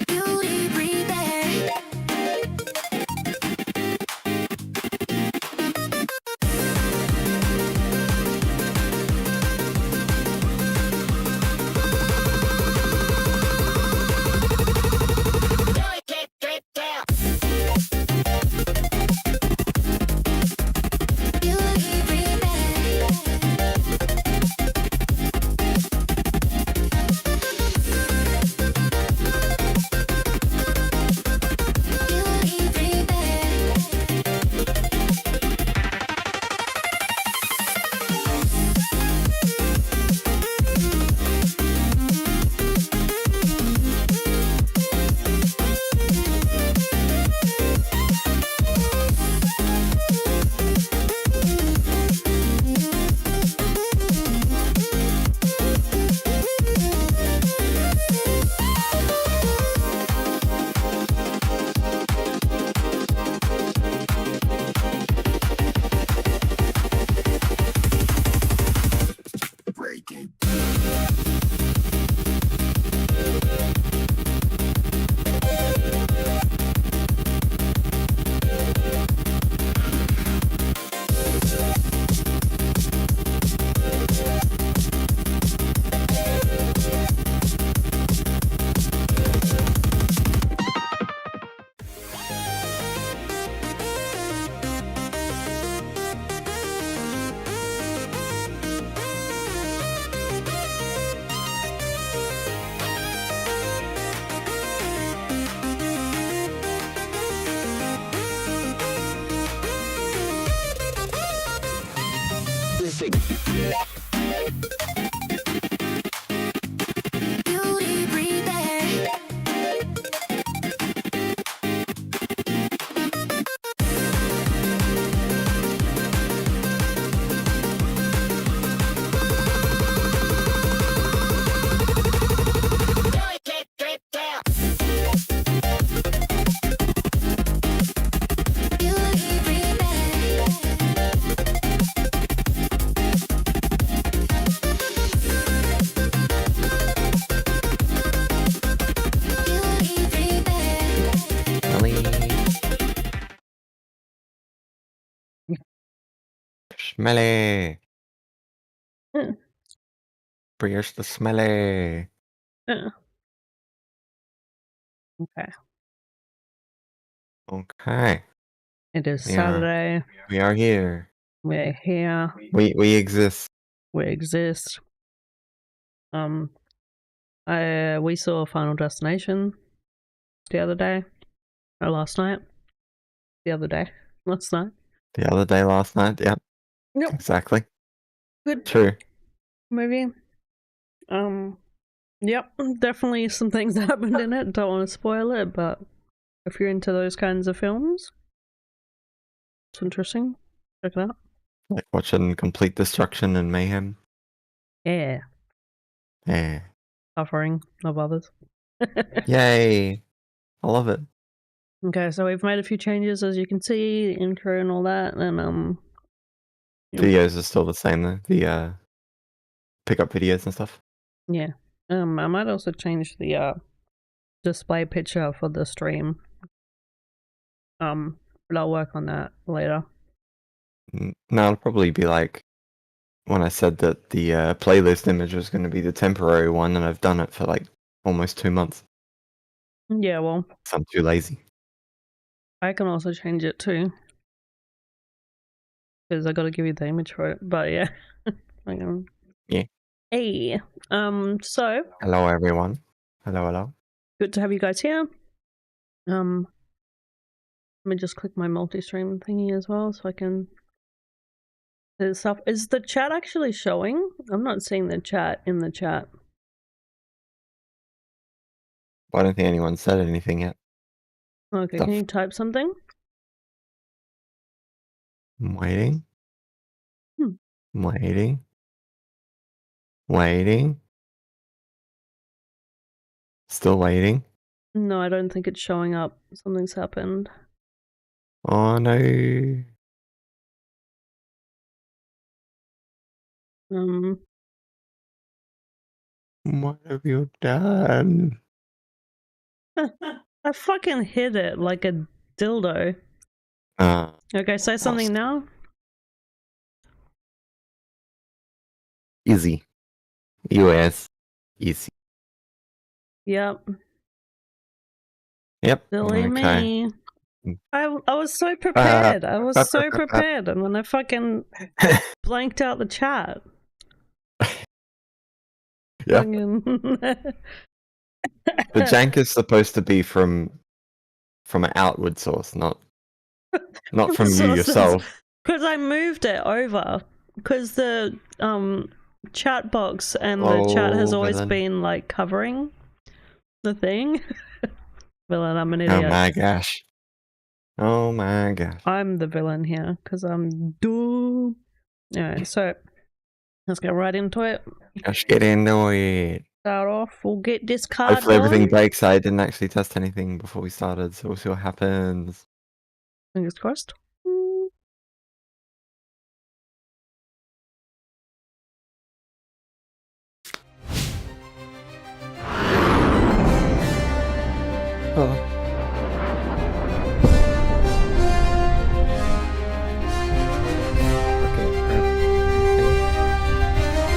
Beauty, Bree there. Beauty, Bree there. Beauty, Bree there. Beauty, Bree there. Beauty, Bree there. Beauty, Bree there. Smelly. Mm. Where's the smelly? Okay. Okay, It is Yeah. Saturday. we are here. We're here. We exist. We exist. We saw Final Destination the other day. Or last night. The other day. Last night. The other day, last night. Yep, Yep. exactly. Good True. movie. Yep. Definitely some things that happened in it. Don't want to spoil it, but if you're into those kinds of films, it's interesting. Check it out. Like watching complete destruction and mayhem. Yeah. Yeah. Suffering of others. Yay. I love it. Okay, so we've made a few changes, as you can see, the intro and all that, and Yep. Videos are still the same though. The pickup videos and stuff. yeah. I might also change the display picture for the stream. But I'll work on that later. No, it'll probably be like when I said that the playlist image was going to be the temporary one, and I've done it for like almost 2 months. Yeah, well, So I'm too lazy. I can also change it too. Because I gotta give you the image for it, but yeah. Hang on. Yeah. Hey, so Hello everyone. Hello. good to have you guys here. Let me just click my multi-stream thingy as well, so I can see stuff. Is the chat actually showing? I'm not seeing the chat in the chat. I don't think anyone said anything yet. Okay, Stuff. can you type something? I'm waiting. Hmm. Waiting. Still waiting. No, I don't think it's showing up. Something's happened. Oh no. What have you done? I fucking hit it like a dildo. Okay, say something now. Easy. US. Easy. Yep. Yep. Silly Okay. me. I was so prepared. I was so prepared, and then I fucking blanked out the chat. Yeah. Fucking- The jank is supposed to be from an outward source, not from you Sources. yourself. Because I moved it over. Because the chat box and the chat has always villain. been like covering the thing. Villain, I'm an idiot. Oh my gosh. Oh my gosh. I'm the villain here because I'm dumb. Alright, so let's get right into it. Just get into it. Start off. We'll get this card Hopefully everything going. breaks. I didn't actually test anything before we started, so we'll see what happens. Fingers crossed. Oh.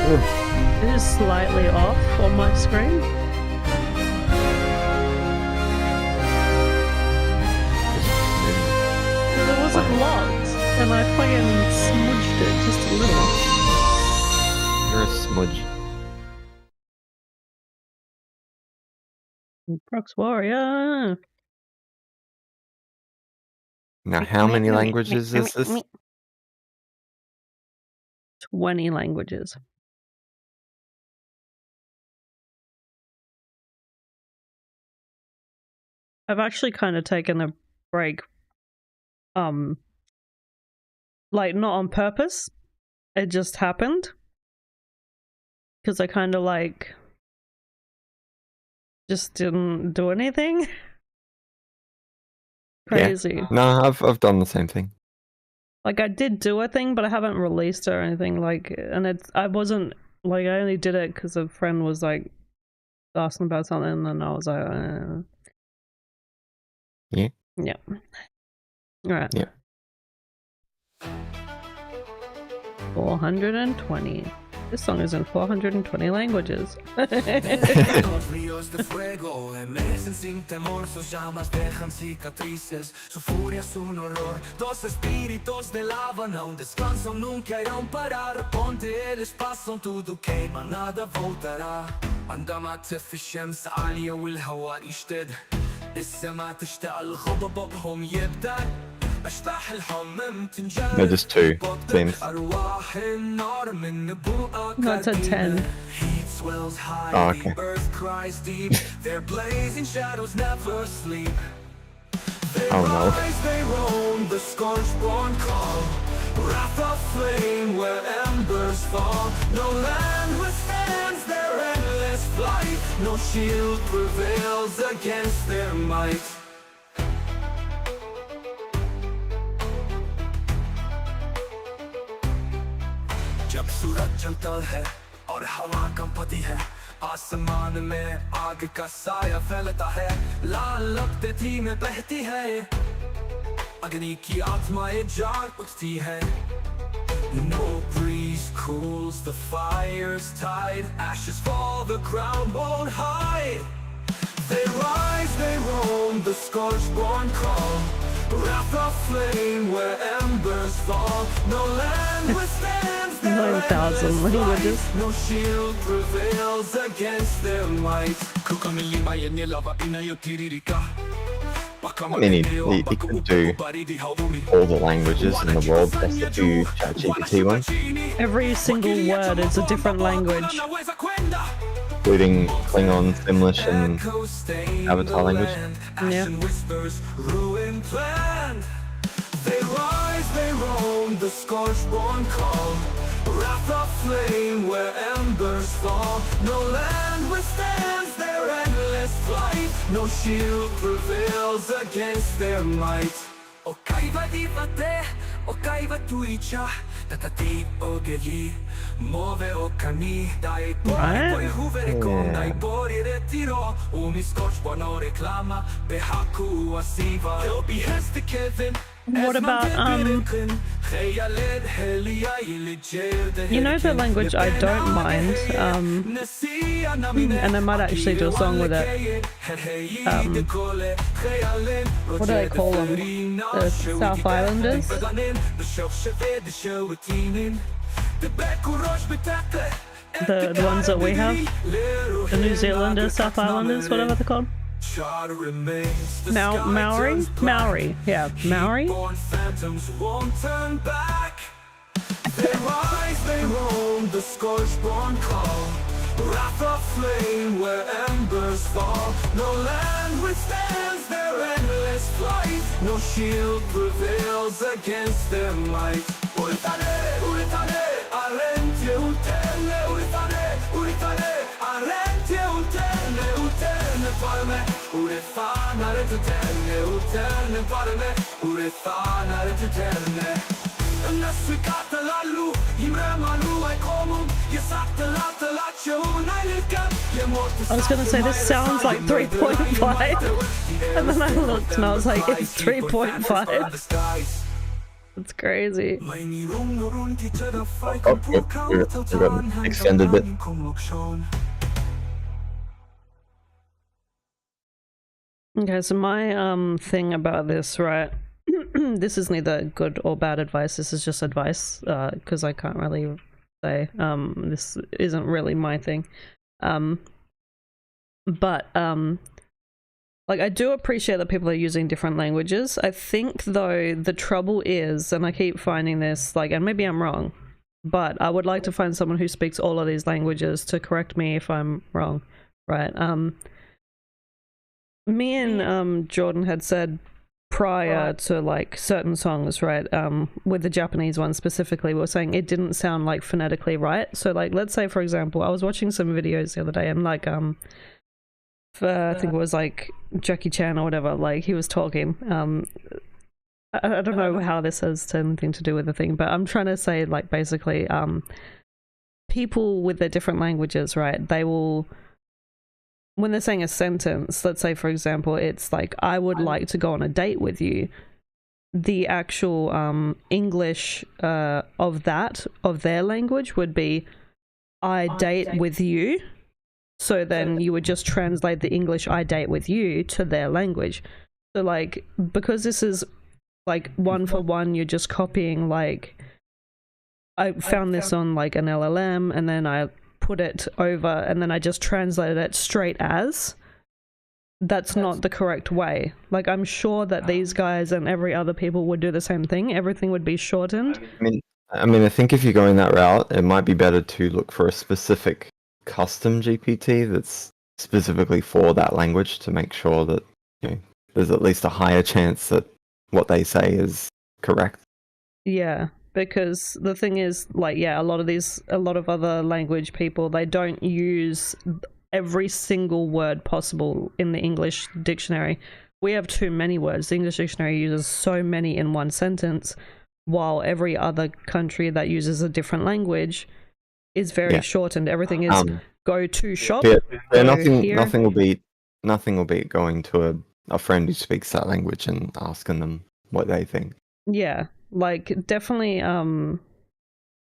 It is slightly off on my screen. But it wasn't locked, and I fucking smudged it just a little. You're a smudge. Prox Warrior. Now, how many languages is this? 20 languages. I've actually kind of taken a break. Like not on purpose. It just happened. Because I kind of like just didn't do anything. Crazy. Yeah. No, I've done the same thing. Like I did do a thing, but I haven't released it or anything. Like, and I wasn't like I only did it because a friend was like asking about something, and I was like, Yeah. Yeah. All right. Yeah. 420. This song is in 420 languages. Ríos de fuego emergen sin temor, sus llamas dejan cicatrices, su furia es un horror. Dos espíritus de lava não descansam, nunca irão parar. Ponte eles passam, tudo queima, nada voltará. عندما تطفي الشمس عالية والهواء يشتد، السماء تشتعل غضبهم يبدأ. أشباح الحمم تنجرد. No, just two themes. أرواح النار من نبوءة That's a 10. Heat swells high, Oh, okay. the earth cries deep. Their blazing shadows never sleep. They Oh, no. rise, they roam, the scorch-born call. Wrath of flame where embers fall. No land withstands their endless flight. No shield prevails against their might. जब सूरज जलता है और हवा कंपती है, आसमान में आग का साया फैलता है, लाल लपटें थी में बहती है, अग्नि की आत्माएं जाग उठती है. No breeze cools the fire's tide, ashes fall, the ground won't hide. They rise, they roam, the scorch-born call. Wrath of flame where embers fall. No land withstands their 9,000 endless languages. fight. No shield prevails against their might. I mean, he can do all the languages in the world, plus the two ChatGPT ones, Every single word is a different language. including Klingon, Simlish, and Avatar language. Yeah. Whispers, ruined land. They rise, they roam, the scorch-born call. Wrath of flame where embers fall. No land withstands their endless flight. No shield prevails against their might. Okaiva divate, okaiva tuicha, tatati ogeli, move okani, dai boy Right. boy huvereko, Naibori retirò, mi scotch buono reclama, behaku asiva, he'll be heste Kevin. What about you know the language I don't mind, and I might actually do a song with it. What do they call them? The South Islanders? The ones that we have? The New Zealanders, South Islanders, whatever they're called. Maori? Maori, yeah, Maori. Phantoms won't turn back. They rise, they roam, the scorch-born call. Wrath of flame where embers fall. No land withstands their endless flight. No shield prevails against their might. Uritane, uritane, arente utene. Uritane, uritane, arente utene. Utene parme, urifanare tutene. Utene parme, urifanare tutene. Nascicata la lu, imremalu ai comum. Yesata la talacho, nailika. I was gonna say this sounds like 3.5, and then I looked and I was like, it's 3.5. It's crazy. Oh, you're extended bit. Okay, so my thing about this, right? This is neither good or bad advice. This is just advice, because I can't really say. This isn't really my thing. But like, I do appreciate that people are using different languages. I think though the trouble is, and I keep finding this, like, and maybe I'm wrong, but I would like to find someone who speaks all of these languages to correct me if I'm wrong, right? Me and Jordan had said prior to like certain songs, right, with the Japanese one specifically, we were saying it didn't sound like phonetically right. So like, let's say for example, I was watching some videos the other day and like I think it was like Jackie Chan or whatever, like he was talking, I don't know how this has anything to do with the thing, but I'm trying to say like basically people with their different languages, right, they will, when they're saying a sentence, let's say for example it's like, I would like to go on a date with you, the actual English of their language would be I date with you. So then you would just translate the English I date with you to their language. So like, because this is like one for one, you're just copying, like I found this on like an LLM and then I put it over and then I just translated it straight as. That's not the correct way. Like, I'm sure that these guys and every other people would do the same thing. Everything would be shortened. I mean, I think if you're going that route, it might be better to look for a specific custom GPT that's specifically for that language to make sure that, you know, there's at least a higher chance that what they say is correct. Yeah, because the thing is, like, yeah, a lot of other language people, they don't use every single word possible in the English dictionary. We have too many words. The English dictionary uses so many in one sentence, while every other country that uses a different language is very shortened. Everything is go to shop. Nothing will beat going to a friend who speaks that language and asking them what they think. Yeah, like definitely. And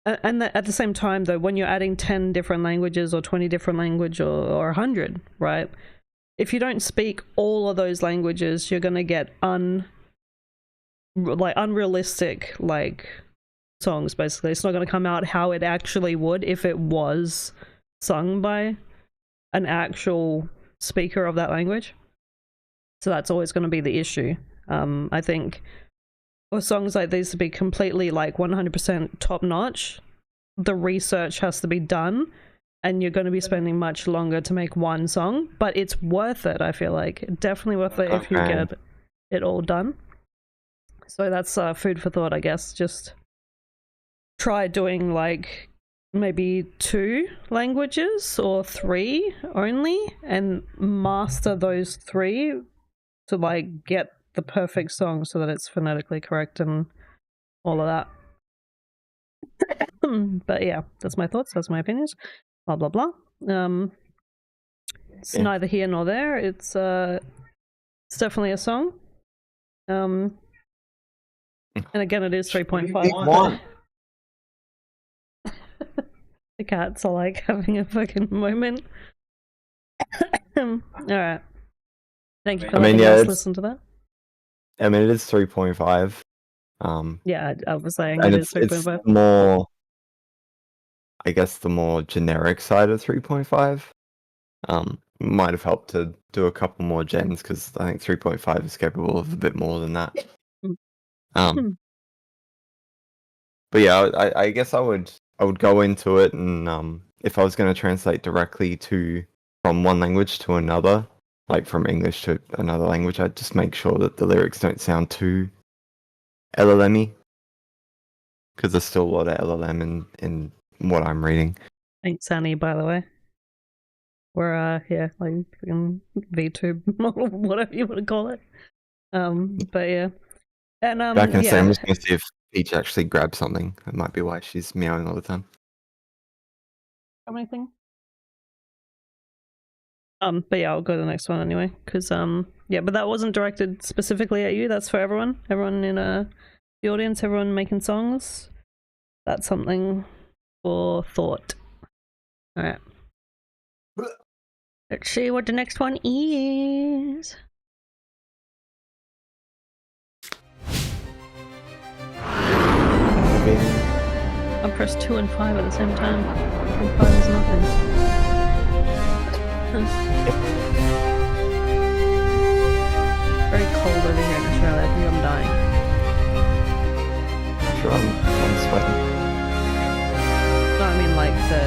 at the same time, though, when you're adding 10 different languages or 20 different languages or 100, right? If you don't speak all of those languages, you're gonna get unrealistic like songs. Basically, it's not going to come out how it actually would if it was sung by an actual speaker of that language. So that's always going to be the issue. I think for songs like these to be completely like 100% top notch, the research has to be done and you're going to be spending much longer to make one song, but it's worth it. I feel like definitely worth it if you get it all done. So that's food for thought, I guess. Just try doing like maybe 2 languages or 3 only and master those 3 to like get the perfect song so that it's phonetically correct and all of that. But yeah, that's my thoughts, that's my opinions, blah blah blah. it's Yeah. neither here nor there. It's definitely a song. And again, it is 3.5. One. The cats are like having a fucking moment. Alright. Thank you for I mean, letting yeah, us it's- listen to that. I mean, it is 3.5. Yeah, I was saying And it is it's 3.5. more, I guess, the more generic side of 3.5. Might have helped to do a couple more gens because I think 3.5 is capable of a bit more than that. Mm. But yeah, I guess I would go into it, and if I was going to translate directly from one language to another, like from English to another language, I'd just make sure that the lyrics don't sound too LLM-y, because there's still a lot of LLM in what I'm reading. Ain't Sunny, by the way. We're yeah, like VTube model, whatever you want to call it. But yeah. And Back in a second, I'm yeah. just going to see if Peach actually grabs something. That might be why she's meowing all the time. Anything? But yeah, I'll go to the next one anyway, because yeah, but that wasn't directed specifically at you. That's for everyone. Everyone in the audience, everyone making songs. That's something for thought. All right. Let's see what the next one is. I pressed 2 and 5 at the same time. 2 and 5 is nothing. Very cold over here in Australia. I think I'm dying. Sure, I'm sweating. No, I mean like the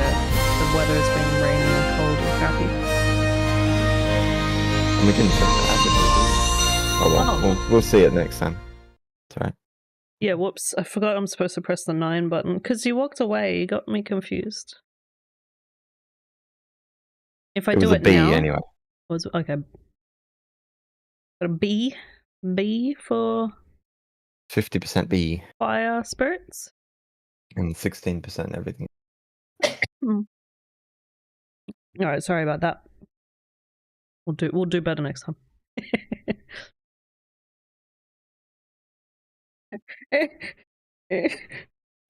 weather has been rainy and cold and crappy. And we didn't check that. Oh well, we'll see it next time. It's alright. Yeah, whoops. I forgot I'm supposed to press the 9 button. Because you walked away, you got me confused. If I It do was a it B now... anyway. Was okay. Got a B. B for 50% B fire spirits. and 16% everything. Alright, sorry about that. We'll do better next time.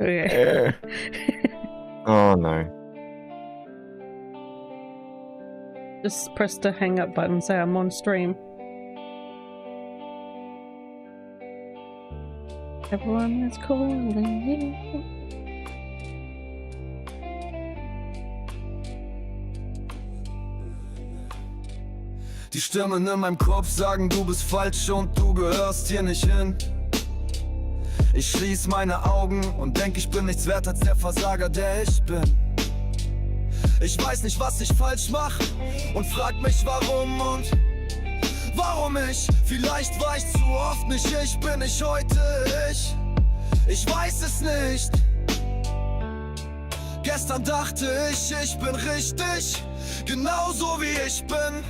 Okay. Oh no. Just press the hang up button, say I'm on stream. Everyone is calling you. Die Stimmen in meinem Kopf sagen, du bist falsch und du gehörst hier nicht hin. Ich schließ meine Augen und denk, ich bin nichts wert als der Versager, der ich bin. Ich weiß nicht, was ich falsch mach und frag mich warum und warum ich. Vielleicht war ich zu oft nicht ich, bin ich heute ich. Ich weiß es nicht. Gestern dachte ich bin richtig, genauso wie ich bin.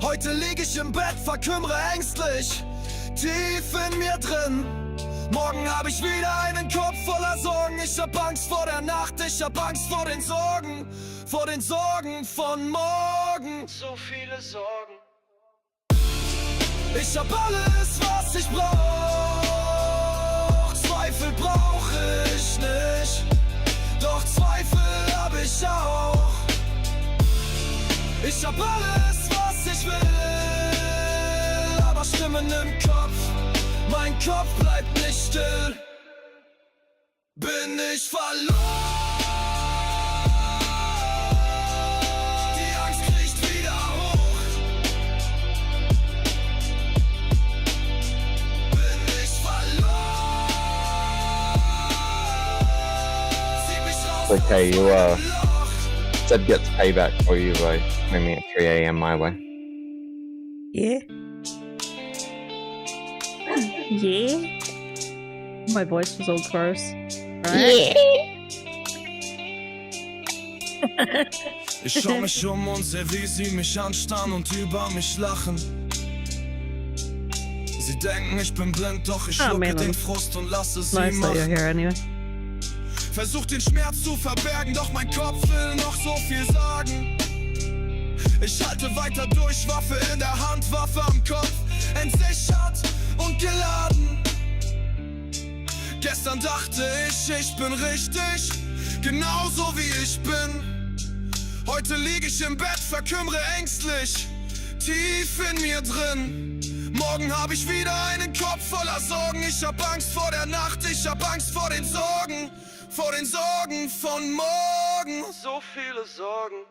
Heute lieg ich im Bett, verkümmere ängstlich, tief in mir drin. Morgen hab ich wieder einen Kopf voller Sorgen. Ich hab Angst vor der Nacht, ich hab Angst vor den Sorgen von morgen. So viele Sorgen. Ich hab alles, was ich brauch. Zweifel brauch ich nicht, doch Zweifel hab ich auch. Ich hab alles, was ich will, aber Stimmen im Kopf, mein Kopf bleibt nicht still. Bin ich verloren? Die Angst kriecht wieder hoch. Bin ich verloren? Zieh mich raus. Okay, you Zed gets payback for you by coming at 3 AM my way. Yeah. Yeah. My voice was all gross. Right? Ich schau mich und seh, wie sie mich anstarren und über mich lachen. Sie denken, ich bin blind, doch ich schlucke den Frust und lasse sie Nice that you're machen. here anyway. Versuch den Schmerz zu verbergen, doch mein Kopf will noch so viel sagen. Ich halte weiter durch, Waffe in der Hand, Waffe am Kopf, entsichert und geladen. Gestern dachte ich bin richtig, genauso wie ich bin. Heute lieg ich im Bett, verkümmere ängstlich, tief in mir drin. Morgen hab ich wieder einen Kopf voller Sorgen. Ich hab Angst vor der Nacht, ich hab Angst vor den Sorgen von morgen. So viele Sorgen.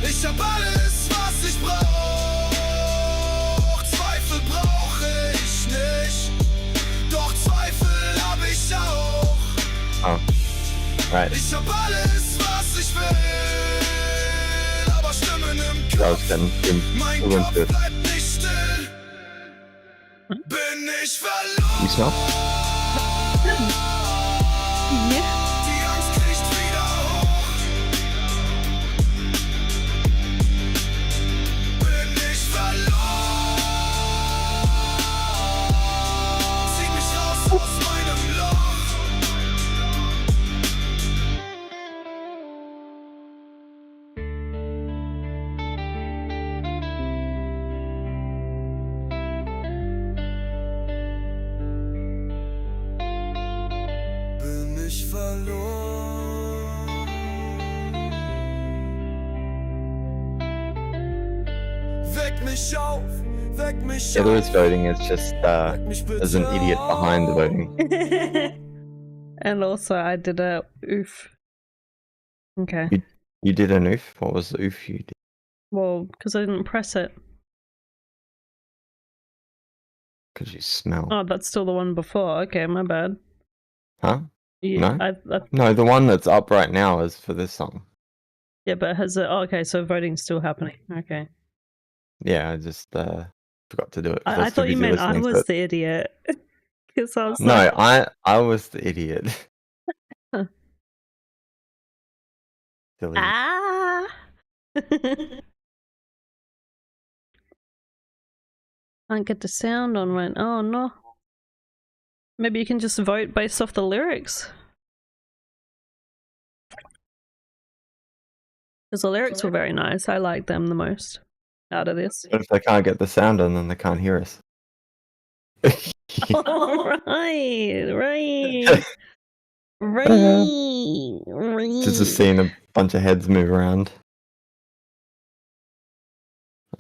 Ich hab alles, was ich brauch. Zweifel brauche ich nicht, doch Zweifel hab ich auch. Oh, right. Ich hab alles, was ich will, aber Stimmen im That was Kopf. getting Mein too Kopf into it. bleibt nicht still. Bin ich verloren? You smell? Yeah. Die Angst kriecht wieder hoch. Bin ich verloren? Zieh mich raus aus meinem Loch. Bin ich verloren? Weck mich auf, weck mich Yeah, there is auf. voting. It's just Weck mich bitte there's an idiot behind the auf. voting. And also, I did a oof. Okay. You did an oof. What was the oof you did? Well, because I didn't press it. Because you smell. Oh, that's still the one before. Okay, my bad. Huh? Yeah, No? No, the one that's up right now is for this song. yeah, but has it? Oh, okay, so voting's still happening. Okay. Yeah, I just forgot to do it. 'cause I was too thought you busy meant I listening to was it. the idiot. Because I was No, like, I was the idiot. Silly. ah. Can't get the sound on right. Oh no. Maybe you can just vote based off the lyrics. Because the lyrics were very nice. I liked them the most out of this. But if they can't get the sound on, then they can't hear us. Oh, right. Just seeing a bunch of heads move around.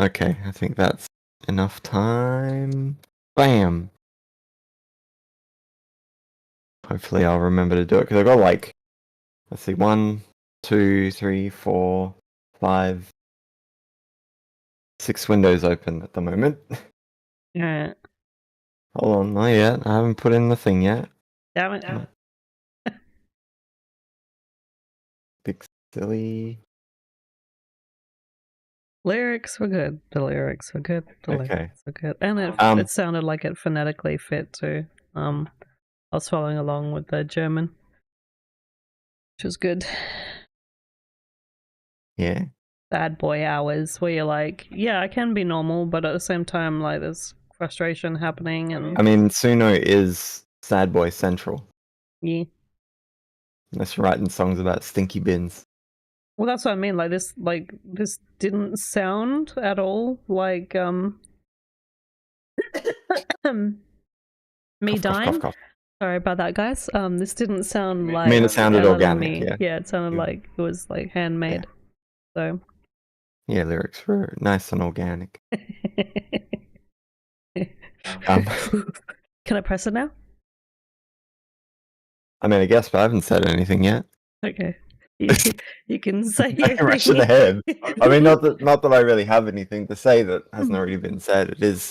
Okay, I think that's enough time. Bam! Hopefully I'll remember to do it, because I've got like, let's see, 1, 2, 3, 4, 5, 6 windows open at the moment. Yeah. Hold on, not yet. I haven't put in the thing yet. Damn it. No. Big silly. Lyrics were good. The lyrics were good. The Okay. lyrics were good. And it sounded like it phonetically fit too. I was following along with the German, which was good. Yeah. Bad boy hours where you're like, yeah, I can be normal, but at the same time, like, there's frustration happening and I mean, Suno is Sad Boy Central. yeah. That's writing songs about stinky bins. Well, that's what I mean. Like this didn't sound at all like me Cough, cough, dying. cough, cough. Sorry about that, guys. This didn't sound like. I mean, it sounded Ellen organic, Me. yeah. it sounded Yeah. like it was like handmade. So. Yeah, lyrics were nice and organic. Um, Can I press it now? I mean, I guess, but I haven't said anything yet. Okay. You can say Rushing ahead. I mean, not that I really have anything to say that hasn't already been said. It is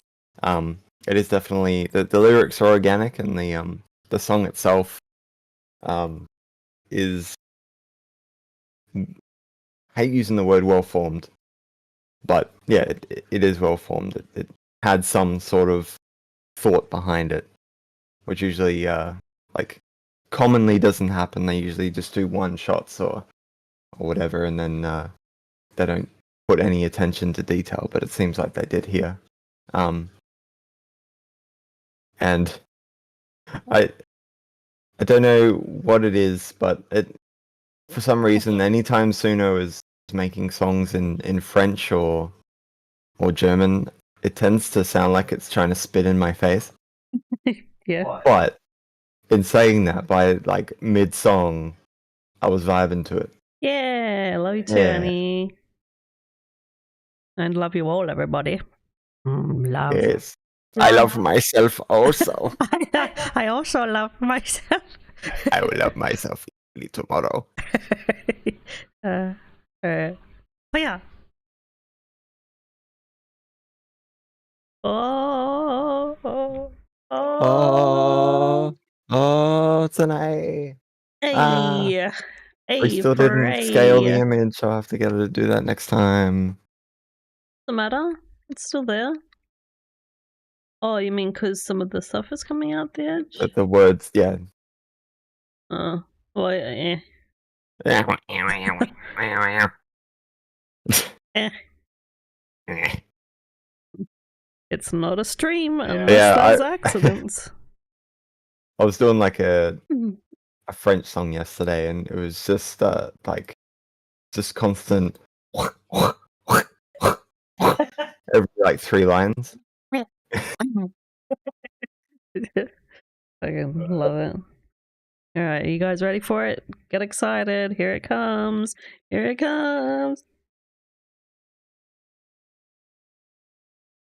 definitely the lyrics are organic, and the song itself is, I hate using the word well formed, but yeah, it is well formed. It had some sort of thought behind it, which usually like commonly doesn't happen. They usually just do one shots or whatever, and then they don't put any attention to detail. But it seems like they did here. And I don't know what it is, but for some reason, anytime Suno is making songs in French or German, it tends to sound like it's trying to spit in my face. Yeah. But in saying that, by like mid song, I was vibing to it. Yeah, love you too, Yeah. Annie. And love you all, everybody. Love. Yes, I love myself also. I also love myself. I will love myself tomorrow. But yeah. Oh, tonight. Hey, We hey, still didn't scale the Bree. image, so I'll have to get her to do that next time. What's the matter? It's still there. Oh, you mean because some of the stuff is coming out the edge? But the words, yeah. Oh, well, eh. Eh. It's not a stream unless Yeah, there's accidents. I was doing like a Mhm. French song yesterday, and it was just like just constant every like 3 lines. I fucking love it. All right, you guys ready for it? Get excited. Here it comes. Here it comes.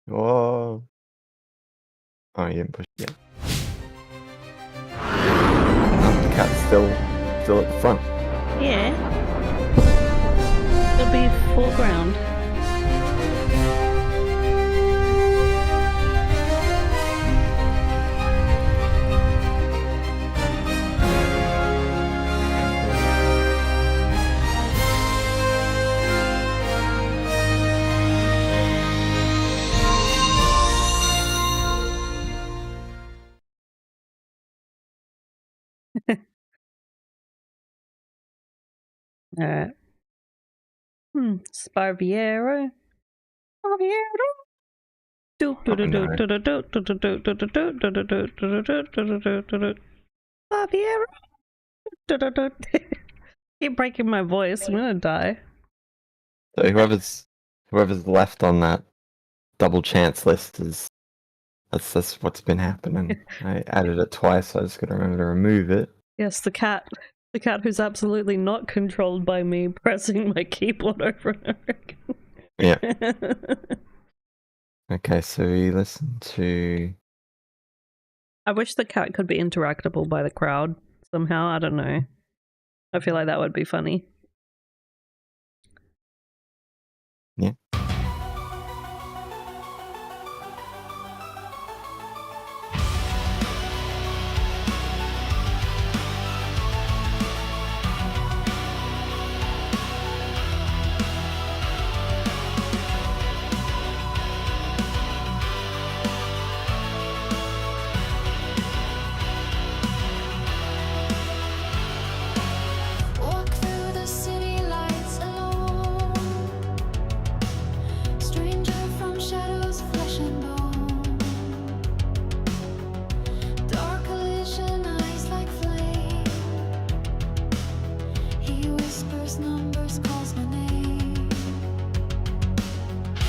Whoa. Oh, you didn't push it yet. The cat's still at the front. Yeah. It'll be full ground. All right. Sparviero. Sparviero. Sparviero. Keep breaking my voice. I'm gonna die. So whoever's left on that double chance list is that's what's been happening. I added it twice, so I just gotta remember to remove it. Yes, the cat. The cat who's absolutely not controlled by me pressing my keyboard over and over again. Yeah. Okay, so we listen to. I wish the cat could be interactable by the crowd somehow. I don't know. I feel like that would be funny. Yeah. Walk through the city lights alone. Stranger from shadows, flesh and bone. Dark collision, eyes like flame. He whispers numbers, calls my name.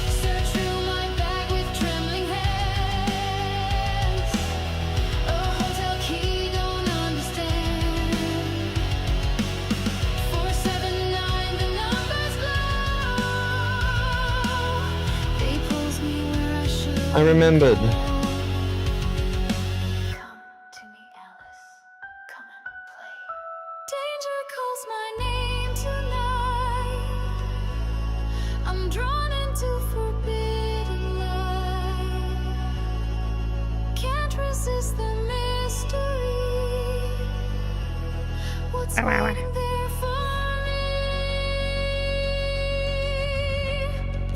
Search through my bag with trembling hands. A hotel key, don't understand. 479, the numbers glow. They pulls me where I should. I remembered. Come to me, Alice. Come and play. Danger calls my name tonight. I'm drawn into forbidden light. Can't resist the mystery. What's waiting there for me?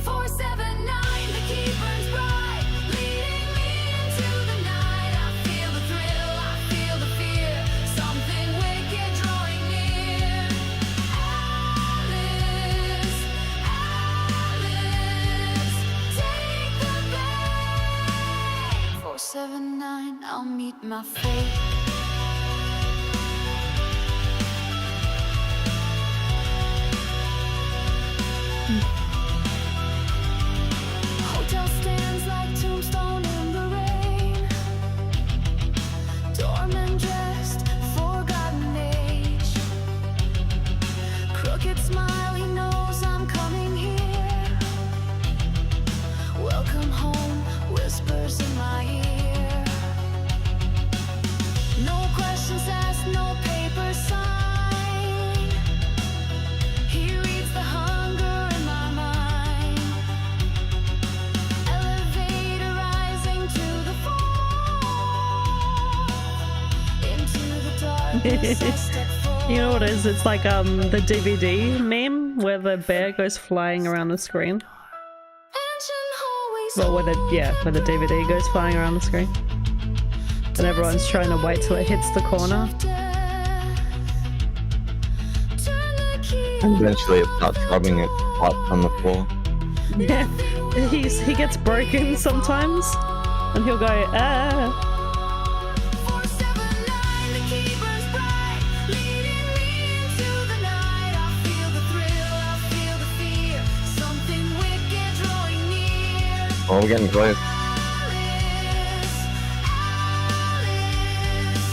479, the key burns bright, leading me into the night. I feel the thrill, I feel the fear, something wicked drawing near. Alice, Alice, take the bait. 479, I'll meet my fate. Hotel stands like tombstone in the rain. Doorman dressed, forgotten age. Crooked smile, he knows I'm coming here. Welcome home, whispers in my ear. No questions asked, no paper sign. He reads the hunger in my mind. Elevator rising to the floor. Into the darkness I step forward. You know what it is? It's like the DVD meme where the bear goes flying around the screen. Ancient hallways Well, where the DVD goes flying around the screen, and everyone's trying to wait till it hits the corner. And eventually it starts rubbing its butt on the floor. Yeah, he gets broken sometimes, and he'll go ah. 479, the key burns bright, leading me into the night. I feel the thrill, I feel the fear, something wicked drawing near. Oh, we're getting close. Alice,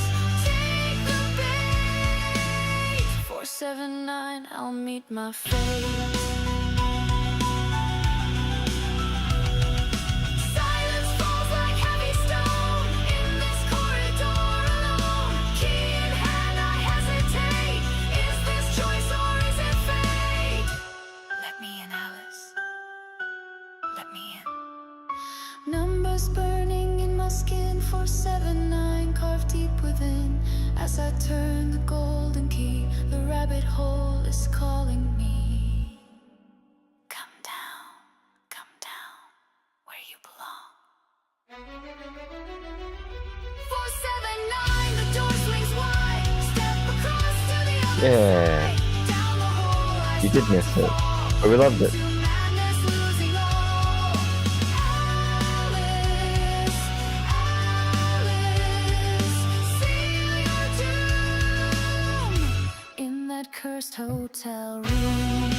take the bait. 479, I'll meet my fate. Silence falls like heavy stone in this corridor alone. Key in hand, I hesitate. Is this choice or is it fate? Let me in, Alice. Let me in. Numbers burning in my skin, 479 carved deep within. As I turn the golden key, the rabbit hole is calling me. Come down where you belong. 479, the door swings wide. Step across to the other Yeah. side. Down the hole I You did miss it, but we loved it. to madness, losing all. Alice, seal your doom in that cursed hotel room.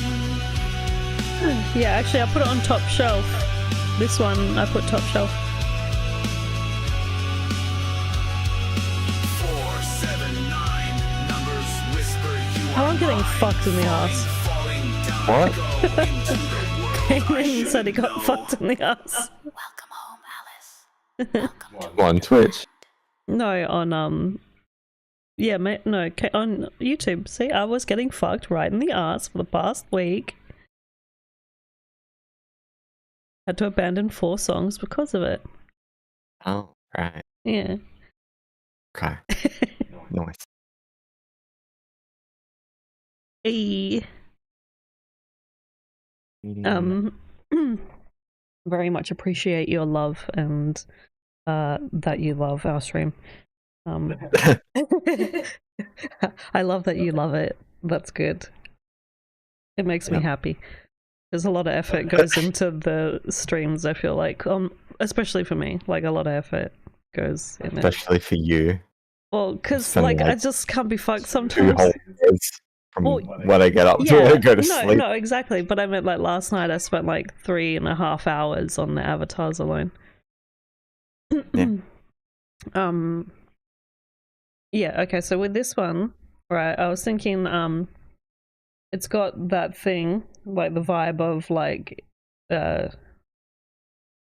Yeah, actually, I put it on top shelf. This one I put top shelf. 479 numbers whisper you Oh, I'm getting fucked in the ass. falling down. What? Go into the world. Came in and said he got fucked in the ass. Welcome home, Alice. Welcome to On Twitch. No, on yeah, mate, no, on YouTube. See, I was getting fucked right in the ass for the past week. Had to abandon 4 songs because of it. Oh, right. Yeah. Okay. Nice. Hey. Very much appreciate your love and that you love our stream. I love that you love it. That's good. It makes me Yeah. happy. There's a lot of effort goes into the streams, I feel like. Especially for me. Like a lot of effort goes in it. Especially for you. Well, because Spending, like I like, just can't be fucked 2 sometimes. whole days from Well, when I get up to when I go to sleep. No, exactly. But I meant like last night I spent like 3.5 hours on the avatars alone. Yeah. Yeah, okay, so with this one, right, I was thinking it's got that thing, like the vibe of like I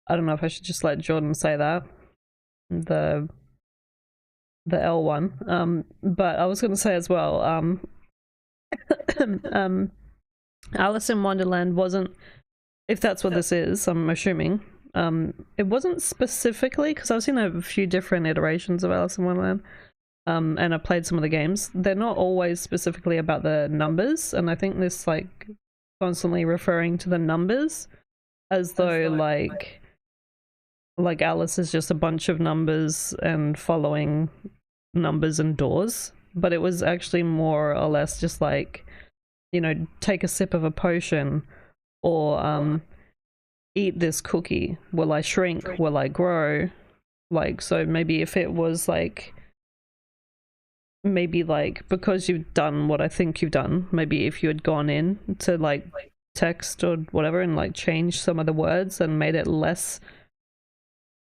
don't know if I should just let Jordan say that. The L one. But I was gonna say as well, Alice in Wonderland wasn't, if that's what this is, I'm assuming. It wasn't specifically, because I've seen a few different iterations of Alice in Wonderland, and I played some of the games. They're not always specifically about the numbers, and I think this like constantly referring to the numbers as though like Alice is just a bunch of numbers and following numbers and doors, but it was actually more or less just like, you know, take a sip of a potion, or eat this cookie. Will I shrink? Will I grow? Like, so maybe if it was like, maybe like because you've done what I think you've done, maybe if you had gone in to like text or whatever and like changed some of the words and made it less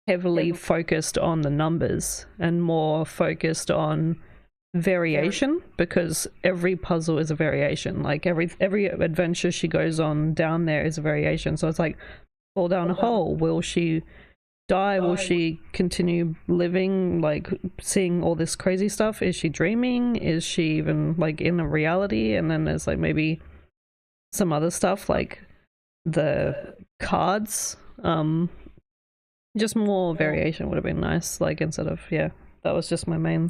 heavily focused on the numbers and more focused on variation, because every puzzle is a variation. Like every adventure she goes on down there is a variation. So it's like, fall down a hole, will she die, will she continue living, like seeing all this crazy stuff, is she dreaming, is she even like in a reality? And then there's like maybe some other stuff like the cards, just more variation would have been nice, like instead of, yeah, that was just my main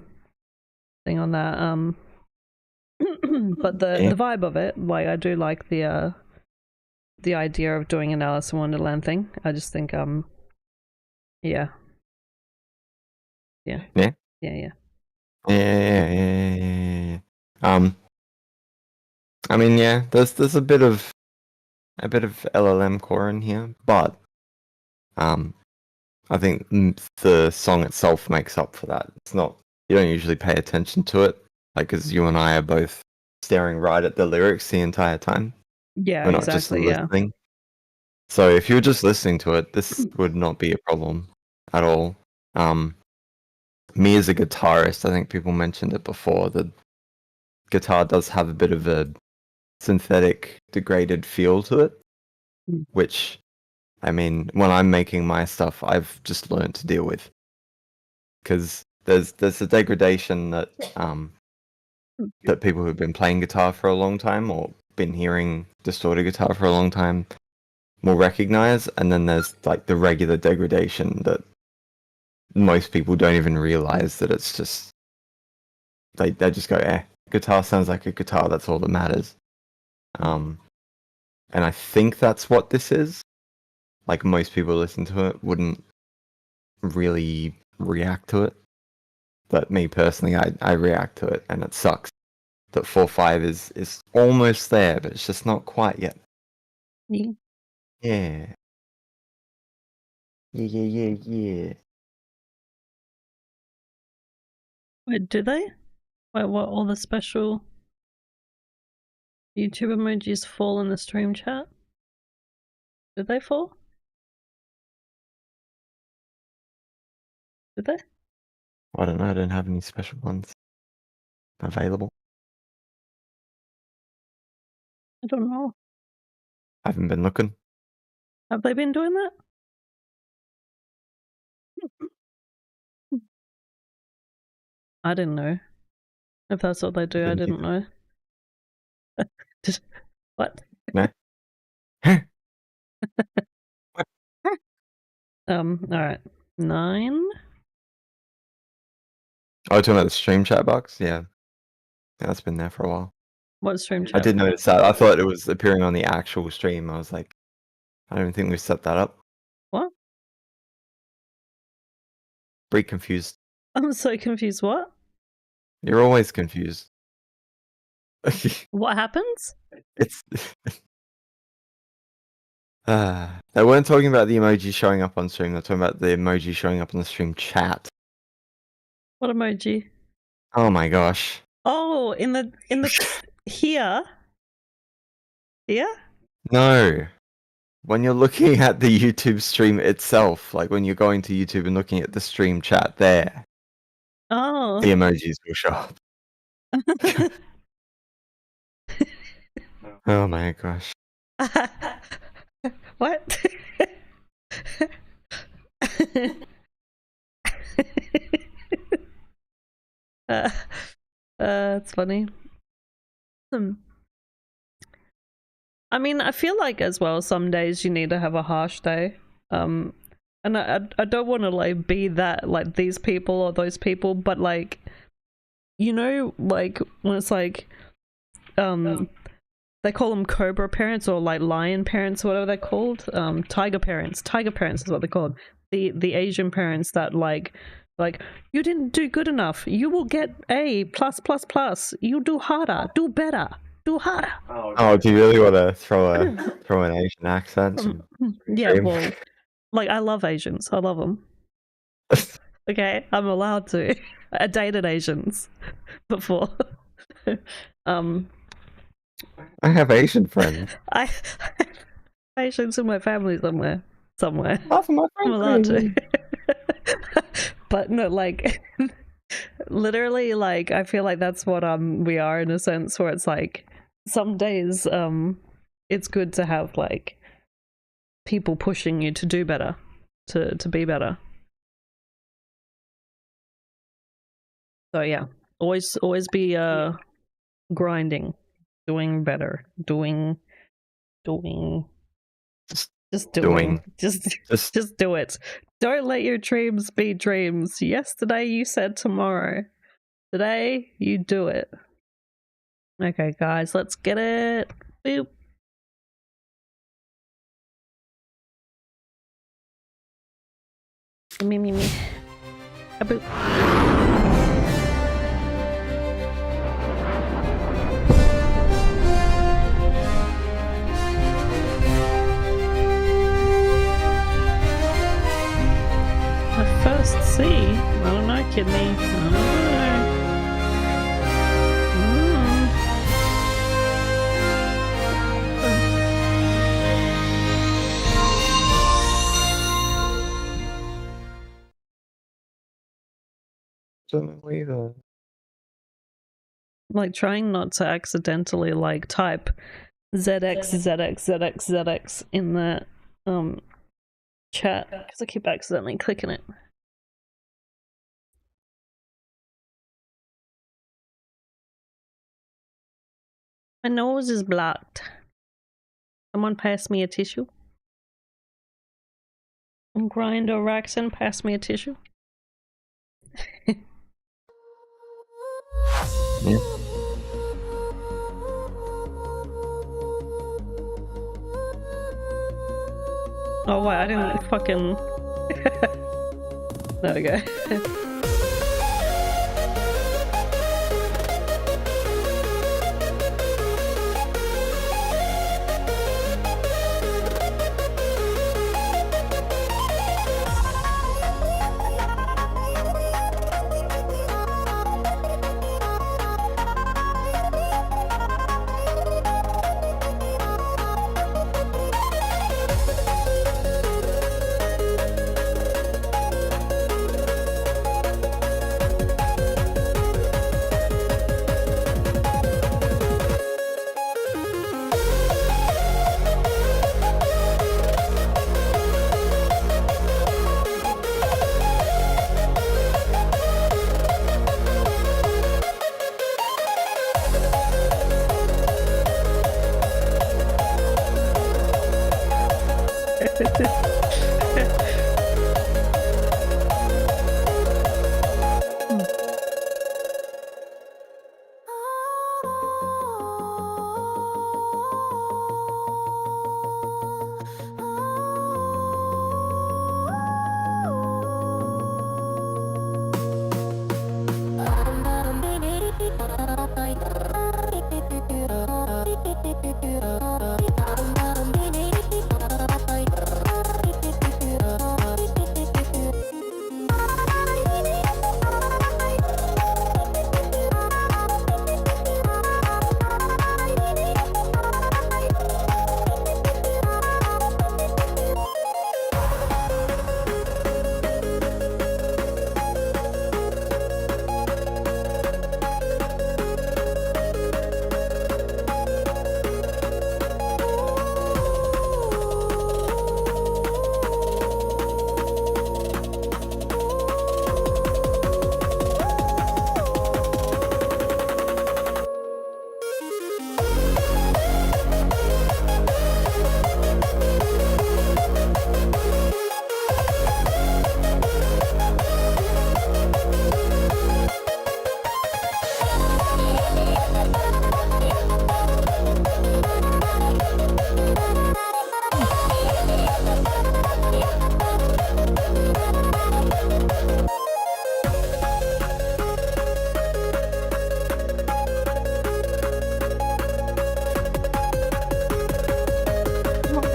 thing on that. But the vibe of it, like I do like the idea of doing an Alice in Wonderland thing. I just think yeah. I mean, yeah, there's a bit of LLM core in here, but I think the song itself makes up for that. It's not, you don't usually pay attention to it, like, because you and I are both staring right at the lyrics the entire time. Yeah, We're not exactly. just listening. So if you were just listening to it, this would not be a problem at all. Me as a guitarist, I think people mentioned it before, that guitar does have a bit of a synthetic, degraded feel to it, which, I mean, when I'm making my stuff, I've just learned to deal with, because there's a degradation that that people who've been playing guitar for a long time or been hearing distorted guitar for a long time will recognize, and then there's like the regular degradation that most people don't even realize that it's just they just go, guitar sounds like a guitar, that's all that matters. And I think that's what this is. Like, most people listen to it wouldn't really react to it, but me personally, I react to it, and it sucks that 4/5 is almost there, but it's just not quite yet. Yeah. Wait, do they? Wait, what, all the special YouTube emojis fall in the stream chat? Did they fall? Did they? I don't know, I don't have any special ones available. I don't know. I haven't been looking. Have they been doing that? I didn't know. If that's what they do, I didn't know. Just, what? No. Alright. 9? Oh, talking about the stream chat box? Yeah. That's been there for a while. What stream chat? I did notice that. I thought it was appearing on the actual stream. I was like, I don't think we set that up. What? Bree confused. I'm so confused. What? You're always confused. What happens? It's they weren't talking about the emoji showing up on stream. They're talking about the emoji showing up on the stream chat. What emoji? Oh my gosh. Oh, in the here? Here? No. When you're looking at the YouTube stream itself, like when you're going to YouTube and looking at the stream chat there, Oh. the emojis will show up. Oh my gosh. What? It's funny. I mean, I feel like as well, some days you need to have a harsh day. And I don't want to like be that, like these people or those people, but like, you know, like when it's like, they call them cobra parents or like lion parents or whatever they're called. Tiger parents. Tiger parents is what they're called. The Asian parents that like you didn't do good enough. You will get A+++. You do harder. Do better. Do harder. Oh, do you really want to throw an Asian accent? Yeah, well, like I love Asians. I love them. Okay, I'm allowed to. I dated Asians before. I have Asian friends. I Asians in my family somewhere. Half of my I'm friends are allowed to. Asian. But no, like literally, like I feel like that's what we are in a sense where it's like some days it's good to have like people pushing you to do better, to be better. So yeah, always be grinding, doing better, doing just doing. Just do it. Don't let your dreams be dreams. Yesterday you said tomorrow. Today you do it. Okay, guys, let's get it. Boop. Me. A boop. My first C. I don't know, kidney. I don't know. Like trying not to accidentally like type ZX in the chat because I keep accidentally clicking it. My nose is blocked. Someone pass me a tissue. Grind or Raxon, pass me a tissue. Yeah. Oh wait, I didn't fucking... There we go.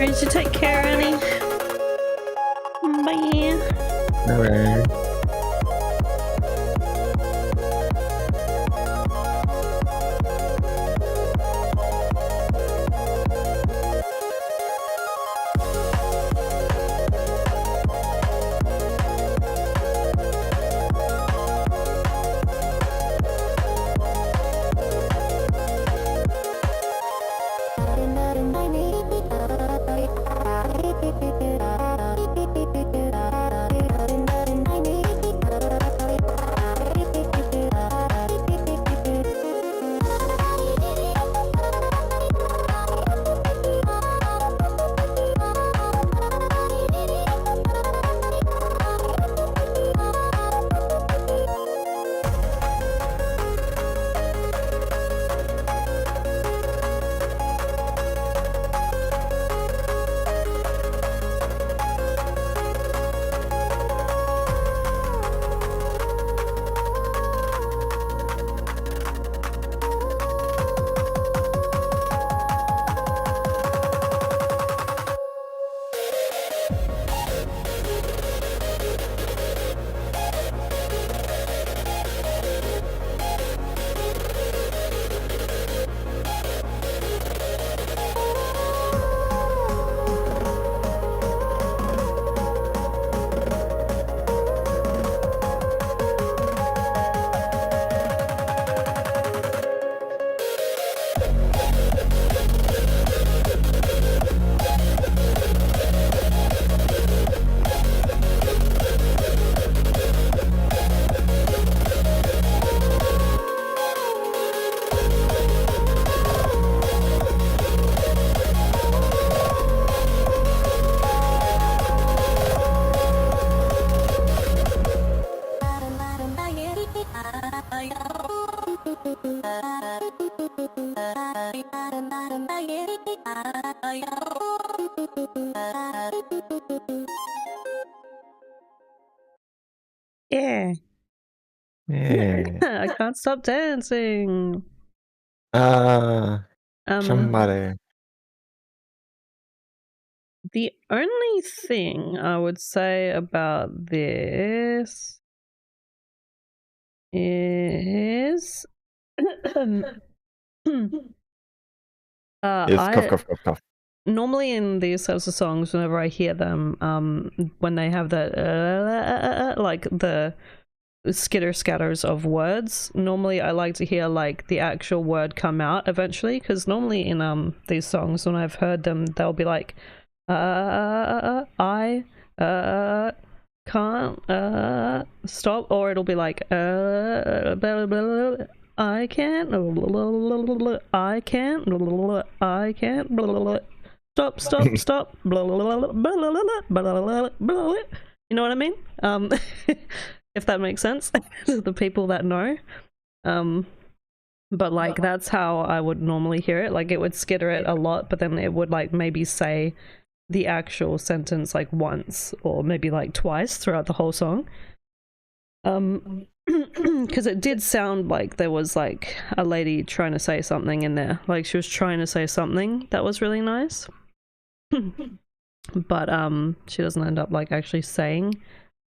Alright, you take care, Annie. Bye. Alright. Yeah. I can't stop dancing. Um, Somebody. the only thing I would say about this is It's cough, I cough, cough, cough. normally in these types of songs, whenever I hear them, when they have that like the skitter scatters of words, normally I like to hear like the actual word come out eventually, because normally in these songs, when I've heard them, they'll be like I can't stop, or it'll be like blah, blah, blah, I can't I can't I can't stop stop stop blah, blah, blah, blah, blah, blah, blah. You know what I mean? If that makes sense to the people that know. But like that's how I would normally hear it. Like it would skitter it a lot, but then it would like maybe say the actual sentence like once or maybe like twice throughout the whole song. Because it did sound like there was like a lady trying to say something in there. Like she was trying to say something that was really nice. But she doesn't end up like actually saying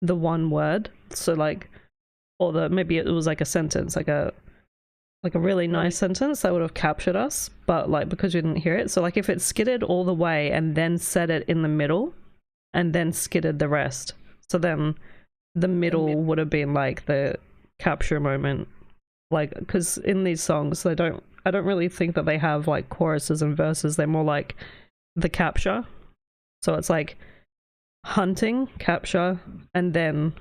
the one word. So like, or the maybe it was like a sentence, like a really nice sentence that would have captured us, but like because we didn't hear it. So like if it skittered all the way and then said it in the middle and then skittered the rest, so then the middle would have been like the capture moment. Like because in these songs I don't really think that they have like choruses and verses. They're more like the capture. So it's like hunting, capture, and then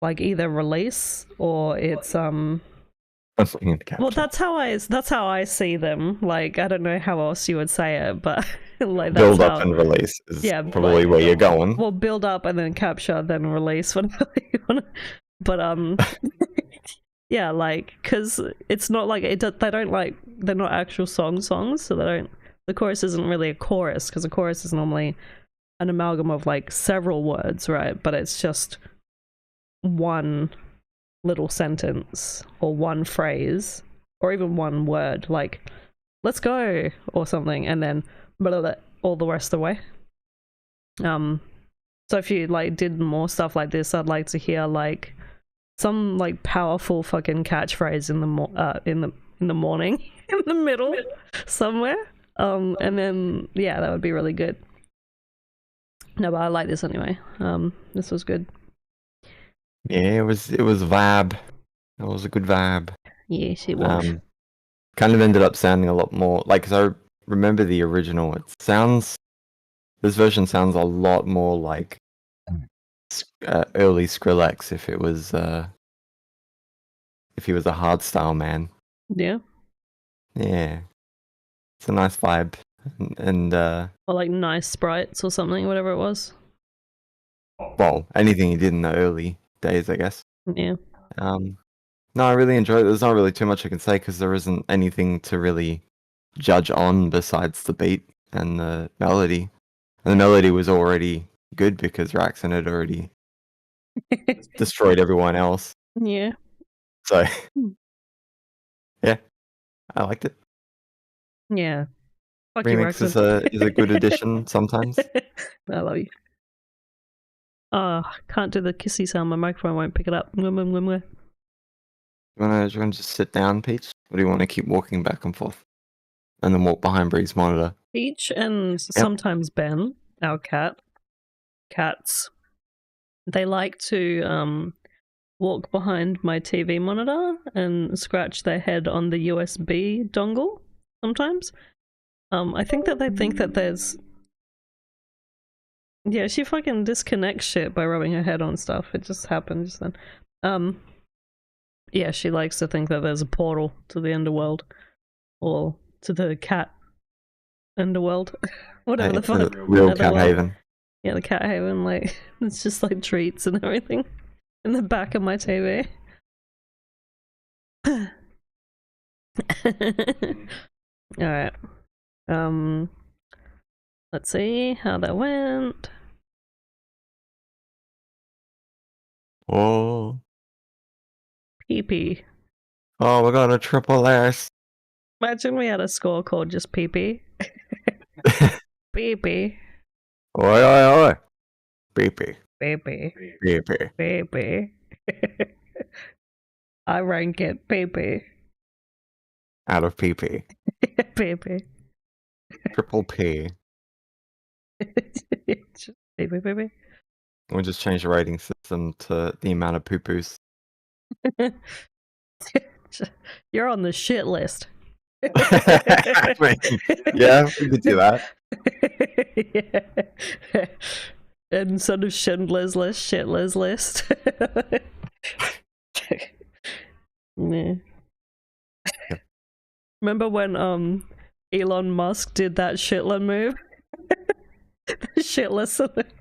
like either release or it's well, that's how I see them. Like, I don't know how else you would say it, but like that's Build how, up and release is yeah, probably like, where you're going. well, build up and then capture, then release whenever you want. But yeah, like, because it's not like they don't like they're not actual songs, so they don't. The chorus isn't really a chorus because a chorus is normally an amalgam of like several words, right? But it's just one little sentence or one phrase or even one word, like let's go or something, and then blah, blah, all the rest of the way. So if you like did more stuff like this, I'd like to hear like some like powerful fucking catchphrase in the morning in the middle somewhere, and then yeah, that would be really good. No, but I like this anyway. This was good. Yeah, it was vibe. It was a good vibe. Yes, it was. Kind of ended up sounding a lot more like, 'cause I remember the original. This version sounds a lot more like early Skrillex if he was a hardstyle man. Yeah. Yeah, it's a nice vibe, and Or like nice sprites or something, whatever it was. well, anything he did in the early days, I guess. Yeah. No, I really enjoyed it. There's not really too much I can say because there isn't anything to really judge on besides the beat and the melody. And the melody was already good because Raxon had already destroyed everyone else. Yeah. So, yeah, I liked it. Yeah. Fuck you, Remix is Raxon. a good addition sometimes. I love you. Oh, can't do the kissy sound. My microphone won't pick it up. Do you wanna just sit down, Peach? Or do you want to keep walking back and forth? And then walk behind Bree's monitor? Peach and sometimes Ben, our cats, they like to walk behind my TV monitor and scratch their head on the USB dongle sometimes. I think that they think that there's... Yeah, she fucking disconnects shit by rubbing her head on stuff. It just happened just then. Yeah, she likes to think that there's a portal to the underworld. Or to the cat underworld. Whatever the fuck. Real cat haven. Yeah, the cat haven, like, it's just like treats and everything in the back of my TV. Alright. Let's see how that went. Oh. PP. Oh, we got a triple S. Imagine we had a score called just PP. PP. Oi, oi, oi. PP. PP. PP. PP. I rank it PP. Out of PP. PP. Triple P. Just PP. We'll just change the rating system to the amount of poo-poos. You're on the shit list. I mean, yeah, we could do that. Yeah. Instead of Schindler's List, Shitler's List. Yeah. Remember when Elon Musk did that Shitler move? Shitler salute.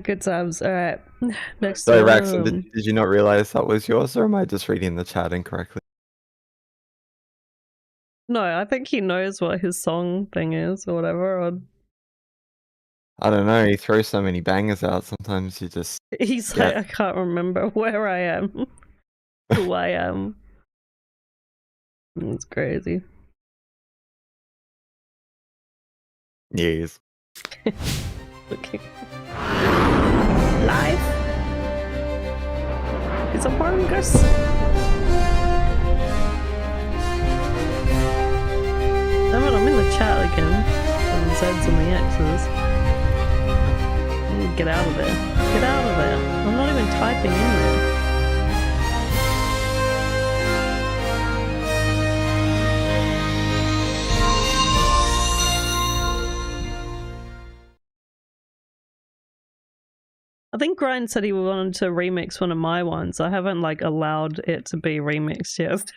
Good times. All right. Next. So, Raxon, did you not realize that was yours, or am I just reading the chat incorrectly? No, I think he knows what his song thing is or whatever. Or... I don't know. He throws so many bangers out. Sometimes you just. He's Yeah. like, I can't remember where I am, who I am. It's crazy. Yes. Okay. Live. It's a fungus. I'm in the chat again. On the Z's and the X's. Get out of there. Get out of there. I'm not even typing in there. I think Grind said he wanted to remix one of my ones. I haven't like allowed it to be remixed yet.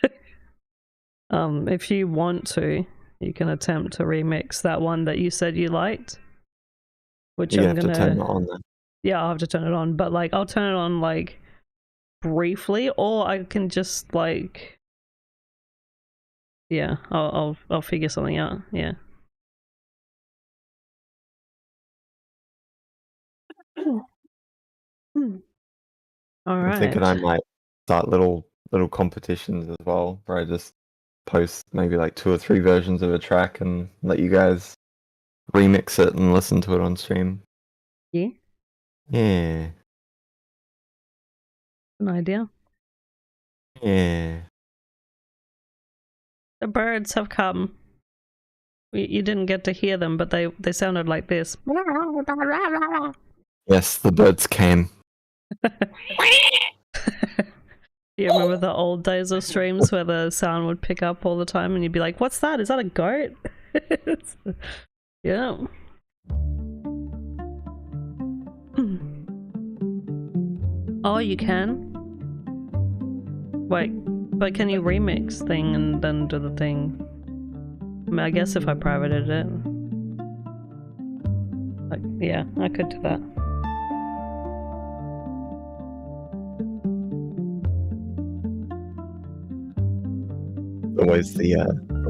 If you want to, you can attempt to remix that one that you said you liked. Which You I'm have gonna to turn it on then. Yeah, I'll have to turn it on, but like I'll turn it on like briefly, or I can just like yeah, I'll figure something out. Yeah. All I'm right. thinking I might start little competitions as well, where I just post maybe like 2 or 3 versions of a track and let you guys remix it and listen to it on stream. Yeah, Yeah. an idea. Yeah. The birds have come. You didn't get to hear them, but they sounded like this. Yes, the birds came. You remember the old days of streams where the sound would pick up all the time and you'd be like, what's that? Is that a goat? Yeah. Oh, you can? Wait, but can you remix thing and then do the thing? I mean, I guess if I privated it. Like, yeah, I could do that. Always the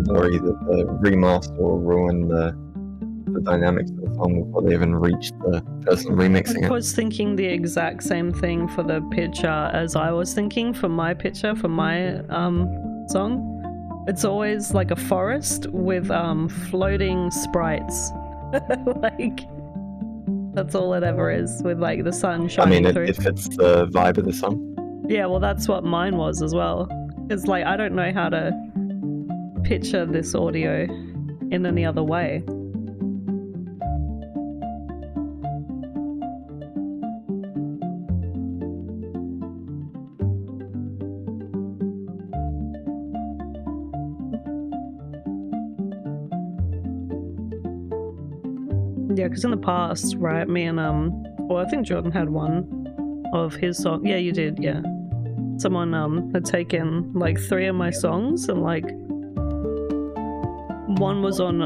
worry that the remaster will ruin the dynamics of the song before they even reach the person remixing I it. was thinking the exact same thing for the picture as I was thinking for my picture, for my song. It's always like a forest with floating sprites. Like, that's all it ever is, with like the sun I shining mean, through. it fits the vibe of the song. Yeah, well, that's what mine was as well. It's like, I don't know how to picture this audio in any other way. Yeah, because in the past, right, me and well, I think Jordan had one of his song. Yeah, you did, yeah. Someone had taken like 3 of my songs and like one was on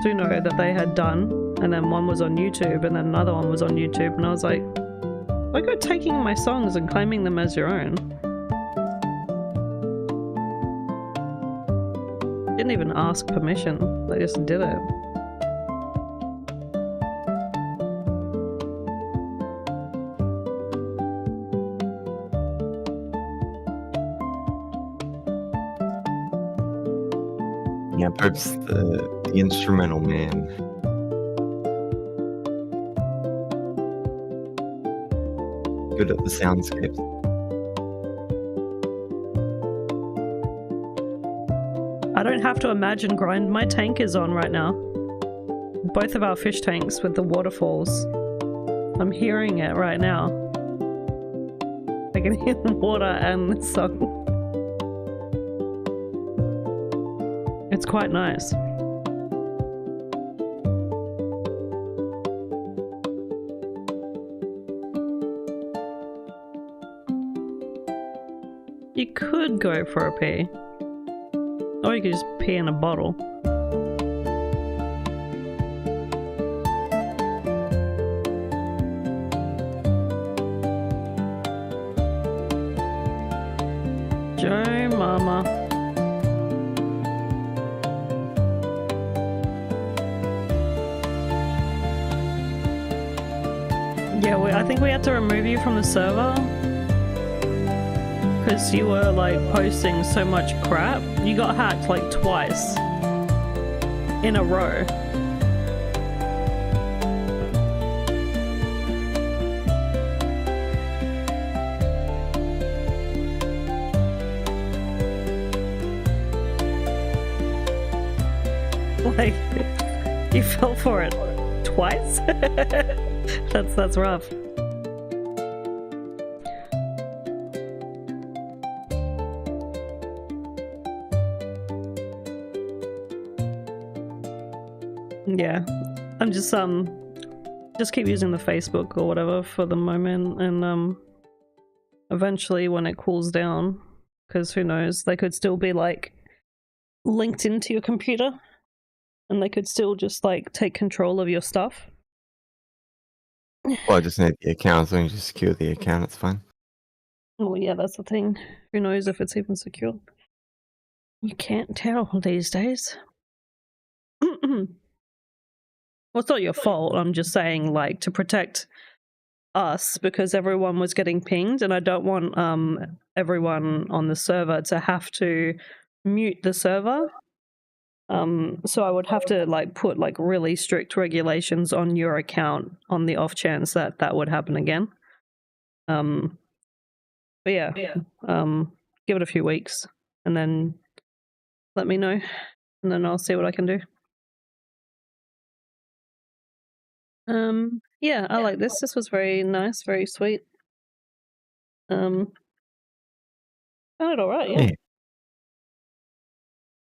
Suno that they had done, and then one was on YouTube, and then another one was on YouTube, and I was like, why go taking my songs and claiming them as your own? Didn't even ask permission, they just did it. Yeah, Pope's the instrumental man. Good at the soundscapes. I don't have to imagine grind. My tank is on right now. Both of our fish tanks with the waterfalls. I'm hearing it right now. I can hear the water and the song. It's quite nice. You could go for a pee. Or you could just pee in a bottle. Joe Mama. Yeah, I think we had to remove you from the server because you were like posting so much crap. You got hacked like twice in a row. Like, you fell for it twice? That's rough. Yeah, I'm just keep using the Facebook or whatever for the moment, and eventually when it cools down, because who knows, they could still be like linked into your computer and they could still just like take control of your stuff. Well, I just need the account, as long as you secure the account, it's fine. Oh yeah, that's the thing. Who knows if it's even secure? You can't tell these days. Well, it's not your fault. I'm just saying, like, to protect us, because everyone was getting pinged, and I don't want everyone on the server to have to mute the server. So I would have to like put like really strict regulations on your account on the off chance that that would happen again. But yeah, give it a few weeks and then let me know, and then I'll see what I can do. Yeah, I like this. This was very nice, very sweet. Sounded all right, yeah.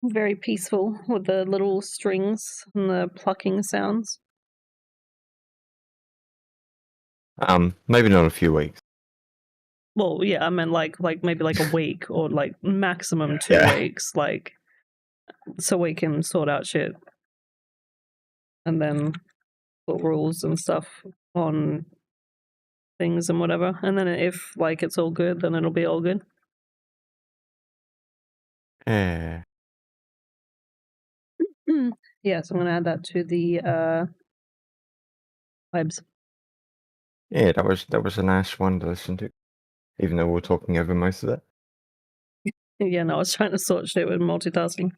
Very peaceful with the little strings and the plucking sounds. Maybe not a few weeks. Well, yeah, I meant like maybe like a week or like maximum 2 weeks, like so we can sort out shit and then put rules and stuff on things and whatever. And then if like it's all good, then it'll be all good. Yeah. Yeah, so I'm gonna add that to the vibes. Yeah, that was a nice one to listen to, even though we were talking over most of it. Yeah, no, I was trying to sort shit with multitasking,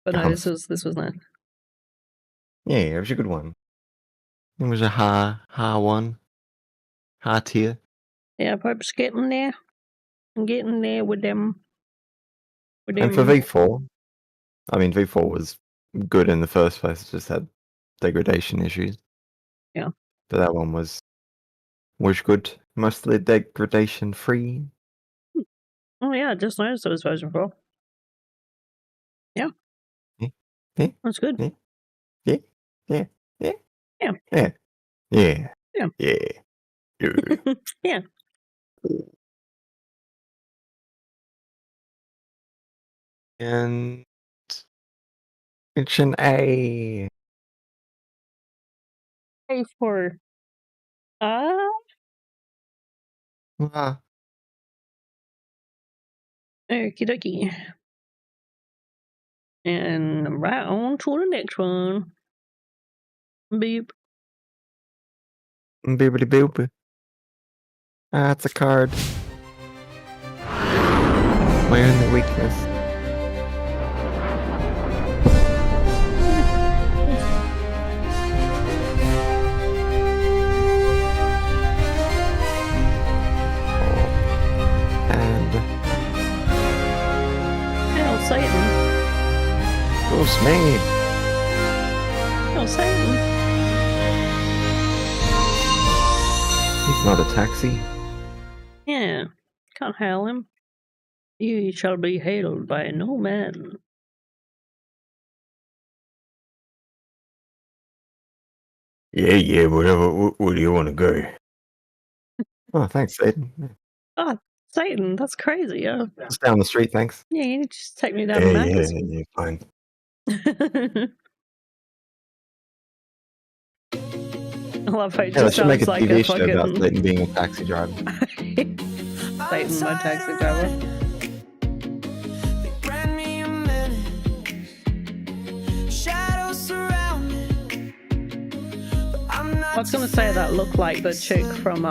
but no, this was nice. Yeah, it was a good one. It was a high one, high tier. Yeah, Pope's getting there. I'm getting there with them. And for V4, I mean, V4 was good in the first place. It just had degradation issues. Yeah. But that one was good. Mostly degradation free. Oh yeah, I just noticed it was version 4. Yeah. Yeah. Yeah. That's good. Yeah. Yeah. Yeah. Yeah. Yeah. Yeah. Yeah. Yeah. Yeah. Yeah. And it's an A. A for Ah. okie dokie. And right on to the next one. Beep. Bibbidi boop. That's a card. Learn the weakness. Oh, Satan. He's not a taxi. Yeah, can't hail him. You shall be hailed by no man. Yeah, whatever. Where do you want to go? Oh, thanks, Aiden. Oh, Satan, that's crazy. Yeah, Just down the street, thanks. yeah, you just take me down to Macca's. Yeah, fine. I love how it Yeah, they just should make sounds a like TV a show about fucking Satan being a taxi driver. Satan, my taxi driver. Brand me a minute. Shadows surround me. But I'm not I was gonna say that looked like the chick from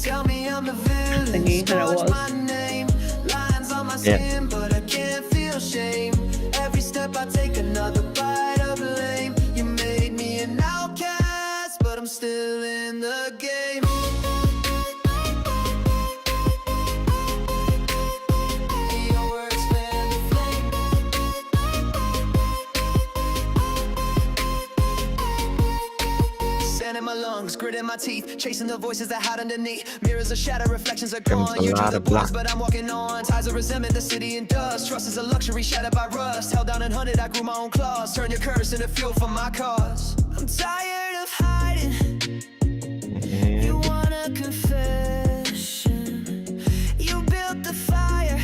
Tell me I'm the villain. Thingy, and it Scorch was. my name. Lines on my Yeah. skin, but I can't feel shame. Every step I take another bite of blame. You made me an outcast, but I'm still in the game. Your words fan the flame. Sand in my lungs, grit in my teeth, chasing the voices that hide underneath. Mirrors of shadow, reflections are Comes gone. a You drew lot the of blues, black. but I'm walking on. Ties of resentment, the city in dust. Trust is a luxury, shattered by rust. Held down and hunted, I grew my own claws. Turn your curse into fuel for my cause. I'm tired of hiding. You And want a confession. You built the fire,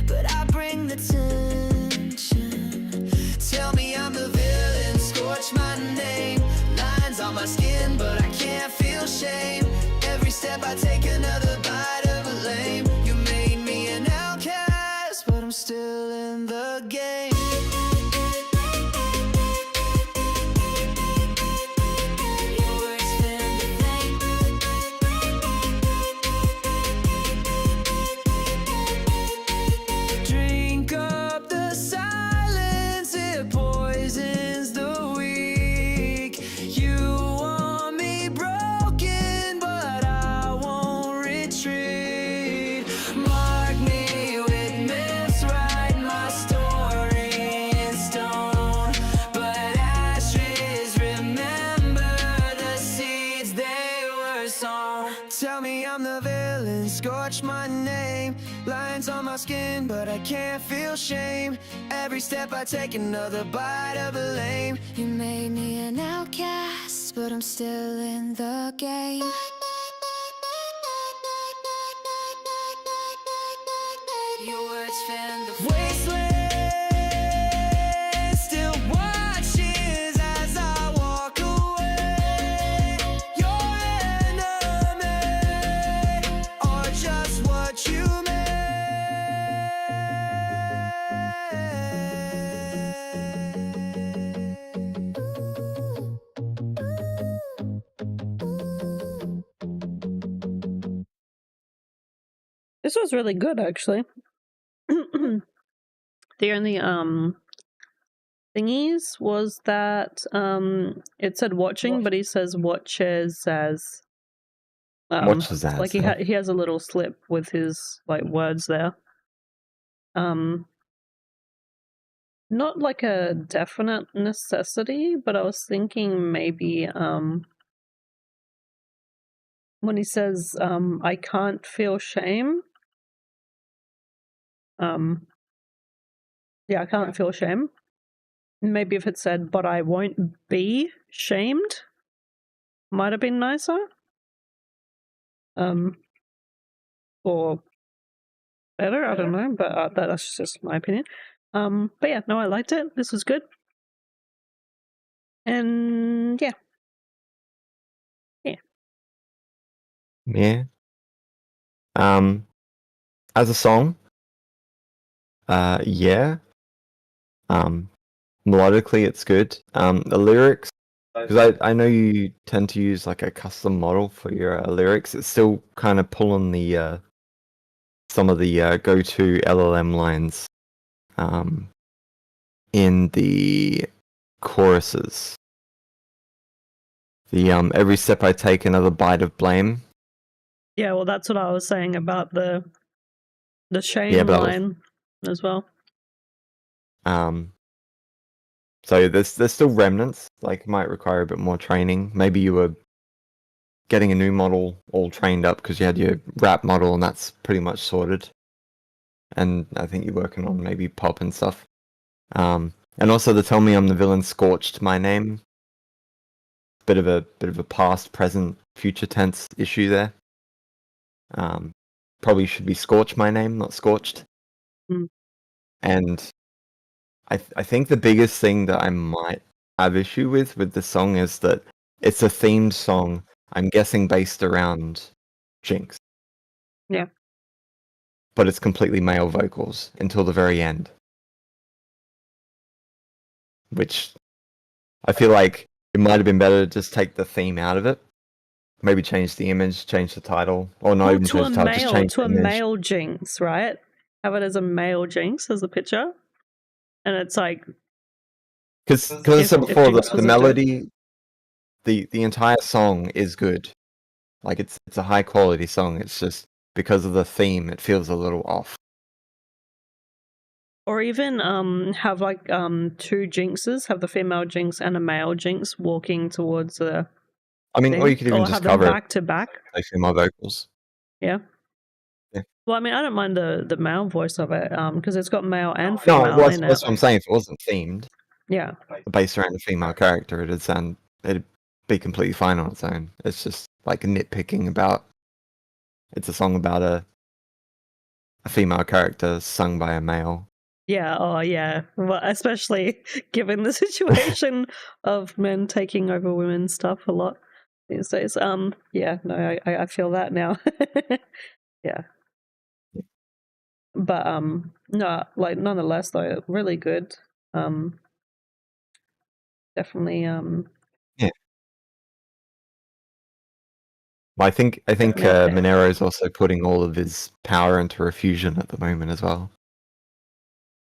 but I bring the tension. Tell me I'm the villain, scorch my name. Lines on my skin, but I can't feel shame. Every step I take another bite of a lame. You made me an outcast, but I'm still in the game. Your words fan the flame. Drink up the silence, it poisons the weak. You want me broken, but I won't retreat. Mark me with myths, write my story in stone. But ashes remember the seeds they were sown. Tell me I'm the villain, scorch my name. Lines on my skin, but I can't feel shame. Every step I take another bite of a lame. You made me an outcast, but I'm still in the game. Your words fan the wasteland still watches as I walk away. Your enemy or just what you This was really good, actually. The only thingies was that it said watching, but he says watches as watches as. like he has a little slip with his like words there. Not like a definite necessity, but I was thinking maybe when he says I can't feel shame. Yeah, I can't feel shame. Maybe if it said, but I won't be shamed, might have been nicer. Or better, I don't know, but that's just my opinion. But yeah, no, I liked it. This was good. And yeah. Yeah. As a song, yeah. Melodically, it's good. The lyrics, because I know you tend to use like a custom model for your lyrics. It's still kind of pulling the some of the go-to LLM lines in the choruses. The every step I take, another bite of blame. Yeah, well, that's what I was saying about the shame Yeah, but line as well. So there's still remnants. Like might require a bit more training. Maybe you were getting a new model all trained up because you had your rap model and that's pretty much sorted. And I think you're working on maybe pop and stuff. And also the tell me I'm the villain scorched my name. Bit of a past, present, future tense issue there. Probably should be scorch my name, not scorched. Mm. And I think the biggest thing that I might have issue with the song is that it's a themed song. I'm guessing based around Jinx. Yeah. But it's completely male vocals until the very end. Which I feel like it might have been better to just take the theme out of it. Maybe change the image, change the title, or not Well, even to change a the title, just male, change to the a image. male Jinx, right? Have it as a male Jinx as a picture, and it's like Because I said if before, Jinx the was a dude. melody, the entire song is good. Like it's a high quality song. It's just because of the theme, it feels a little off. Or even have like two Jinxes, have the female Jinx and a male Jinx walking towards the I mean, thing, or you could even or just have them cover it back to back. like female vocals. Yeah. Yeah. Well, I mean, I don't mind the male voice of it, because it's got male and No, female well, in that's it. what I'm saying. If it wasn't themed, Yeah. based around a female character, it'd be completely fine on its own. It's just like nitpicking about. It's a song about a female character sung by a male. Yeah, oh yeah. Well, especially given the situation of men taking over women's stuff a lot these days. Yeah, no, I feel that now. Yeah. But no, like nonetheless though, really good. Definitely Well, I think Definitely up there. Monero's also putting all of his power into Refusion at the moment as well.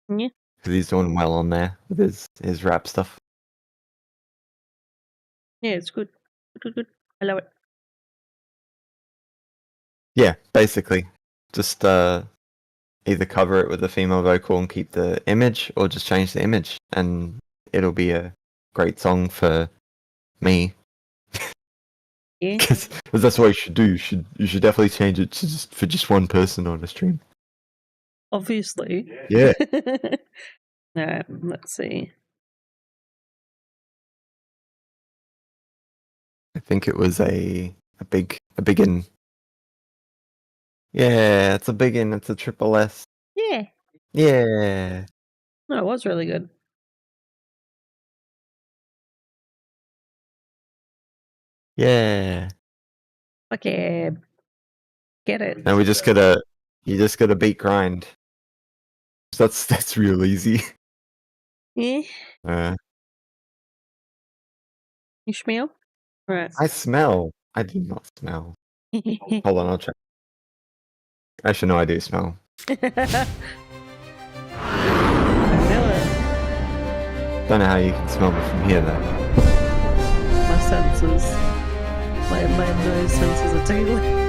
Yeah. Because he's doing well on there with his rap stuff. Yeah, it's good. Good. I love it. Yeah, basically. Just either cover it with a female vocal and keep the image, or just change the image, and it'll be a great song for me. Yeah. Because that's what you should do. You should definitely change it to for just one person on the stream. Obviously. Yeah. Alright, let's see. I think it was a biggin. Yeah, it's a biggin. It's a triple S. Yeah. Yeah. No, it was really good. Yeah. Okay. Get it. Now you just gotta beat grind. That's real easy. Yeah. You smell? Right. I smell. I do not smell. Hold on, I'll check. Actually, no, I do smell. I feel it. Don't know how you can smell me from here though. My senses. My nose senses are tingling.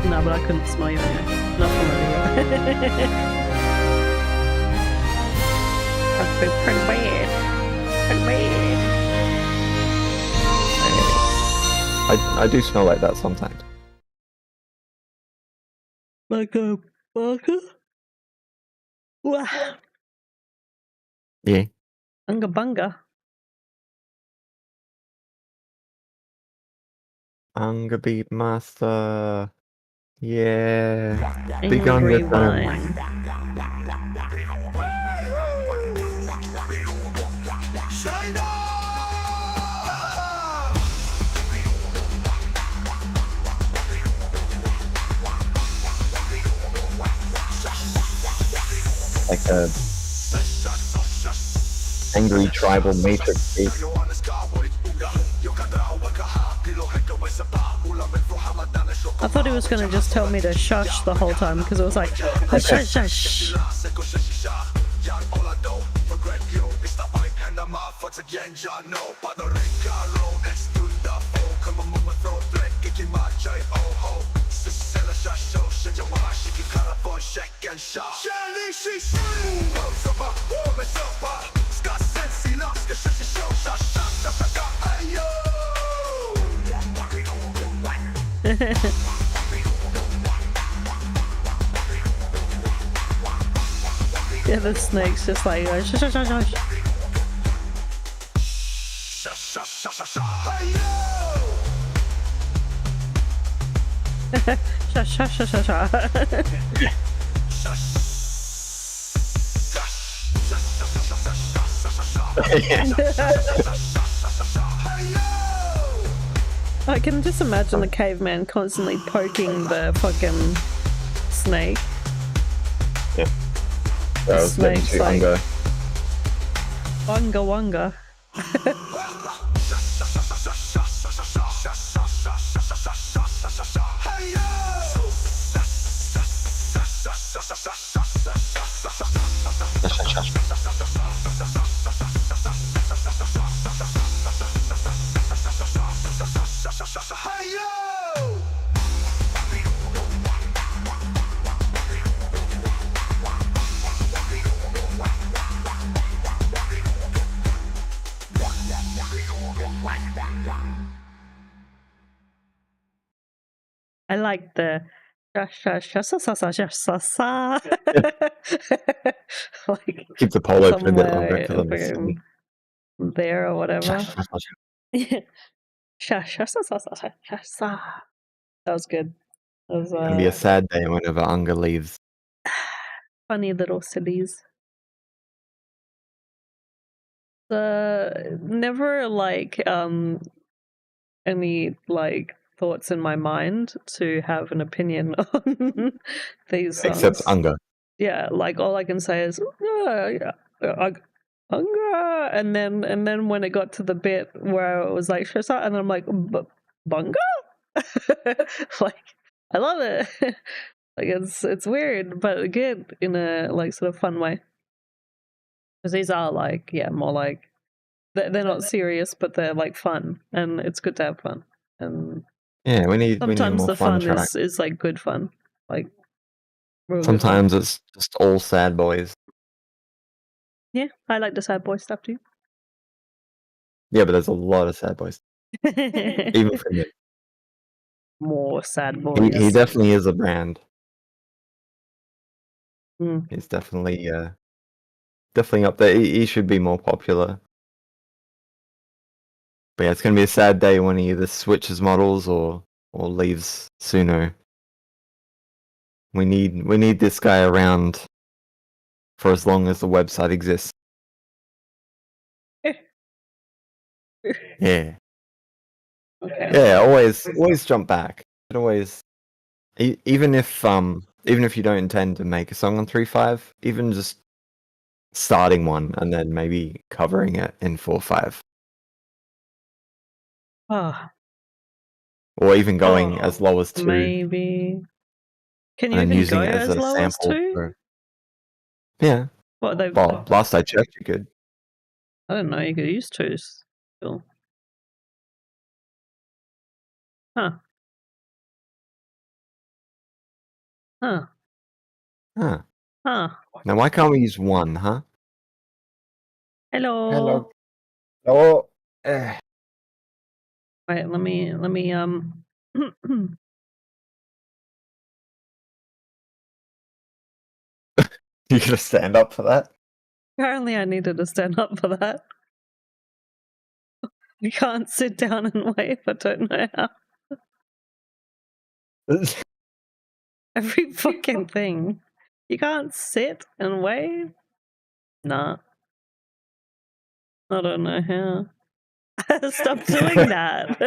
No, but I couldn't smell you anyway. Not from over here. That's been pretty bad. Pretty bad. I do smell like that sometimes. Like a burger? Wow. Yeah. Bunga bunga. Anga beat master. Yeah. Big Angry Anga fan. wine. Like a angry tribal matrix beat. I thought he was going to just tell me to shush the whole time because it was like, hush, hush, hush. Yeah, the snake's just like shush, shush, shush, shush. Shush, shush, shush, shush, shush. I can just imagine the caveman constantly poking the fucking snake. Yeah. That was getting snake's too like- Unga. Wanga wanga. I like the sha sha sha sa sa sha sa sa. Like Keep the poll open a bit longer somewhere because I'm fucking there or whatever. Sha sha sa sa sa sha sa. That was good. That was gonna be a sad day whenever Unga leaves. funny little cities. Never like any like thoughts in my mind to have an opinion on these songs. Except Unga. Yeah, like all I can say is Bunga, and then when it got to the bit where it was like Shisa, and then I'm like Bunga, like I love it. Like it's weird, but good in a like sort of fun way. Because these are like more like they're not serious, but they're like fun, and it's good to have fun. And Yeah, we need sometimes more the fun fun tracks. is like good fun, like real good fun. Sometimes it's just all sad boys. Yeah, I like the sad boy stuff too. Yeah, but there's a lot of sad boys. Even for me. More sad boys. He definitely is a brand. Mm. He's definitely definitely up there. He should be more popular. But yeah, it's gonna be a sad day when he either switches models or leaves sooner. We need this guy around for as long as the website exists. Yeah. Okay. Yeah, always jump back. And always even if you don't intend to make a song on 3.5, even just starting one and then maybe covering it in 4.5. Ah, Or even going as low as 2 maybe. Can you and then even using go it as as a low as sample 2? for... Yeah. What they? Well, last I checked you could. I don't know. You could use 2s still. Huh. Huh. Huh. Huh. Now why can't we use 1, huh? Hello. Hello. Oh. Wait, let me You gonna stand up for that? Apparently I needed to stand up for that. I can't sit down and wave, I don't know how. Every fucking thing. You can't sit and wave? Nah. I don't know how. Stop doing that.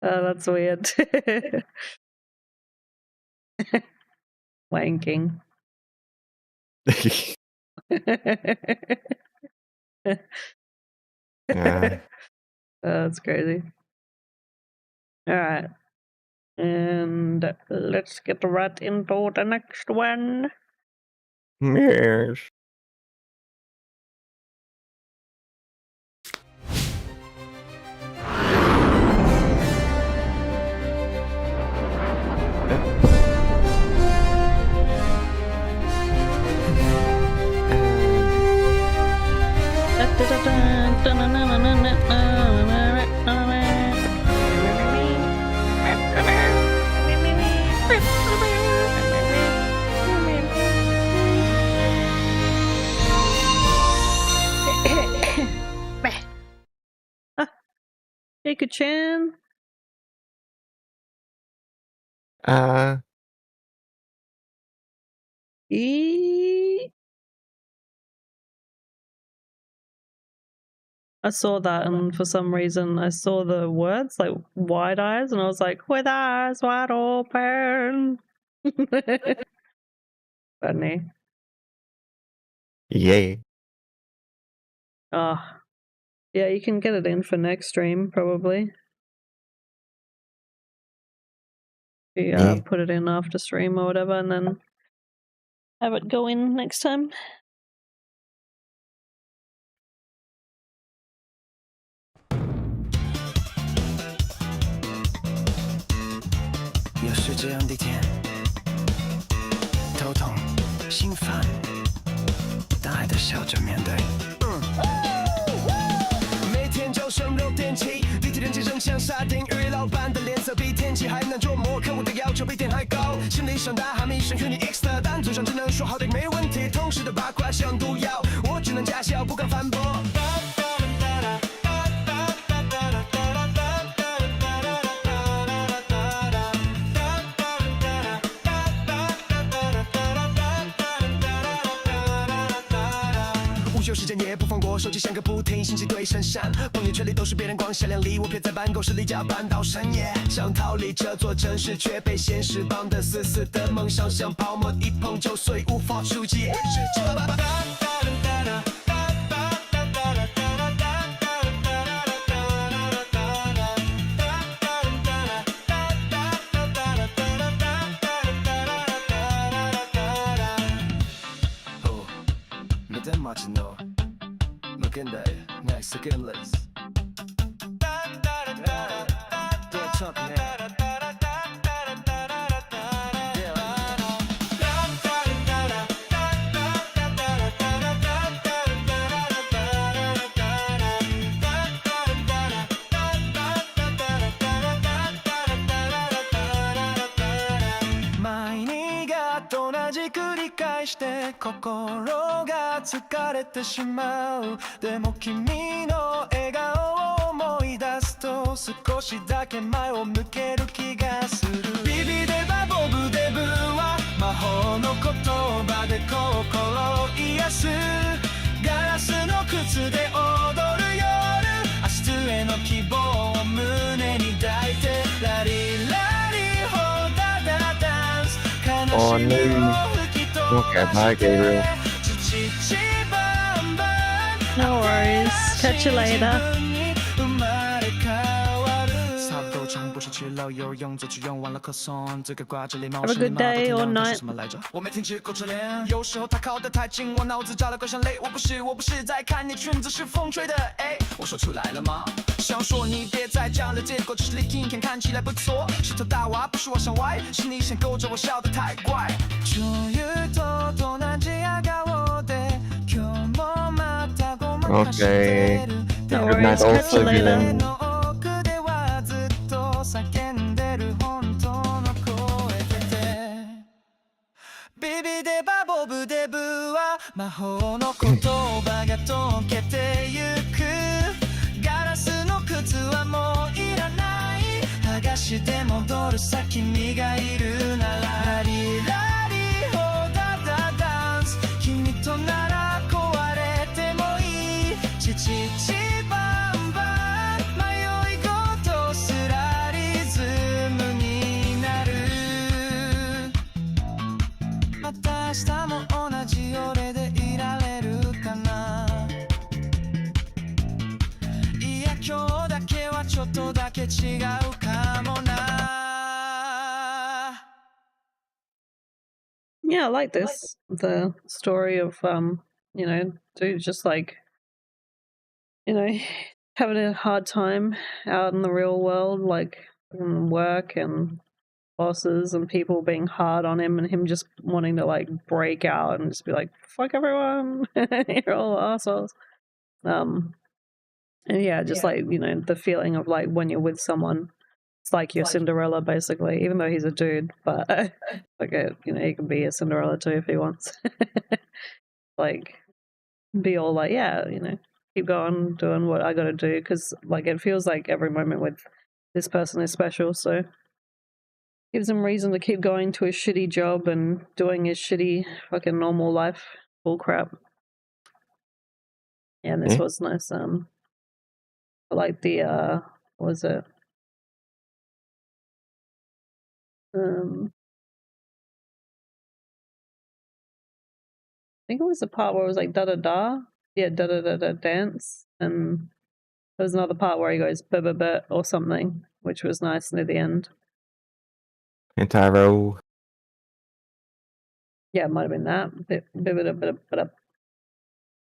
Oh, that's weird. Wanking. Yeah. That's crazy. Alright. And let's get right into the next one. Yes. Pikachu-chan. I saw that, and for some reason, I saw the words like wide eyes, and I was like, with eyes wide open. Funny. Yay. Oh, yeah, you can get it in for next stream, probably. Yeah. Put it in after stream or whatever, and then have it go in next time. 也是这样的一天，头痛、心烦，但还得笑着面对。每天早上6点起，地铁人气仍像沙丁鱼，老板的脸色比天气还难捉摸，客户的要求比天还高，心里想打哈密声与你 X 的，但嘴上只能说好的没问题。同事的八卦像毒药，我只能假笑，不敢反驳。午休时间也不放过，手机响个不停，信息对闪闪，朋友圈里都是别人光鲜亮丽，我撇在办公室里加班到深夜，想逃离这座城市，却被现实绑得死死的，梦想像泡沫，一碰就碎，无法出击。心が疲れてしまうでも君の笑顔を思い出すと少しだけ前を向ける気がするビビデバボブデブは魔法の言葉で心を癒すガラスの靴で踊る夜明日への希望を胸に抱いてラリラリホダダダンス悲しみを吹き飛ばして No worries. Catch you later. 不是吃了有用，做去用完了可颂，这个挂着礼貌 Have a good day or night. 什么来着？我每天吃狗吃脸，有时候他靠得太近，我脑子炸了怪像雷。我不是在看你裙子是风吹的，哎，我说出来了吗？想说你别再讲了，结果只是听天看起来不错，石头大娃不是我想歪，是你先勾着我笑得太怪。女優と同じ笑顔で今日もまたごまかしてる。 No Good night worries. Catch you also, later. Dylan. ビビデバボブデブは魔法の言葉が溶けてゆくガラスの靴はもういらない剥がして戻るさ君がいるならラリラリホダダダンス君となら壊れてもいいチチチバンバン迷い事すらリズムになるまた明日も同じ俺でいられるかないや今日だけはちょっとだけ違うかもな Yeah, I like this. The story of you know, dude just like, you know, having a hard time out in the real world, like in work and bosses and people being hard on him and him just wanting to like break out and just be like, fuck everyone, you're all assholes. And yeah, just like, you know, the feeling of like when you're with someone, it's like you're Cinderella basically, even though he's a dude, but like, you know, he can be a Cinderella too if he wants. Like, be all like, yeah, you know, keep going doing what I gotta do, because like it feels like every moment with this person is special, so gives him reason to keep going to his shitty job and doing his shitty fucking normal life bull crap. Yeah, and this Yeah. was nice. I like the what was it? I think it was the part where it was like da da da. Yeah, da da da da dance. And there was another part where he goes ba ba ba or something, which was nice near the end. Anti-roll. Yeah, it might have been that.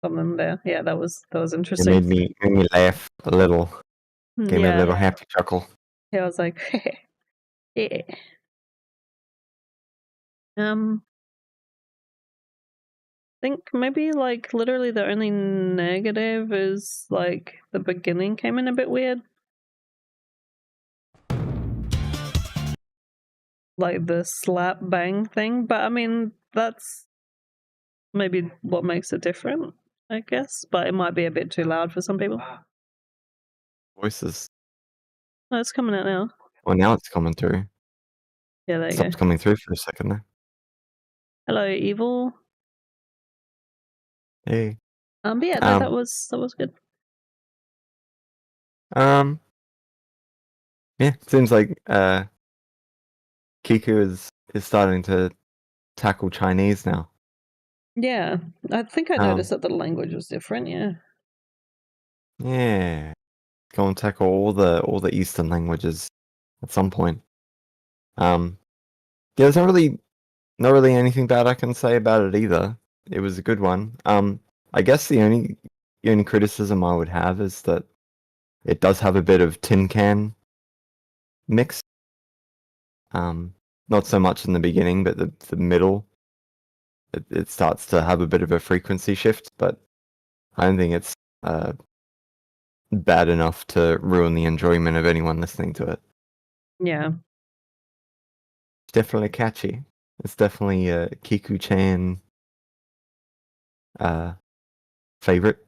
Something there. Yeah, that was It interesting. made me laugh a little. Gave me a little happy chuckle. Yeah, I was like, yeah. I think maybe like literally the only negative is like the beginning came in a bit weird. Like the slap bang thing, but I mean that's maybe what makes it different, I guess. But it might be a bit too loud for some people. Voices. Oh, it's coming out now. Well, now it's coming through. Yeah, there you Stopped go. coming through for a second there. Hello, evil. Hey. But yeah, no, that was good. Yeah, seems like Kiku is starting to tackle Chinese now. Yeah, I think I noticed that the language was different. Yeah. Yeah. Go and tackle all the Eastern languages at some point. Yeah, there's not really anything bad I can say about it either. It was a good one. I guess the only criticism I would have is that it does have a bit of tin can mix. Not so much in the beginning, but the middle. It starts to have a bit of a frequency shift, but I don't think it's bad enough to ruin the enjoyment of anyone listening to it. Yeah. Definitely catchy. It's definitely a Kiku-chan favorite.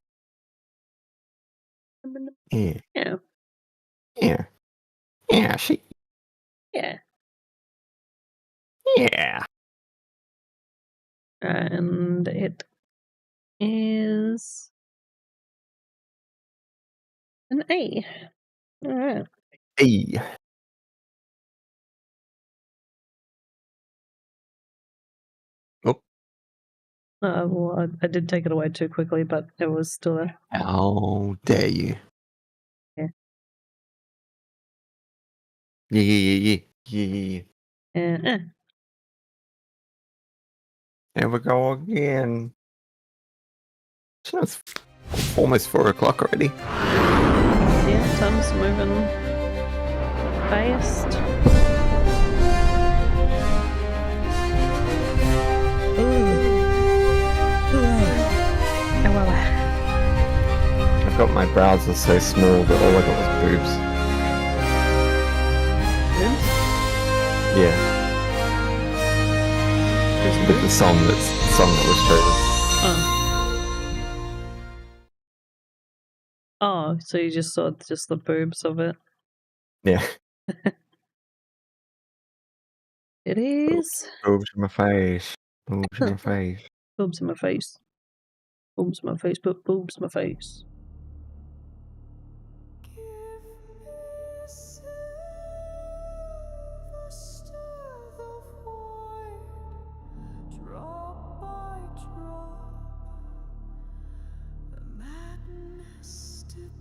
Yeah. Yeah. Yeah. Yeah, she. Yeah. Yeah. And it is an A. All right. Hey. Oh. Well, I did take it away too quickly, but it was still there. How dare you? Yeah. Yeah. There we go again. So it's almost 4 o'clock already. Yeah, time's moving fast. I've got my browser so small that all I got was boobs. Boobs? Yeah. With the song that was chosen. Oh, so you just saw just the boobs of it? Yeah. It is. Boobs in my face. Boobs in my face. Boobs in my face. Boobs in my face, but boobs in my face. Drop by drop, the madness deployed.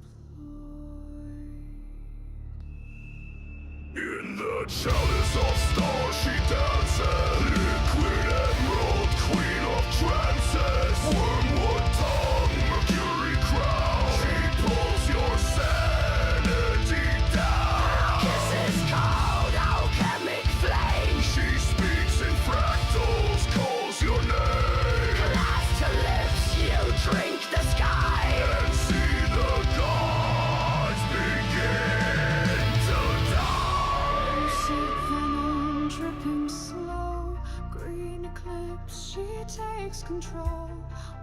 In the chalice of stars she dances, liquid emerald, queen of trances, wormwood tongue, mercury crown. She pulls your sanity down. Kisses cold, alchemic flame. She speaks in fractals, calls your name, Glass to lips, you drink the sky. and see the gods begin to die. Lucid venom dripping slow. Green eclipse, she takes control.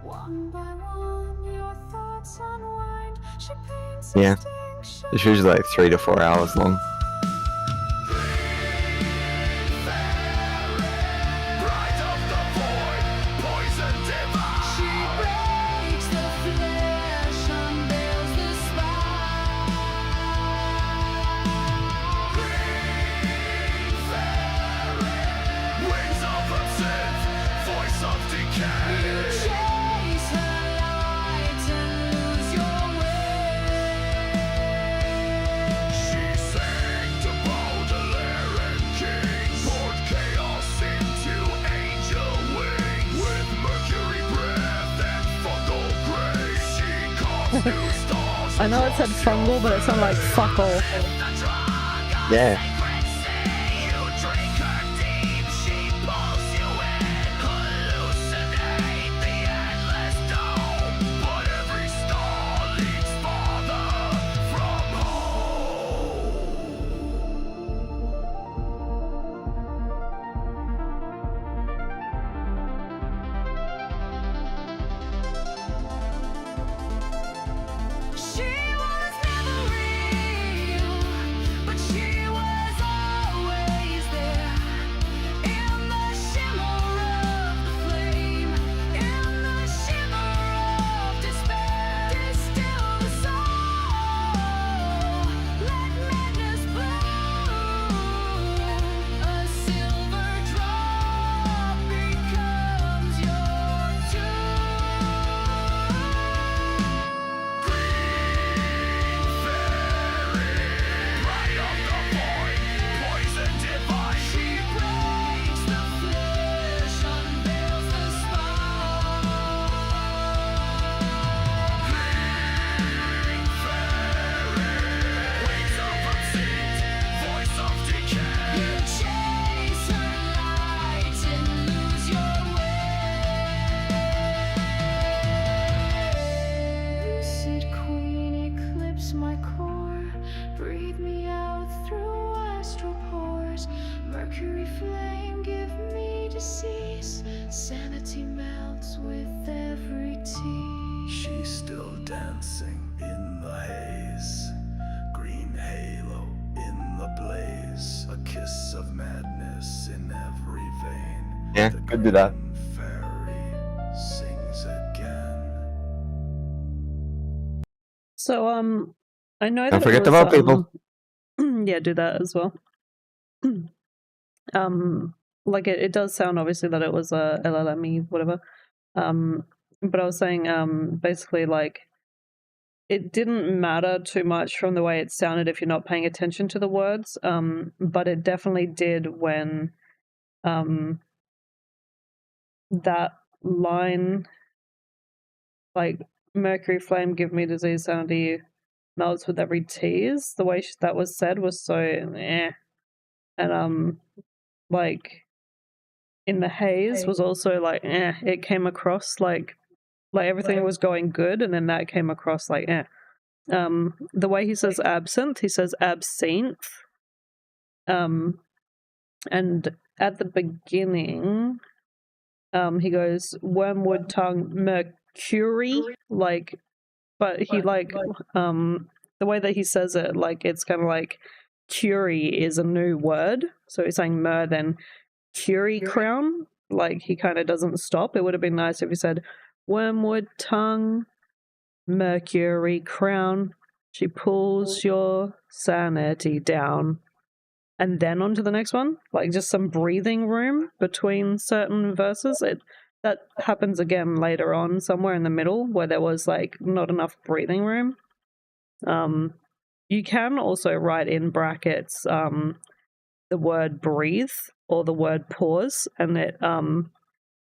One by one, your thoughts unwind. She paints Yeah. extinction. It's usually like 3 to 4 hours long. Bride of the void, poison divine. She breaks the flesh, unveils the spine. Green fairy, wings of absinthe, voice of decay. You chase her light and lose your way. She sang to Baudelaire and King, poured chaos into angel wings. With mercury breath and fungal grace, she carves new stars. I know it said fungal, but it sounded like fuck all. The drug of Yeah. sacred sea, you drink her deep, she pulls you in, hallucinate the endless dome. But every star leads farther from home. She was never real, but she was always there. In the shimmer of the flame, in the shimmer of despair, distill the soul, let madness bloom. A silver drop becomes your tomb. Bride of the void, poison divine. She breaks the flesh, unveils the spine. Wings of absinthe, voice of decay. You chase her light and lose your way. Lucid queen, eclipse my core. Breathe me out through astral pores. Mercury flame, give me decease. Sanity melts with every tear. She's still dancing in the haze. Green halo in the blaze. A kiss of madness in every vein. Yeah, The could do that. green fairy sings again. So I know Don't that forget it was, about people. yeah, do that as well. Like it does sound obviously that it was a LLME, whatever. But I was saying, basically, like it didn't matter too much from the way it sounded if you're not paying attention to the words. But it definitely did when, that line, like Mercury flame, give me disease, sanity melts with every tease. The way that was said was so eh, and like in the haze was also like eh. It came across like everything was going good, and then that came across like eh. The way he says absinthe, he says absinthe. And at the beginning, he goes wormwood tongue mercury, like, but he like the way that he says it, like it's kind of like curie is a new word, so he's saying mer then curie crown. Like he kind of doesn't stop. It would have been nice if he said wormwood tongue mercury crown. She pulls your sanity down. And then on to the next one, like just some breathing room between certain verses. That happens again later on, somewhere in the middle, where there was like not enough breathing room. You can also write in brackets the word breathe or the word pause, and it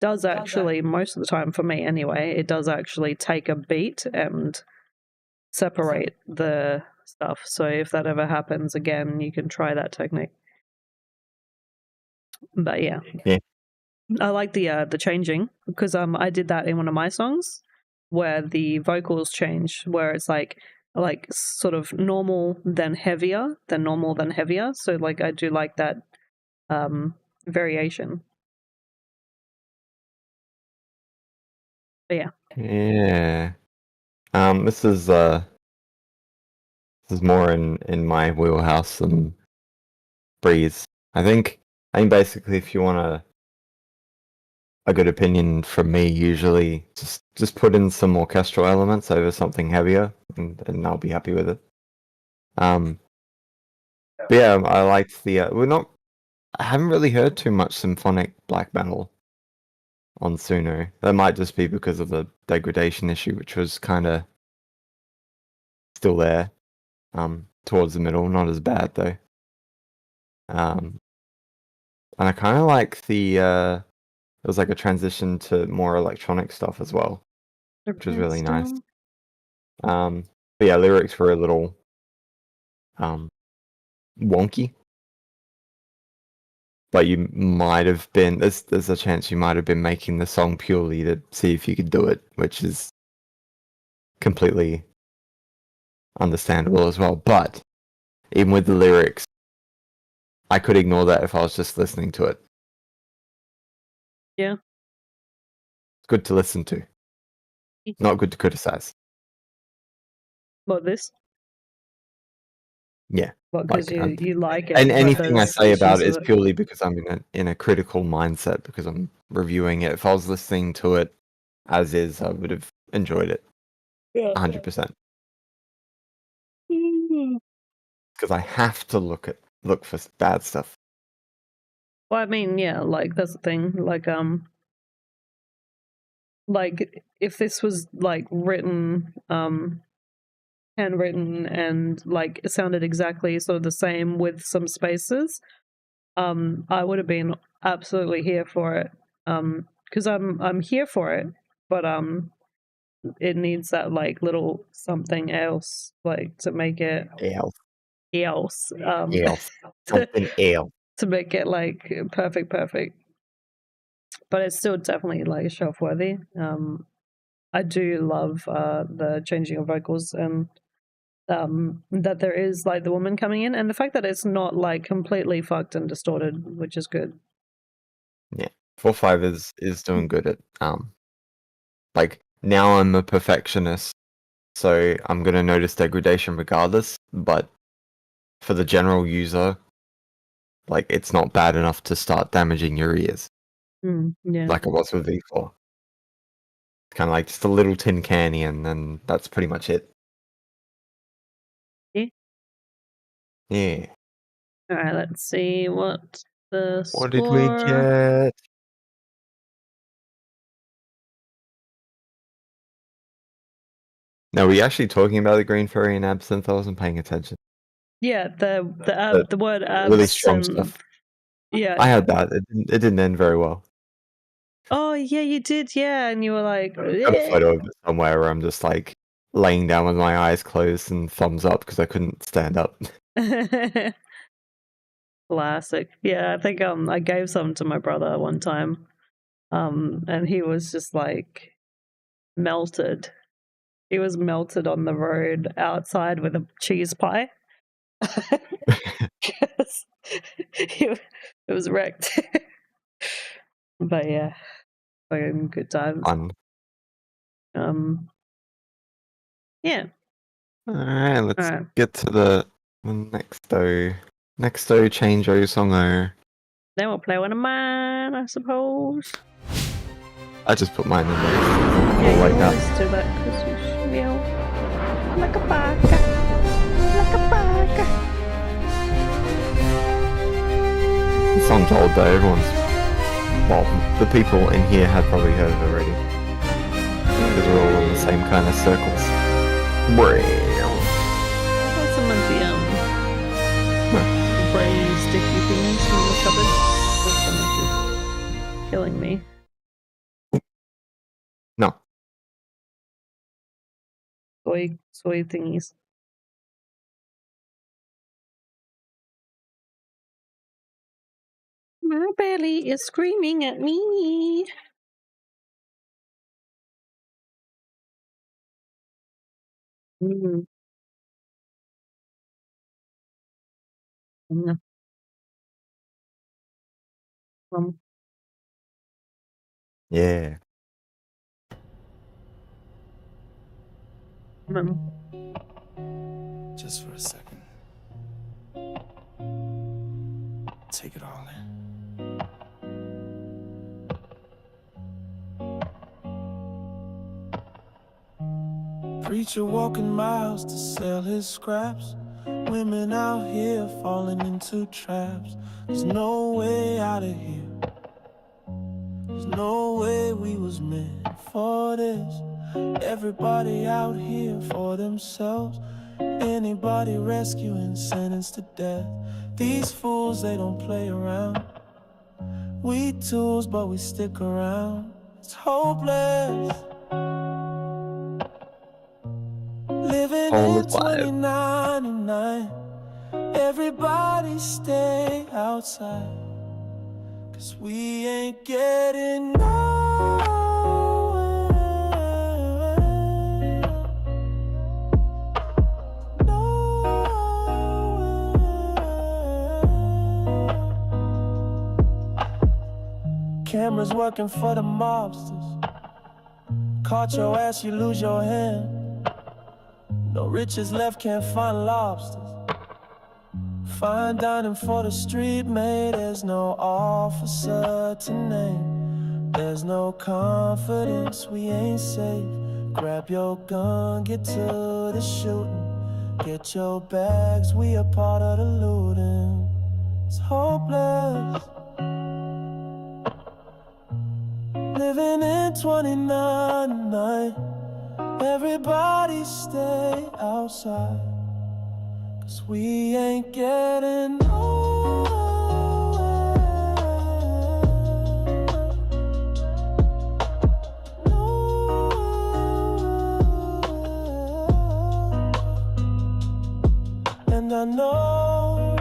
does actually, most of the time for me anyway, it does actually take a beat and separate the stuff. So if that ever happens again, you can try that technique. But yeah. I like the changing, because I did that in one of my songs where the vocals change, where it's like sort of normal then heavier, then normal then heavier. So like I do like that variation. But yeah. Yeah. This is more in my wheelhouse than Breeze. I think basically if you want a good opinion from me, usually just put in some orchestral elements over something heavier, and I'll be happy with it. But yeah, I liked the. I haven't really heard too much symphonic black metal on Suno. That might just be because of the degradation issue, which was kind of still there. Towards the middle, not as bad though. And I kind of like the. It was like a transition to more electronic stuff as well, which was really nice. But yeah, lyrics were a little wonky. But you might have been there's a chance you might have been making the song purely to see if you could do it, which is completely understandable as well. But even with the lyrics, I could ignore that if I was just listening to it. Yeah. It's good to listen to, not good to criticize. What, this? Yeah. Well, because Like, you like it. and but anything I there's say about it issues is with purely because I'm in a critical mindset because I'm reviewing it. If I was listening to it as is, I would have enjoyed it Yeah. 100%. Mm. Because I have to look for bad stuff. Well, I mean, yeah, like that's the thing. Like if this was like written, handwritten, and like it sounded exactly sort of the same with some spaces, I would have been absolutely here for it. Because I'm here for it, but it needs that like little something else, like to make it Ale. else, Ale. to, Something ale. to make it like perfect. But it's still definitely like shelf worthy. I do love the changing of vocals and that there is like the woman coming in, and the fact that it's not like completely fucked and distorted, which is good. Yeah. 4-5 is doing good at like now I'm a perfectionist, so I'm gonna notice degradation regardless, but for the general user, like it's not bad enough to start damaging your ears. Yeah. Like it was with V4. Kinda like just a little tin canny and then that's pretty much it. Yeah. Yeah. All right, let's see what the What did we score. get? Now, were you actually talking about the green fairy and absinthe? I wasn't paying attention. Yeah, The the word really strong absinthe. stuff. Yeah. I had that. It didn't end very well. Oh yeah, you did. Yeah, and you were like, I've got a photo of it somewhere where I'm just like laying down with my eyes closed and thumbs up because I couldn't stand up. classic. Yeah, I think I gave some to my brother one time, and he was just like melted. He was melted on the road outside with a cheese pie. 'Cause it was wrecked. But yeah, fucking good times. Fun. Yeah. Alright, let's Alright. get to the Nexto Change-O Songo. Then we'll play one of mine, I suppose. I just put mine in there. Yeah, Like you that. always do that because you smell like a baka. Like a baka. The song's old though, well, the people in here have probably heard it already. Because we're all in the same kind of circles. What's some of the Bree sticky things from the cupboard? That's killing me. No. Soy thingies. My belly is screaming at me. Mm. Mm. Yeah. Just for a second. Take it all in. Preacher walking miles to sell his scraps. Women out here falling into traps. There's no way out of here. There's no way we was meant for this. Everybody out here for themselves. Anybody rescuing sentenced to death. These fools, they don't play around. We tools, but we stick around. It's hopeless. Living All in the vibe. 2099. Everybody stay outside. 'Cause we ain't getting nowhere. Cameras working for the mobsters. Caught your ass, you lose your hand. No riches left, can't find lobsters. Fine dining for the street, mate. There's no officer to name. There's no confidence, we ain't safe. Grab your gun, get to the shooting. Get your bags, we a part of the looting. It's hopeless. Living in 2099. Everybody stay outside. 'Cause we ain't getting nowhere. And I know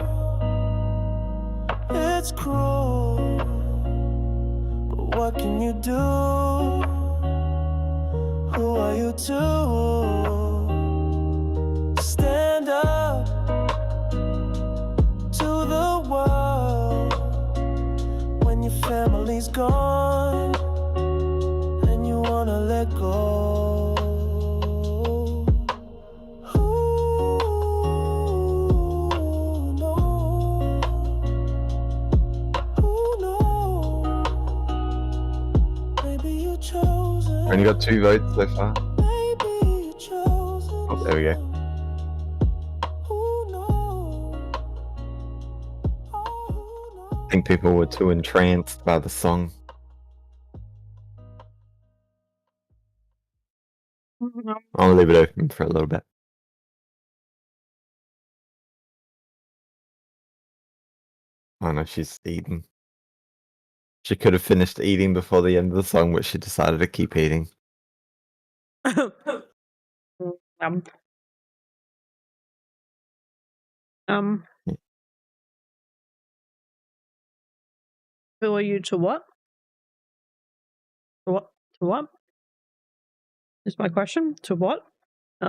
it's cruel, but what can you do? Who are you to stand up to the world when your family's gone and you wanna let go? Who knows? Who knows? Maybe you chose it. Only got 2 votes so far. Maybe you chose it. Oh, there we go. Who knows? Oh, who I think people were too entranced by the song. I'll leave it open for a little bit. Oh no, she's eating. She could have finished eating before the end of the song, but she decided to keep eating. um, who are you to what? To what? To what? Is my question. To what? I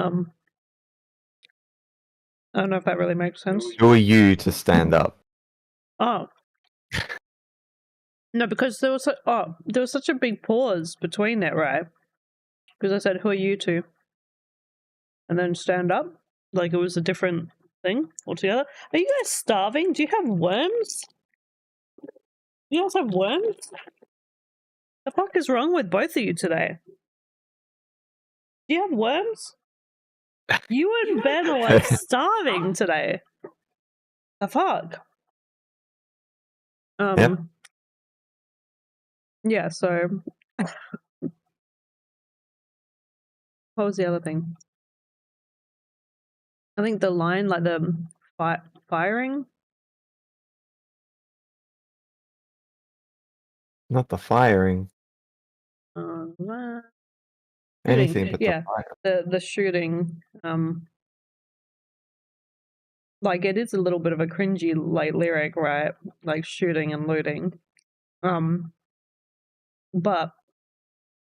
don't know if that really makes sense. Who are you to stand up? Oh. No, because there was such a big pause between it, right? Because I said, "Who are you to?" and then stand up, like it was a different thing altogether. Are you guys starving? Do you have worms? You guys have worms? The fuck is wrong with both of you today? Do you have worms? You and Ben are like starving today. The fuck? Yep. Yeah, so what was the other thing? I think the line, like the firing. Not the firing. Anything but yeah, the fire. the shooting. Like it is a little bit of a cringy like lyric, right? Like shooting and looting. But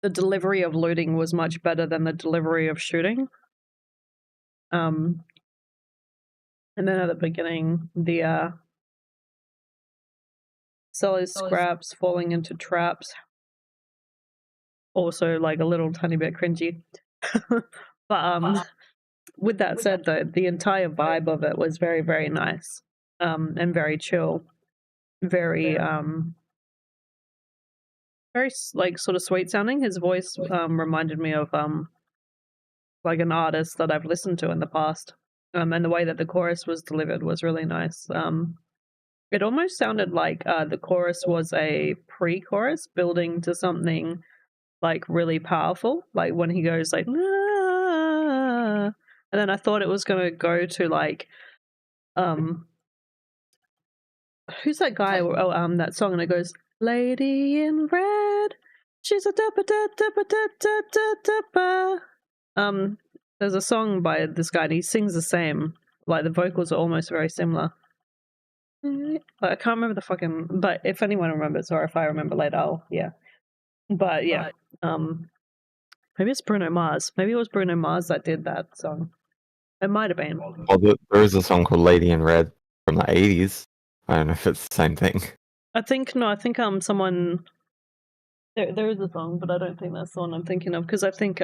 the delivery of looting was much better than the delivery of shooting. And then at the beginning, the seller's scraps falling into traps. Also, like a little tiny bit cringy. But with that said, though, the entire vibe of it was very, very nice, and very chill, very like sort of sweet sounding. His voice reminded me of like an artist that I've listened to in the past, and the way that the chorus was delivered was really nice. It almost sounded like the chorus was a pre-chorus building to something like really powerful, like when he goes like, "Ah," and then I thought it was gonna go to like, who's that guy? Oh, that song, and it goes, "Lady in red, she's a da da da da da da da." There's a song by this guy, and he sings the same. Like the vocals are almost very similar. I can't remember the fucking. But if anyone remembers, or if I remember later, yeah. But yeah, maybe it's Bruno Mars. Maybe it was Bruno Mars that did that song. It might have been. Well, there is a song called "Lady in Red" from the 80s. I don't know if it's the same thing. I think someone. There is a song, but I don't think that's the one I'm thinking of, because I think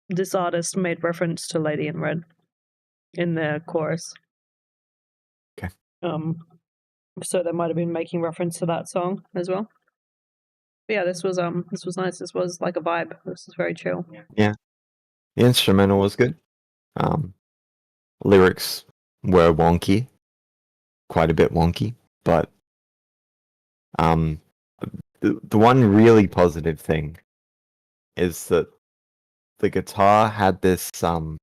this artist made reference to Lady in Red in their chorus. Okay. So they might have been making reference to that song as well. But yeah, this was nice. This was like a vibe. This is very chill. Yeah. The instrumental was good. Lyrics were wonky. Quite a bit wonky. But the one really positive thing is that the guitar had this kind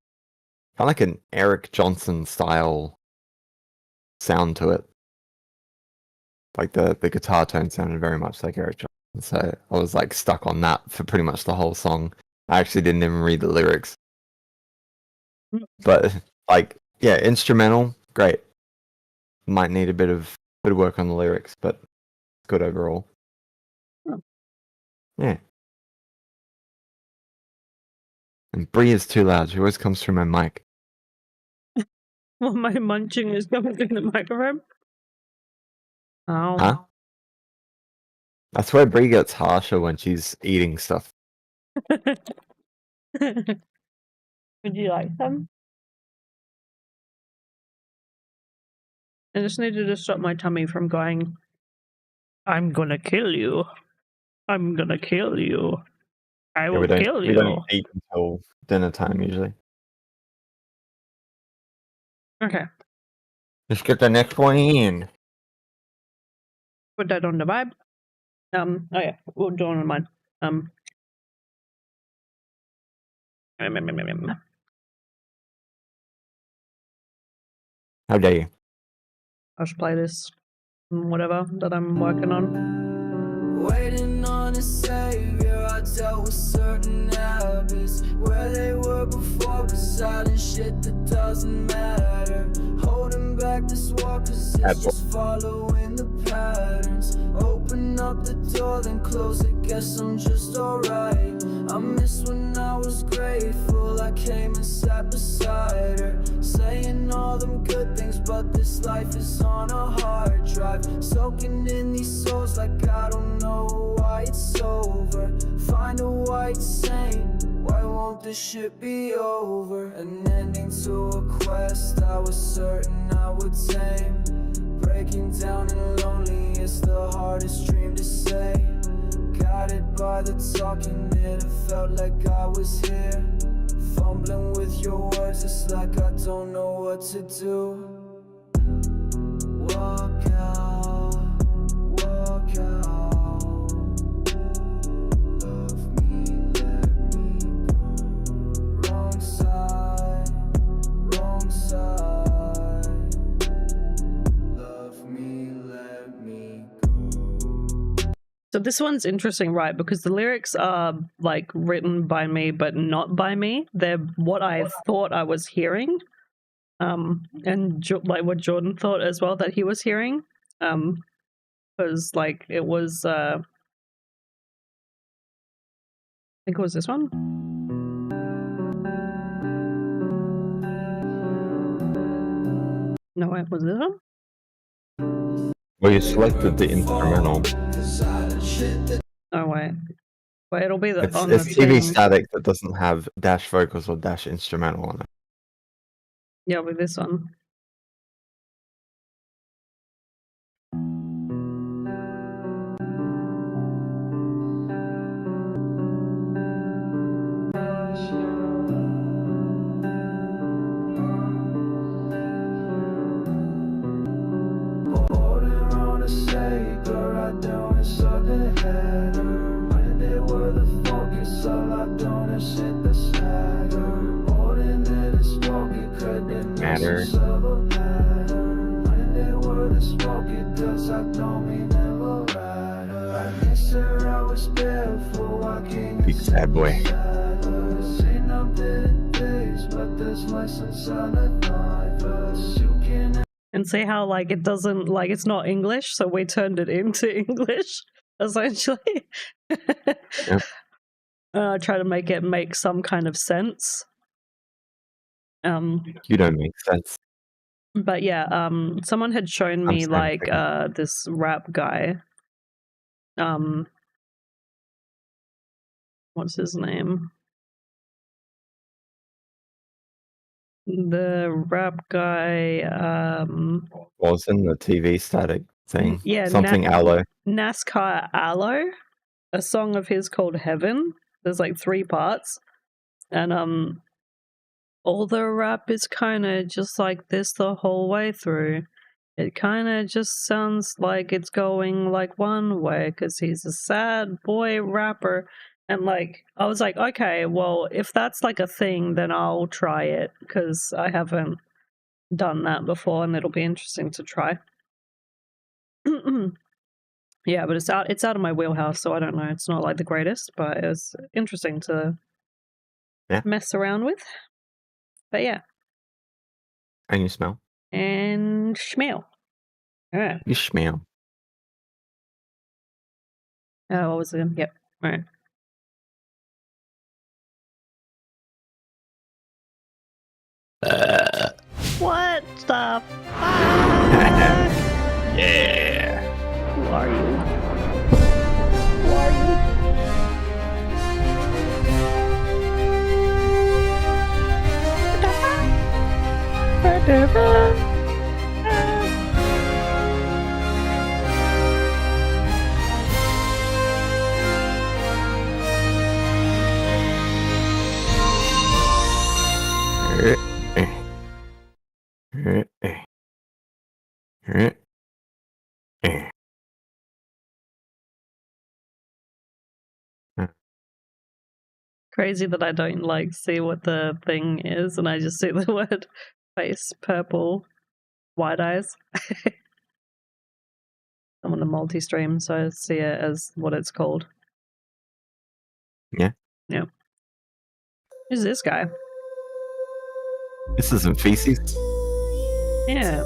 of like an Eric Johnson style sound to it. Like the guitar tone sounded very much like Eric Johnson. So I was like stuck on that for pretty much the whole song. I actually didn't even read the lyrics. But like, yeah, instrumental, great. Might need a bit of work on the lyrics, but good overall. Oh. Yeah. And Bree is too loud. She always comes through my mic. Well, my munching is coming through the microphone. Oh. Huh? That's why Bree gets harsher when she's eating stuff. Would you like them? I just needed to stop my tummy from going, "I'm gonna kill you. I'm gonna kill you. I will kill we you." don't eat until dinner time usually. Okay. Let's get the next one in. Put that on the vibe. Oh yeah, we'll do it on mine. How dare you? I'll just play this, whatever that I'm working on. Waiting on a savior, I dealt with certain habits where they were before, deciding shit that doesn't matter. Holding back this war, cause it's just following the patterns. Open up the door, then close it, guess I'm just alright. I miss when I was grateful, I came and sat beside her, saying all them good things, but this life is on a hard drive. Soaking in these souls like I don't know why it's over. Find a white saint, why won't this shit be over? An ending to a quest I was certain I would tame. Breaking down and lonely is the hardest dream to say. Guided by the talking, it felt like I was here. Fumbling with your words, it's like I don't know what to do. Walk out, walk out. Love me, let me go. Wrong side, wrong side. Love me, let me go. So this one's interesting, right? Because the lyrics are like written by me, but not by me. They're what I thought I was hearing, and like what Jordan thought as well that he was hearing, because like it was, I think it was this one. No, it was this one. Well, you selected the instrumental. Oh wait, it'll be the It's on the TV thing. static that doesn't have dash vocals or dash instrumental on it. Yeah, with this one. Matter. Big sad boy. And see how like it doesn't like it's not English, so we turned it into English essentially. Yep. Try to make it make some kind of sense. You don't make sense. But yeah, someone had shown me saying like thing. this rap guy. What's his name? The rap guy, Wasn't the TV static thing? yeah, Something aloe. NASCAR Aloe, a song of his called Heaven. There's like 3 parts, and all the rap is kind of just like this the whole way through. It kind of just sounds like it's going like one way because he's a sad boy rapper. And like, I was like, okay, well, if that's like a thing, then I'll try it because I haven't done that before and it'll be interesting to try. Yeah, but it's out of my wheelhouse, so I don't know. It's not like the greatest, but it was interesting to mess around with. But yeah. And you smell. And schmeal. All right. You smell. Oh, what was it? Yep. All right. What the fuck? Yeah. Who are you? Who are you? Whatever. Crazy that I don't like see what the thing is and I just see the word face purple wide eyes. I'm on the multi-stream, so I see it as what it's called. Yeah. Yeah. Who's this guy? This isn't feces. Yeah.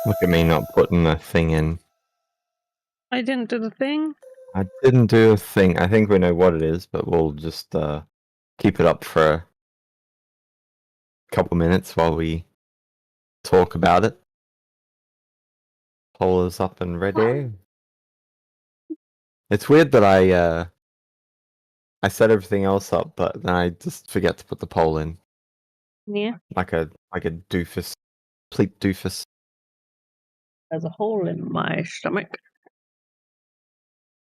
Look at me not putting the thing in. I didn't do the thing. I didn't do a thing. I think we know what it is, but we'll just keep it up for a couple minutes while we talk about it. Poll is up and ready. It's weird that I set everything else up, but then I just forget to put the poll in. Yeah. Like a doofus. Complete doofus. There's a hole in my stomach.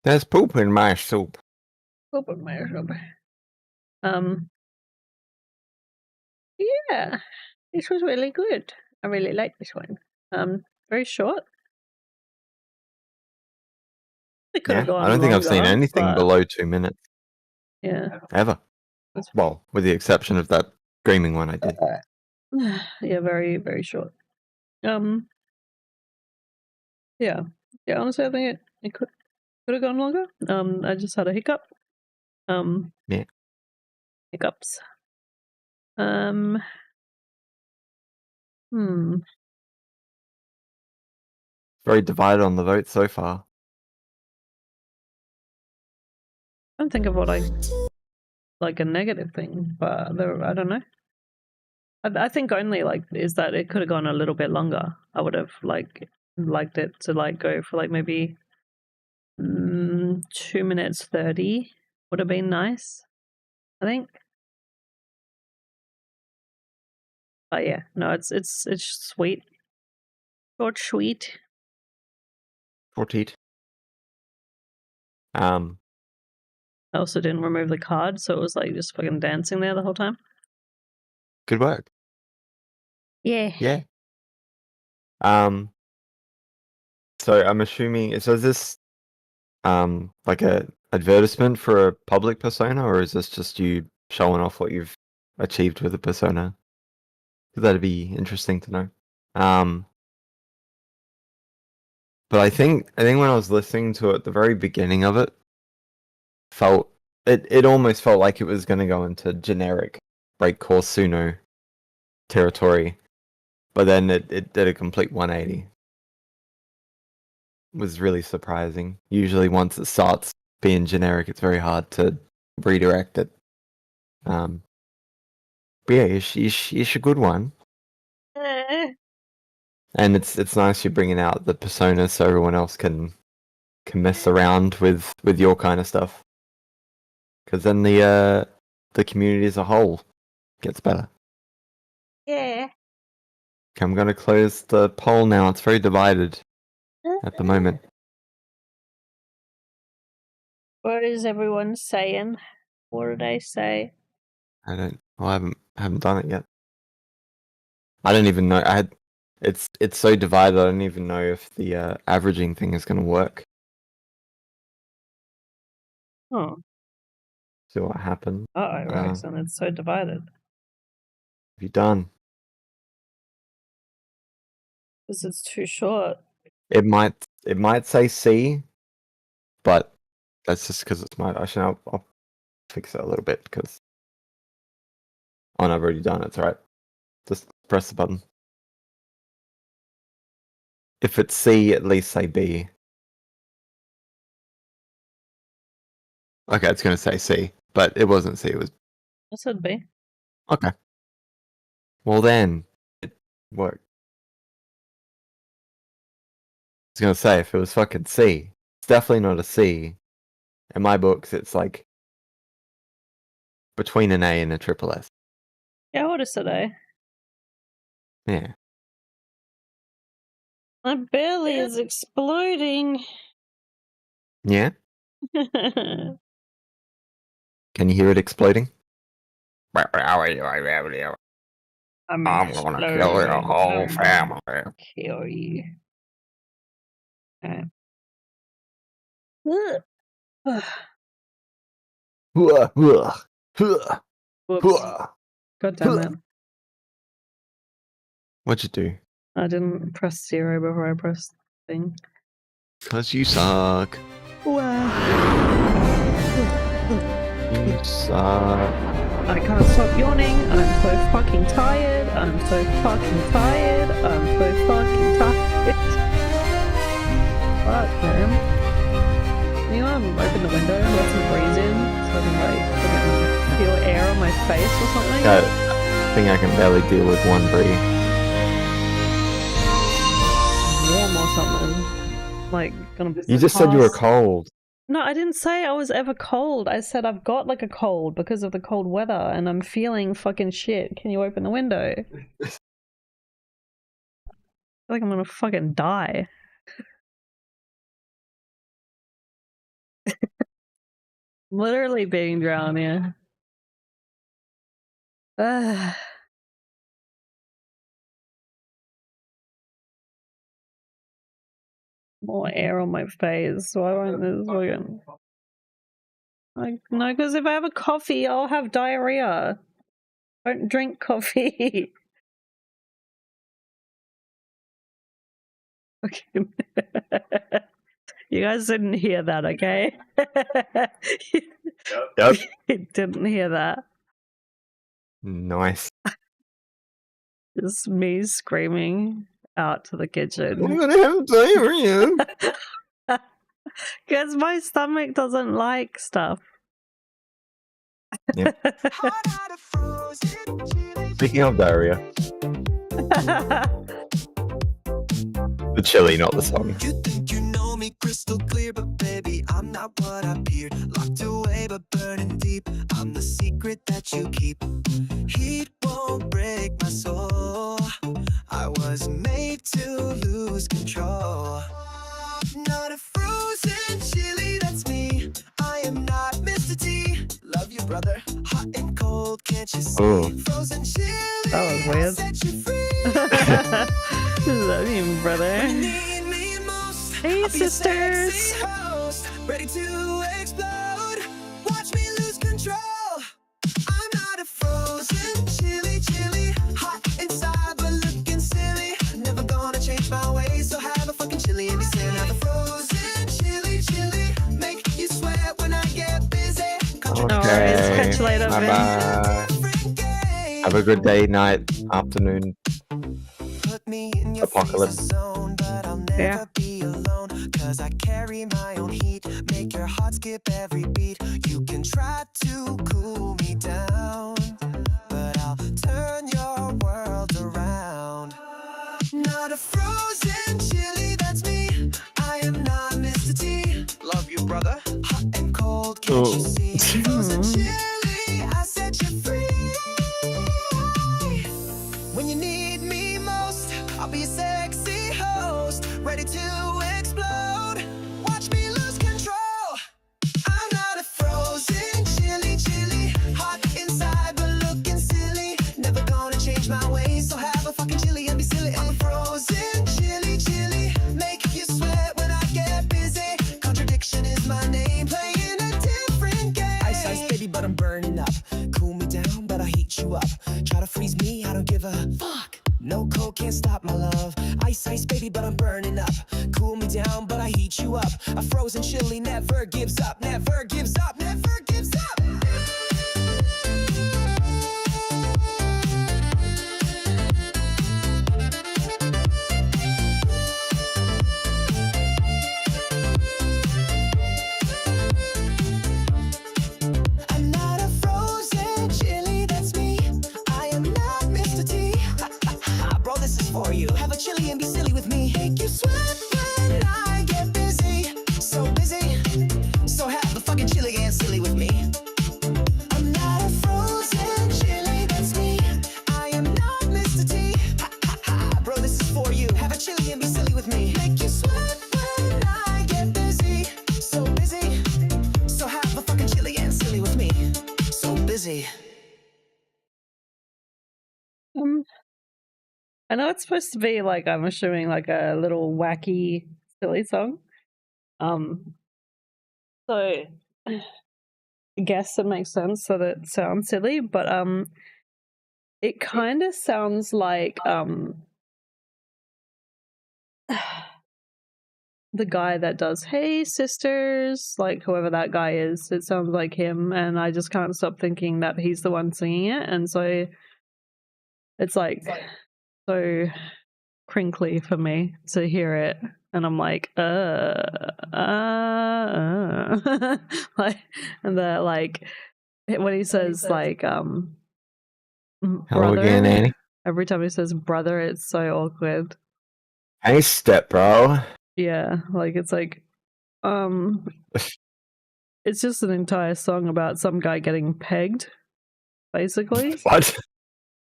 There's poop in my soup. Open my stomach. Yeah. This was really good. I really like this one. Very short. It could Yeah, have gone I don't think I've seen longer, anything but below 2 minutes yeah. ever. That's- Well, with the exception of that screaming one I did. Yeah, very, very short. Yeah. Yeah, honestly I think it could have gone longer. I just had a hiccup. Yeah. Hiccups. Very divided on the vote so far. I don't think of what like a negative thing, but I don't know. I think only like is that it could have gone a little bit longer. I would have liked it to like go for like maybe 2 minutes 30 would have been nice. I think. But yeah, no, it's sweet. Short, sweet. Short. I also didn't remove the card, so it was like just fucking dancing there the whole time. Good work. Yeah. Yeah. So I'm assuming is this like a advertisement for a public persona, or is this just you showing off what you've achieved with a persona? That'd be interesting to know. But I think when I was listening to it, the very beginning of it it almost felt like it was going to go into generic break course Suno territory, but then it did a complete 180. It was really surprising. Usually once it starts being generic, it's very hard to redirect it. But yeah, it's a good one. And it's nice you're bringing out the persona so everyone else can mess around with your kind of stuff. Because then the community as a whole gets better. Yeah. Okay, I'm going to close the poll now. It's very divided at the moment. What is everyone saying? What did they say? I haven't done it yet. I don't even know. It's so divided. I don't even know if the averaging thing is going to work. Oh. See what happened. Uh-oh, Roxanne, it's so divided. Have you done? Because it's too short. It might say C, but that's just because it's my. Actually, I'll fix it a little bit because. Oh, no, I've already done it. It's alright. Just press the button. If it's C, at least say B. Okay, it's going to say C, but it wasn't C. It was. I said B. Okay. Well then, it worked. I was going to say, if it was fucking C, it's definitely not a C. In my books, it's like between an A and a triple S. Yeah, I would have said A. Yeah. My belly is exploding. Yeah? Can you hear it exploding? I'm gonna kill your whole family. Kill you. Okay. Whoops. God damn it. What'd you do? I didn't press 0 before I pressed thing. 'Cause you suck. Wow. You suck. I can't stop yawning. I'm so fucking tired. I'm so fucking tired. I'm so fucking tired. think I can barely deal with one Bree. Warm or something. Like, gonna. You just said you were pass. cold. No, I didn't say I was ever cold. I said I've got like a cold because of the cold weather and I'm feeling fucking shit. Can you open the window? I feel like I'm gonna fucking die. Literally being drowned, yeah. More air on my face. Why won't this fucking... Like, no, because if I have a coffee, I'll have diarrhea. Don't drink coffee. Okay. You guys didn't hear that, okay? Yep. You didn't hear that. Nice. Just me screaming out to the I'm kitchen. gonna have diarrhea. Because my stomach doesn't like stuff. Yep. Speaking of diarrhea, the chili, not the song. You think you know me crystal clear, but baby, I'm not what I appeared. Locked away, but burning deep. I'm the secret that you keep. Heat won't break my soul. I was made to lose control. Not a frozen chili, that's me. I am not Mr. T. Love you, brother. Hot and cold, can't you see? Oh. Frozen chili. That was weird. I'll set you free. Love you, brother. When you need me most, Hey, I'll be your sisters. sexy host, ready to explode. Watch me lose control. I'm not a frozen chili, hot inside but looking silly. Never gonna change my ways, so have a fucking chili and be silly. Not a frozen chili, make you sweat when I get busy. Alright, catch you later, Bye man. bye. Have a good day, night, afternoon. Put me in your Apocalypse. freezer zone, but I'll never Yeah. be alone. Cause I carry my own heat, make your heart skip every beat. You can try to cool me down, but I'll turn your world around. Not a frozen chili, that's me. I am not Mr. T. Love you, brother. Hot and cold, can't you see? Frozen chili, I set you free. When you need me most, I'll be a sexy host, ready to explode. Watch me lose control. I'm not a frozen chili, hot inside but looking silly. Never gonna change my ways, so have a fucking chili and be silly. I'm a frozen chili, make you sweat when I get busy. Contradiction is my name, playing a different game. Ice, baby, but I'm burning up. Cool me down, but I heat you up. Try to freeze me, I don't give a fuck. No cold can't stop my love. Ice, baby, but I'm burning up. Cool me down, but I heat you up. A frozen chili never gives up, never gives up, never gives up. I'm not a frozen chili, that's me. I am not Mr. T. Bro, this is for you. Have a chili and be silly with me. Make you sweat when I get busy. So busy. So have a fucking chili and silly with me. I'm not a frozen chili, that's me. I am not Mr. T. Bro, this is for you. Have a chili and be silly with me. Make you sweat when I get busy. So busy. So have a fucking chili and silly with me. So busy. I know it's supposed to be like, I'm assuming, like a little wacky, silly song. So I guess it makes sense that it sounds silly, but it kind of sounds like the guy that does "Hey Sisters," like whoever that guy is. It sounds like him, and I just can't stop thinking that he's the one singing it, and so it's like so crinkly for me to hear it, and I'm like, like, and the like when he says like Hello again, Annie. Every time he says brother, it's so awkward. Hey, step bro. Yeah, like it's like, it's just an entire song about some guy getting pegged, basically. What?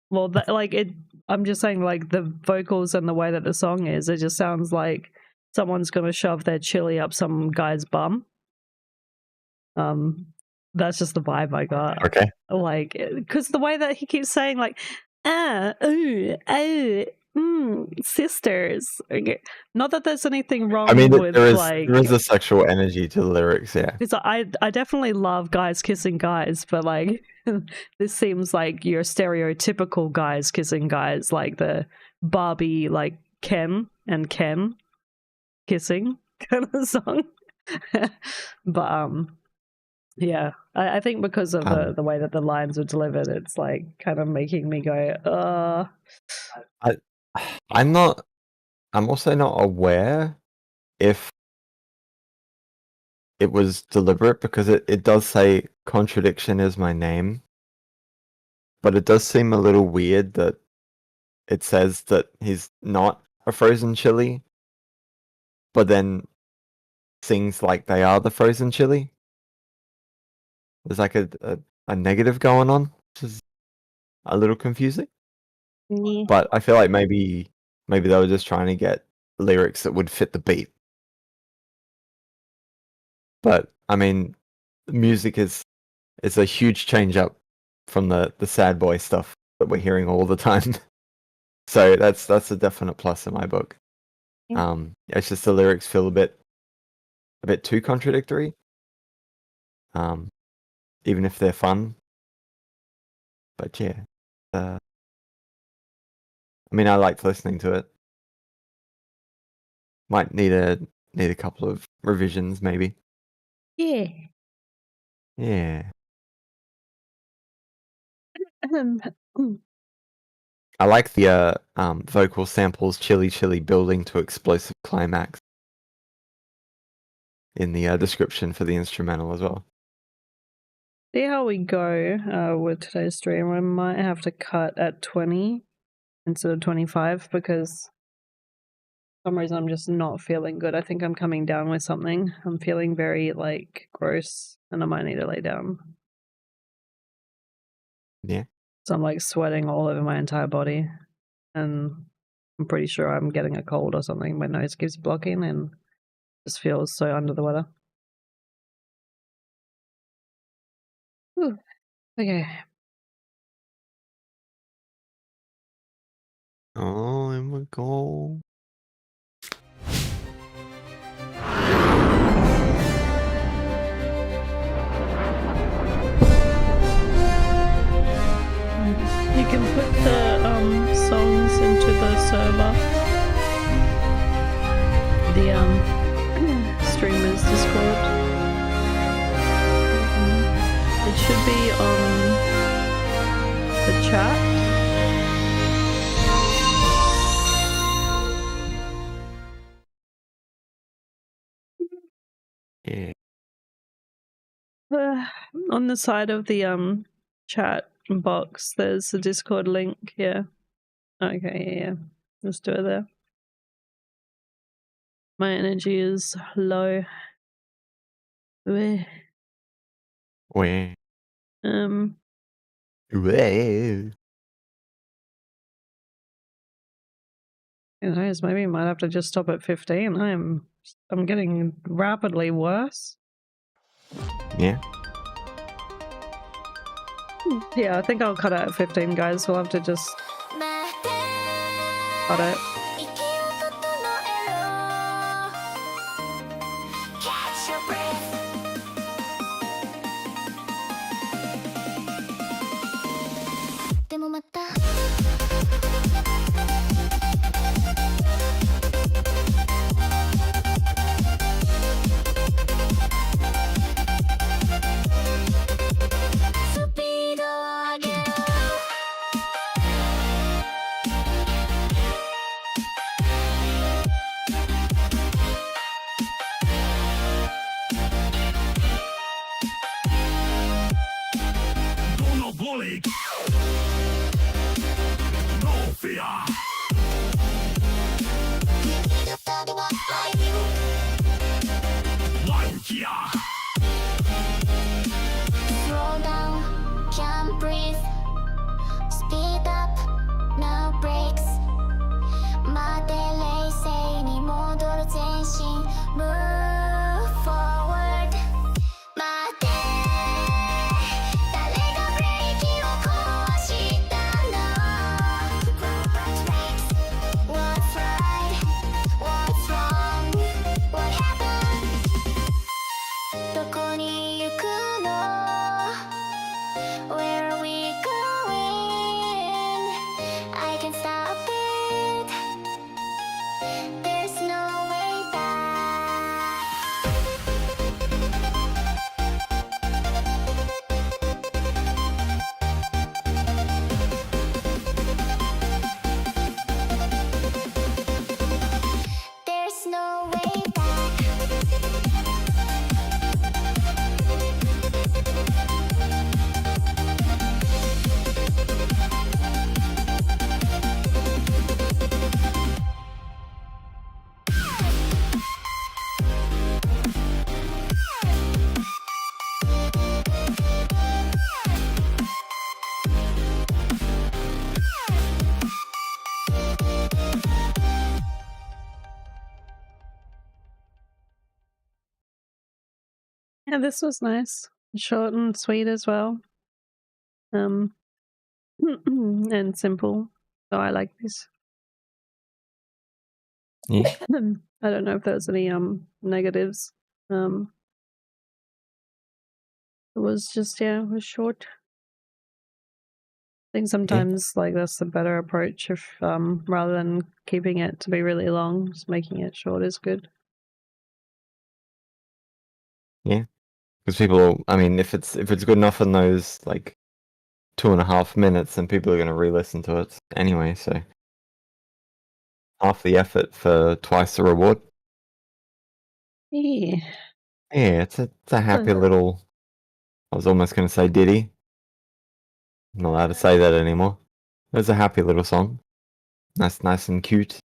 Well, that, like it. I'm just saying, like the vocals and the way that the song is, it just sounds like someone's gonna shove their chili up some guy's bum. That's just the vibe I got. Okay. Like, because the way that he keeps saying, like, sisters. Okay. Not that there's anything wrong I mean, with there like. is a sexual energy to the lyrics, yeah. Because I definitely love guys kissing guys, but like this seems like your stereotypical guys kissing guys, like the Barbie, like Ken and Ken kissing kind of song. But yeah, I think because of the way that the lines are delivered, it's like kind of making me go, I'm also not aware if it was deliberate, because it does say contradiction is my name, but it does seem a little weird that it says that he's not a frozen chili, but then sings like they are the frozen chili. There's like a negative going on, which is a little confusing. But I feel like maybe they were just trying to get lyrics that would fit the beat. But I mean, music is a huge change up from the sad boy stuff that we're hearing all the time. So that's a definite plus in my book. Yeah. It's just the lyrics feel a bit too contradictory. Even if they're fun. But yeah. I mean, I liked listening to it. Might need a couple of revisions, maybe. yeah. Yeah. I like the vocal samples, chili chili building to explosive climax in the description for the instrumental as well. See how we go with today's stream. I might have to cut at 20 instead of 25 because for some reason I'm just not feeling good. I think I'm coming down with something. I'm feeling very like gross and I might need to lay down. Yeah. So I'm like sweating all over my entire body and I'm pretty sure I'm getting a cold or something. My nose keeps blocking and just feels so under the weather. Whew. Okay. Oh, and we go. You can put the songs into the server. The streamers Discord. It should be on the chat. Yeah. On the side of the chat box, there's a Discord link. Yeah. Okay. Yeah. Let's do it there. My energy is low. Weh. Wah. Wah. Who knows? Maybe I might have to just stop at 15. I'm getting rapidly worse. Yeah. Yeah, I think I'll cut it at 15, guys. We'll have to just cut it. Catch your breath. Yeah, this was nice. Short and sweet as well. And simple. So I like this. Yeah. I don't know if there's any negatives. It was just it was short. I think sometimes like that's the better approach if rather than keeping it to be really long, just making it short is good. Because people, I mean, if it's good enough in those like 2.5 minutes, then people are going to re-listen to it anyway. So half the effort for twice the reward. Yeah. Yeah, it's a happy little. I was almost going to say ditty. I'm not allowed to say that anymore. It's a happy little song. Nice and cute.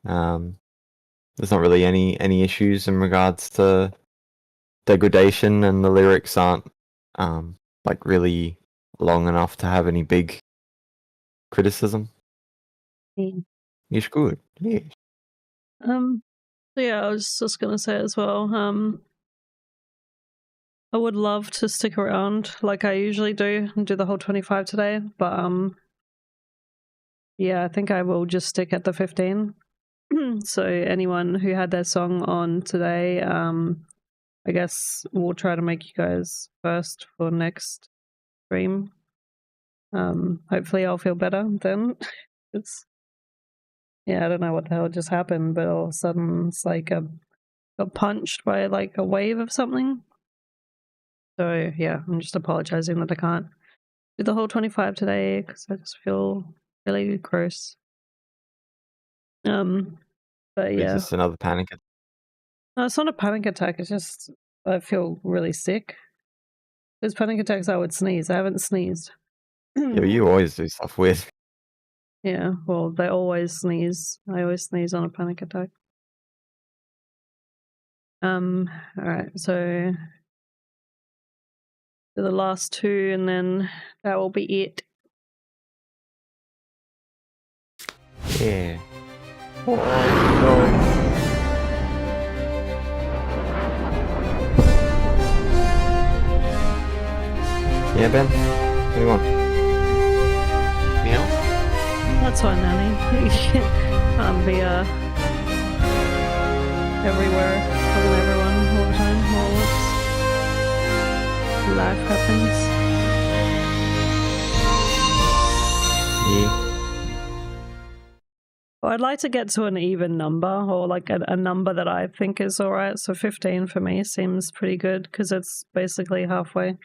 There's not really any issues in regards to degradation, and the lyrics aren't like really long enough to have any big criticism. Yeah. It's good. Yeah. So yeah, I was just gonna say as well, I would love to stick around like I usually do and do the whole 25 today, but yeah, I think I will just stick at the 15. So anyone who had their song on today, I guess we'll try to make you guys first for next stream. Hopefully I'll feel better then. Yeah, I don't know what the hell just happened, but all of a sudden it's like got punched by like a wave of something. So yeah, I'm just apologizing that I can't do the whole 25 today because I just feel really gross. But It's yeah, just another panic. no, it's not a panic attack. It's just I feel really sick. There's panic attacks I would sneeze. I haven't sneezed. Yeah, but you always do stuff weird. Yeah, well, they always sneeze. I always sneeze on a panic attack. All right, so the last two, and then that will be it. Yeah. Oh, no. Yeah, Ben? What do you want? Meow? That's fine, Nanny. You can't be everywhere, telling everyone all the time. All life happens. Yeah. Well, I'd like to get to an even number, or like a number that I think is alright. So 15 for me seems pretty good because it's basically halfway.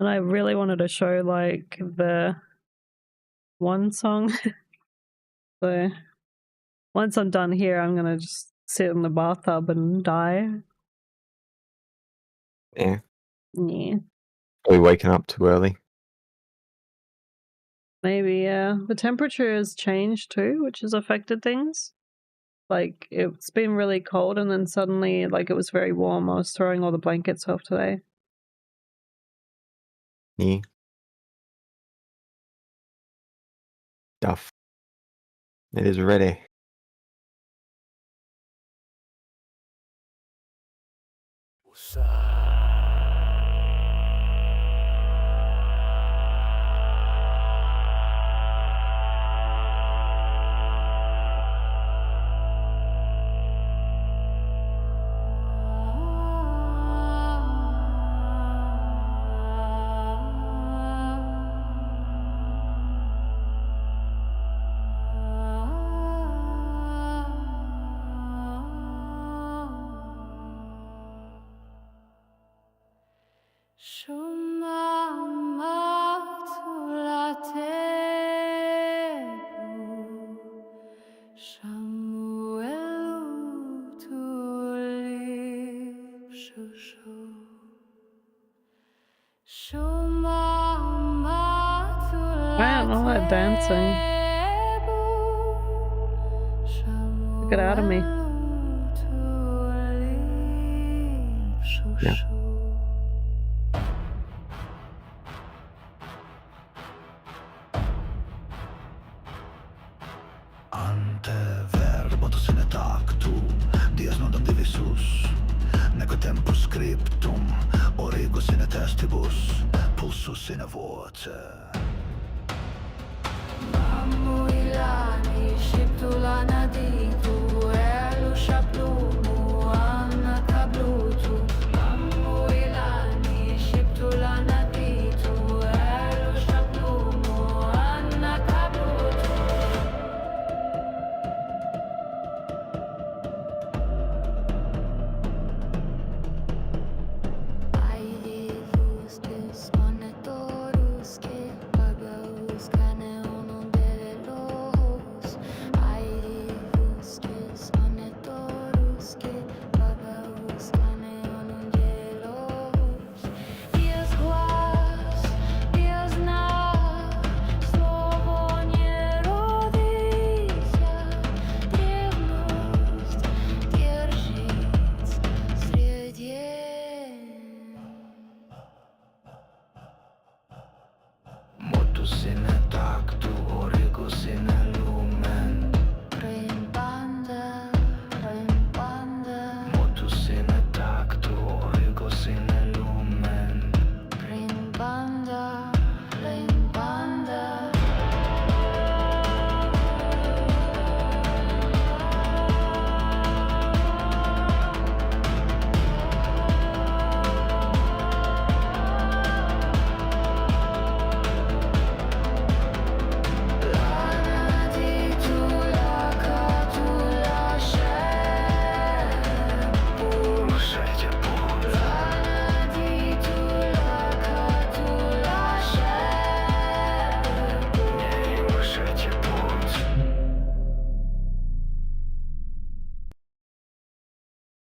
And I really wanted to show like the one song. So once I'm done here, I'm gonna just sit in the bathtub and die. Yeah. Yeah. Are we waking up too early? Maybe, yeah. The temperature has changed too, which has affected things. Like, it's been really cold and then suddenly, like, it was very warm. I was throwing all the blankets off today. Yeah. Duff. It is ready. Why aren't all that dancing? Get out of me. Yeah. Anteverbo to syne taktu, dies non dom divi sus, neque tempus Rebus, pulsus in a water. Mammu ilani shiptula naditu elu shaplumu anna kablutu. Mammu ilani shiptula naditu elu shaplumu anna kablutu. Aidilus desconectorus que pagaus caneonum de los. Aidilus desconectorus que pagaus caneonum de los. Dies guas, dies na, slovoniero disia, drevnost, держись, среден. Motus in a tactu, origus in a lumen. Rimbanda, Motus in a tactu, origus in a lumen. rimbanda. Lana di tu la catula Usайте путь, Lana di tu la catula не usайте путь.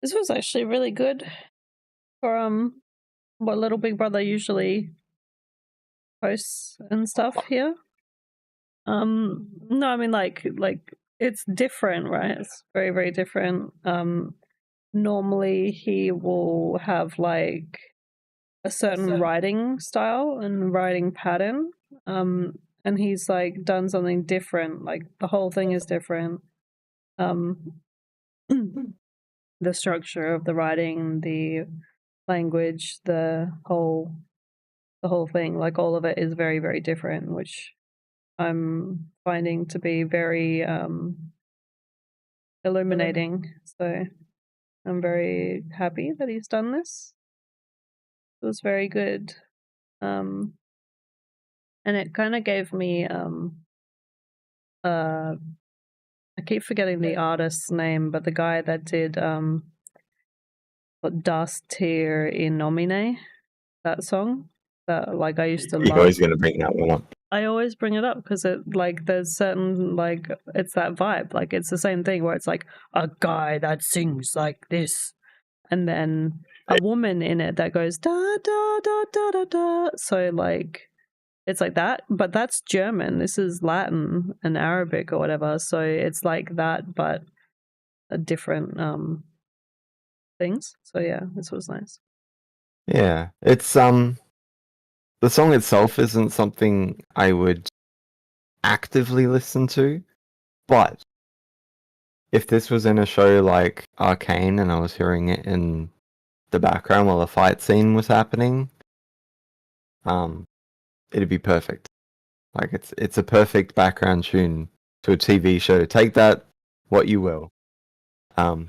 This was actually really good for what Little Big Brother usually posts and stuff here. No, I mean like it's different, right? It's very, very different. Normally he will have like a certain writing style and writing pattern. And he's like done something different. Like the whole thing is different. The structure of the writing, the language, the whole thing, like all of it is very, very different, which I'm finding to be very illuminating. So I'm very happy that he's done this. It was very good. And it kind of gave me I keep forgetting the artist's name, but the guy that did Das Tier in Nomine, that song that like I used to You're love. always going to bring that one up. I always bring it up because it like there's certain like it's that vibe. Like it's the same thing where it's like a guy that sings like this, and then a woman in it that goes da da da da da da. So like it's like that, but that's German. This is Latin and Arabic or whatever. So it's like that, but a different things. So yeah, this was nice. Yeah, it's the song itself isn't something I would actively listen to, but if this was in a show like Arcane and I was hearing it in the background while a fight scene was happening, it'd be perfect. Like it's a perfect background tune to a TV show. Take that what you will. But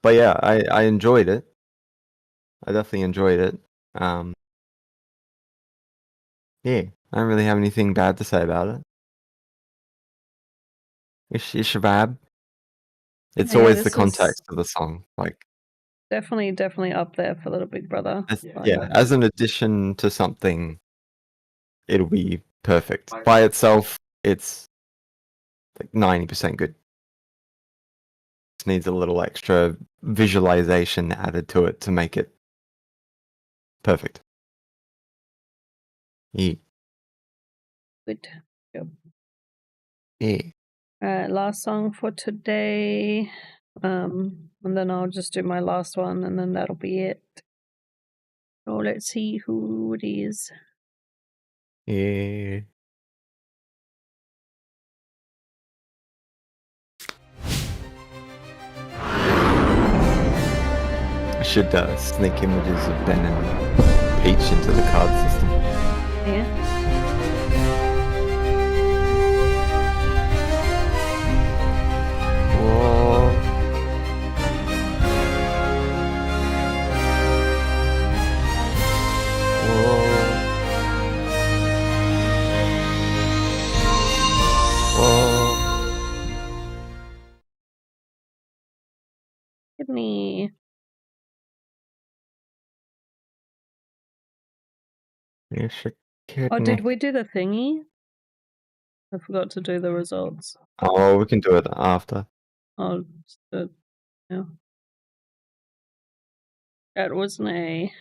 yeah, I enjoyed it. I definitely enjoyed it. Yeah, I don't really have anything bad to say about it. Ish Shabab. It's Yeah, always this the is context of the song. Like definitely up there for Little Big Brother. yeah, as an addition to something, it'll be perfect. By itself, it's like 90% good. Just needs a little extra visualization added to it to make it perfect. Yeah. Good. Yep. Yeah. Last song for today. And then I'll just do my last one and then that'll be it. So let's see who it is. Yeah. should sneak images of Ben and Peach into the card system. Yeah. Whoa. Kidney. Yes, a Oh, kidney. did we do the thingy? I forgot to do the results. Oh, we can do it after. Oh, yeah. That was an A.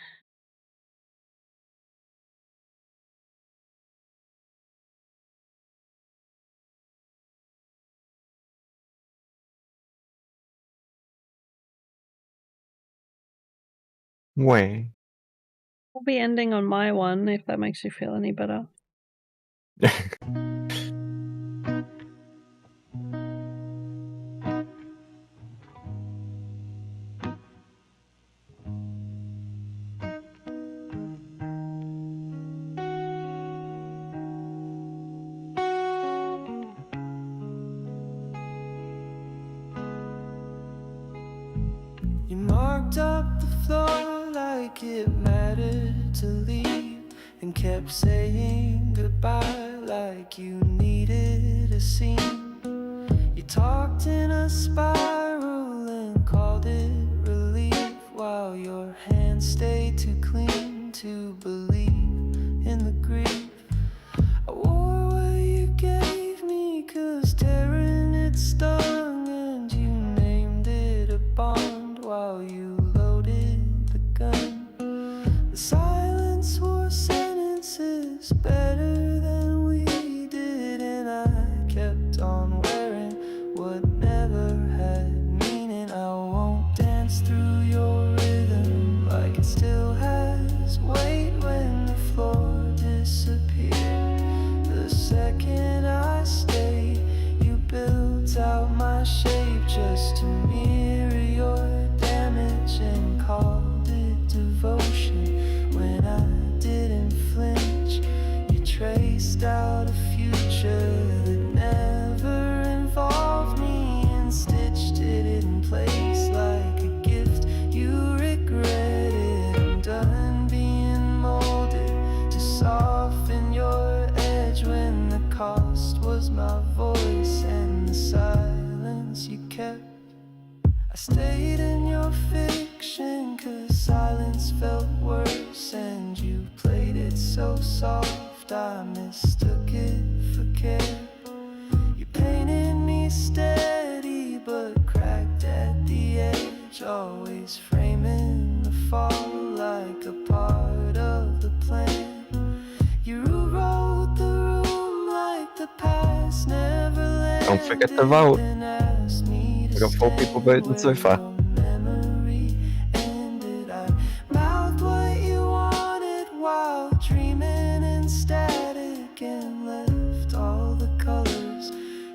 Where? We'll be ending on my one if that makes you feel any better. You marked up the floor like it mattered to leave, and kept saying goodbye like you needed a scene. You talked in a spiral and called it relief, while your hands stayed too clean to believe in the grief. I wore what you gave me, 'cause tearing it stung, and you named it a bond while you loaded the gun. The silence wore sentences better than we did, and I kept on wearing what never had meaning. I won't dance through your rhythm like it still has weight when the floor disappeared. The second I stayed, you built out my shape just to mirror your damage, and called it devotion when I didn't flinch. You traced out a future that never involved me, and stitched it in place like a gift you regretted. I'm done being molded to soften your edge when the cost was my voice and the silence you kept. I stayed in your fiction 'cause silence felt worse, and you played it so soft I mistook it for care. You painted me steady but cracked at the edge, always framing the fall like a part of the plan. You rewrote the room like the past never landed. Don't forget to vote. Then asked me to We got 4 people stand voting so far. where your memory ended. I mouthed what you wanted while dreaming in static, and left all the colors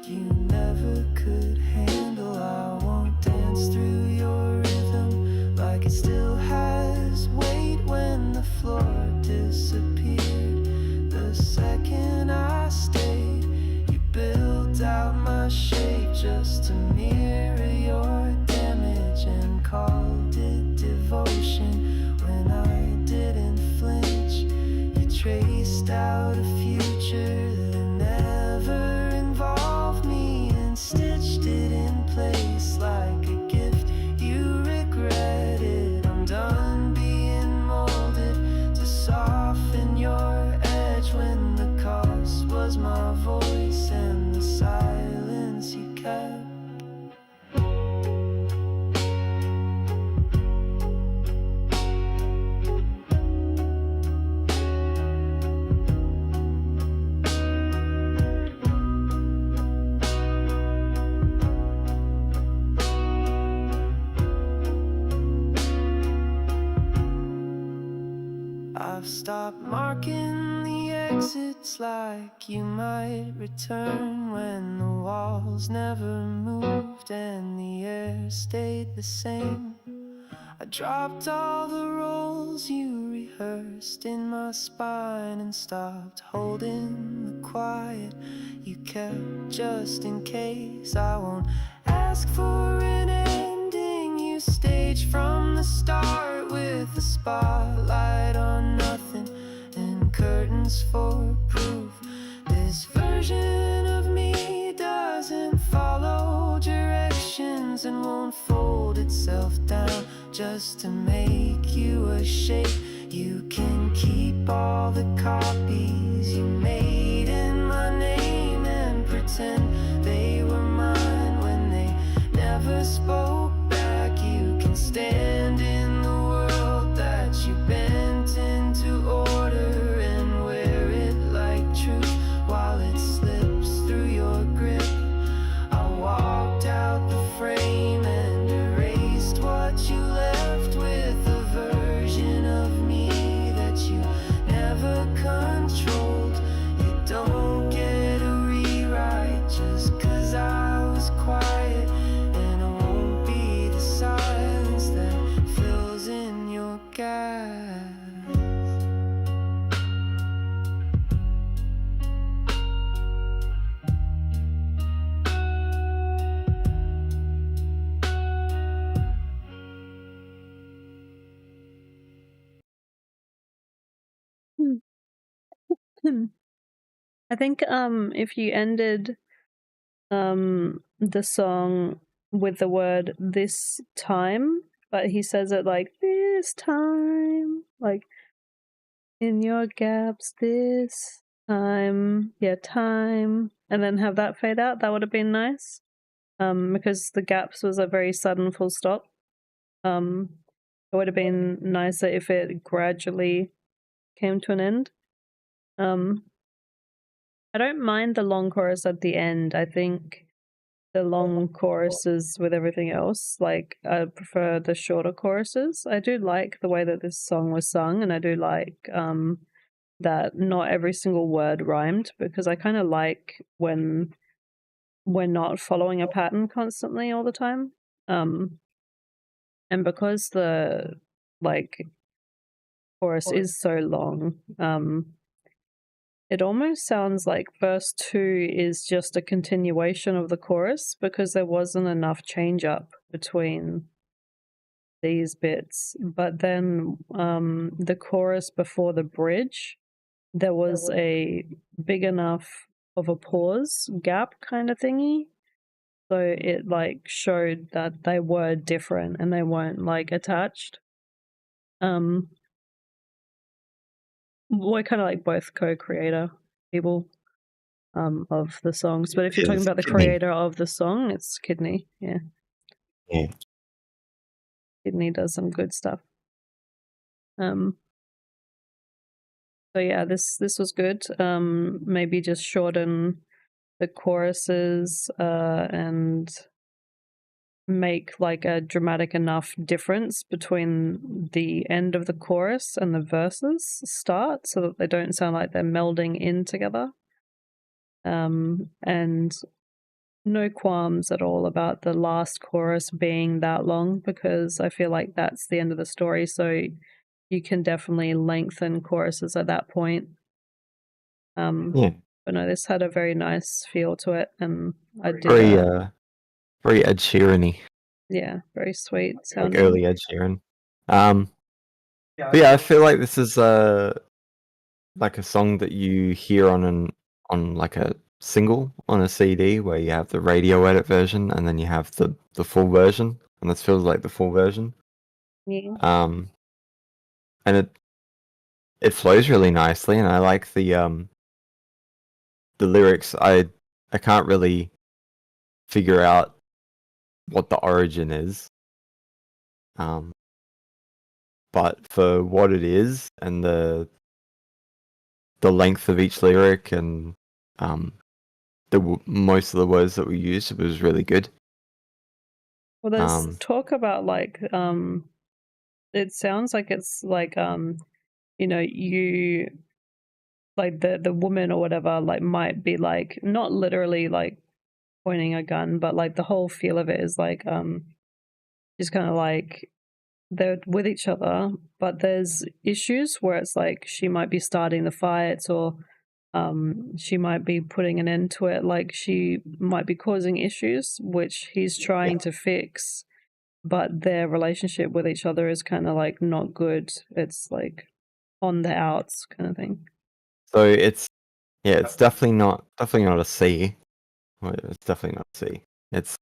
you never could handle. I won't dance through your rhythm like it still has weight when the floor disappeared. The second I stayed, you built out my shape just to mirror your damage, and called it devotion when I didn't flinch. You traced out a future that never involved me, and stitched it in place like a gift you regretted. I'm done being molded to soften your edge when the cost was my voice and the silence you kept. I've stopped marking the exits like you might return, when the walls never moved and the air stayed the same. I dropped all the roles you rehearsed in my spine and stopped holding the quiet you kept just in case. I won't ask for an ending. You staged from the start with the spotlight on nothing and curtains for proof. This version of me doesn't follow directions and won't fold itself down just to make you a shape. You can keep all the copies you made in my name and pretend they were mine when they never spoke back. You can stand in the world that you bent into order and wear it like truth while it slips through your grip. I walked out the frame and erased what you left with a version of me that you never controlled. You don't get a rewrite just 'cause I was quiet, and it won't be the silence that fills in your gaps. I think if you ended the song with the word this time, but he says it like this time, like in your gaps this time, yeah, time, and then have that fade out, that would have been nice. Because the gaps was a very sudden full stop. It would have been nicer if it gradually came to an end. I don't mind the long chorus at the end. I think the long choruses with everything else, like, I prefer the shorter choruses. I do like the way that this song was sung, and I do like that not every single word rhymed, because I kind of like when we're not following a pattern constantly all the time. And because the like chorus is so long, it almost sounds like verse 2 is just a continuation of the chorus, because there wasn't enough change up between these bits. But then the chorus before the bridge, there was a big enough of a pause gap kind of thingy, so it like showed that they were different and they weren't like attached. We're kind of like both co-creator people of the songs, but if you're Yeah, talking it's about the Kidney. creator of the song, it's Kidney. Yeah, Yeah. Kidney does some good stuff. So yeah, this was good. Maybe just shorten the choruses and make like a dramatic enough difference between the end of the chorus and the verses start, so that they don't sound like they're melding in together. And no qualms at all about the last chorus being that long, because I feel like that's the end of the story, so you can definitely lengthen choruses at that point. Yeah. But no, this had a very nice feel to it, and I did Very Ed Sheeran-y, yeah, very sweet like sounding. early Ed Sheeran. But yeah, I feel like this is like a song that you hear on like a single on a CD, where you have the radio edit version and then you have the full version, and this feels like the full version. Yeah. And it flows really nicely, and I like the lyrics. I can't really figure out what the origin is. But for what it is, and the length of each lyric, and most of the words that we used, it was really good. Well, there's talk about like it sounds like it's like you know, you like the woman or whatever like might be like not literally like pointing a gun, but like the whole feel of it is like she's kind of like they're with each other, but there's issues where it's like she might be starting the fights, or she might be putting an end to it. Like she might be causing issues, which he's trying to fix, but their relationship with each other is kind of like not good. It's like on the outs kind of thing. So it's definitely not a C. Well, it's definitely not a C. It's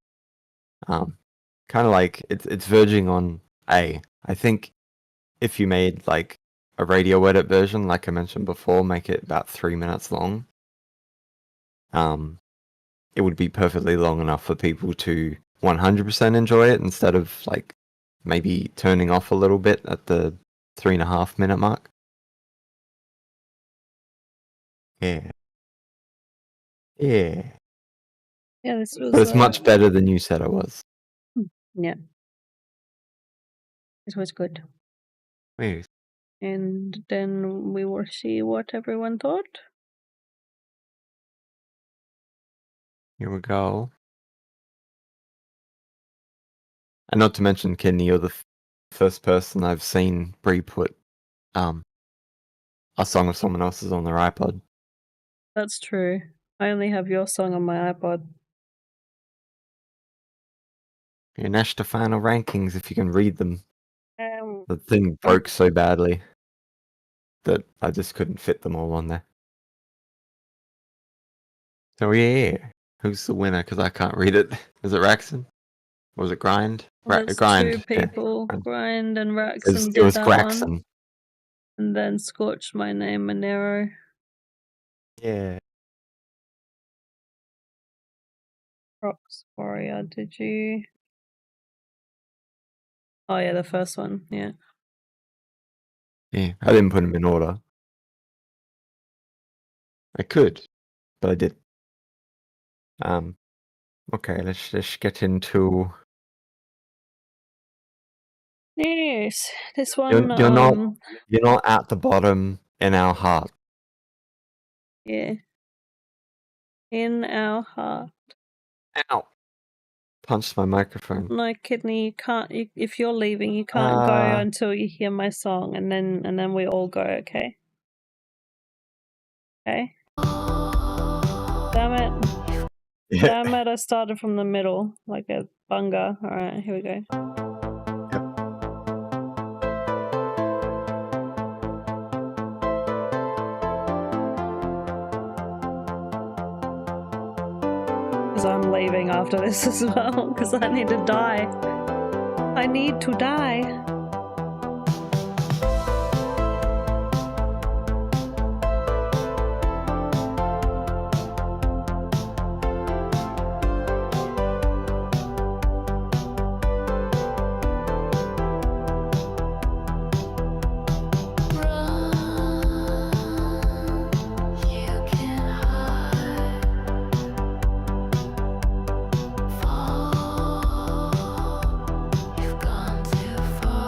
kind of like it's verging on A. I think if you made like a radio edit version, like I mentioned before, make it about 3 minutes long. It would be perfectly long enough for people to 100% enjoy it, instead of like maybe turning off a little bit at the 3.5 minute mark. Yeah. Yeah, this was. But it's much better than you said it was. Yeah, it was good. Wait, And then we will see what everyone thought. here we go. And not to mention, Kidney, you're the first person I've seen Bree put a song of someone else's on their iPod. That's true. I only have your song on my iPod. Your national final rankings, if you can read them. Um, The thing broke so badly that I just couldn't fit them all on there. So yeah, who's the winner? Because I can't read it. Is it Raxon? Or was it Grind? there's Grind. two people, Yeah. Grind and It Raxon was, did that one. Graxon. And then Scorch My Name Monero. Yeah. Rocks Warrior, did you? Oh yeah, the first one, yeah. Yeah, I didn't put them in order. I could, but I did. Okay, let's get into. Yes, this one. You're not at the bottom in our heart. Yeah. In our heart. Ow! Punched my microphone. No, Kidney, you can't. If you're leaving, you can't go until you hear my song, and then we all go. Okay. Okay. Damn it! Yeah. Damn it! I started from the middle like a bunga. All right, here we go. Because I'm leaving after this as well. Because I need to die. I need to die. You can hide, fall. You've gone too far.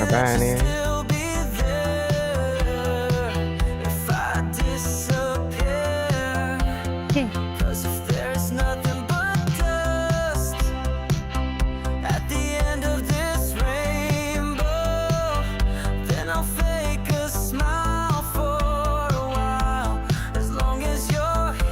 that you Bye. still be there if I disappear. Okay. 'Cause if there's nothing but dust at the end of this rainbow, then I'll fake a smile for a while, as long as you're here.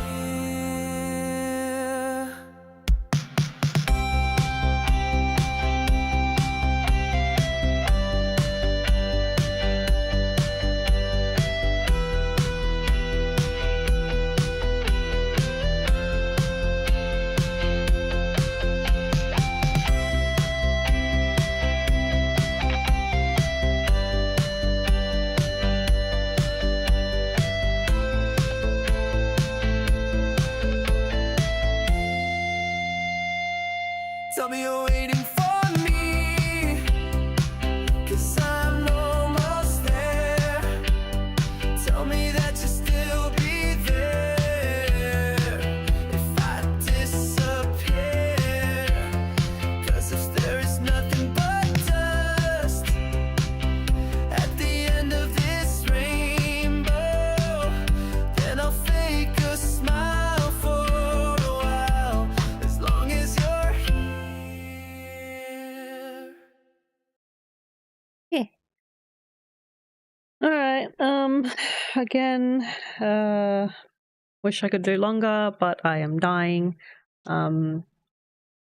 Tell me you're waiting for me, 'cause I'm almost there. Tell me that you'll still be there if I disappear. 'Cause if there is nothing but dust at the end of this rainbow, then I'll fake a smile for a while, as long as you're here. All right. Again, wish I could do longer, but I am dying.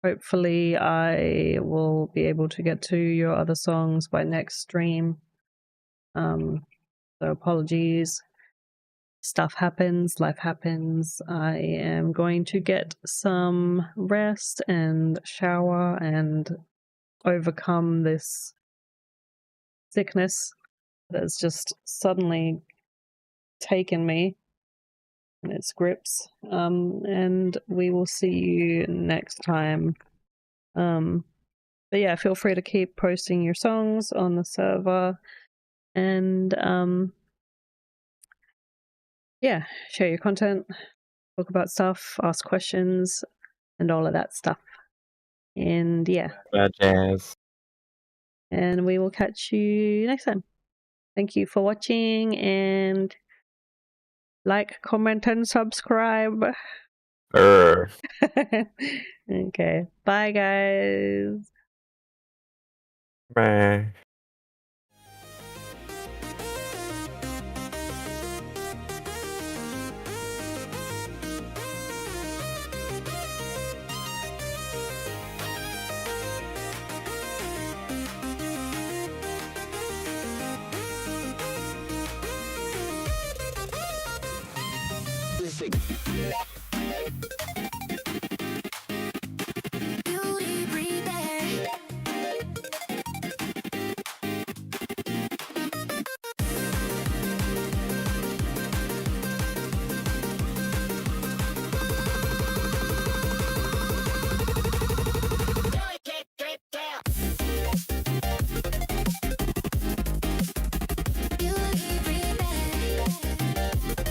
Hopefully I will be able to get to your other songs by next stream. So apologies. Stuff happens, life happens. I am going to get some rest and shower and overcome this sickness that has just suddenly taken me in its grips. And we will see you next time. But yeah, feel free to keep posting your songs on the server and yeah, share your content, talk about stuff, ask questions, and all of that stuff. And yeah, Bad jazz. and we will catch you next time. Thank you for watching, and like, comment, and subscribe. Okay, bye guys. Bye. Beauty, Bree, there. Beauty, Bree, there.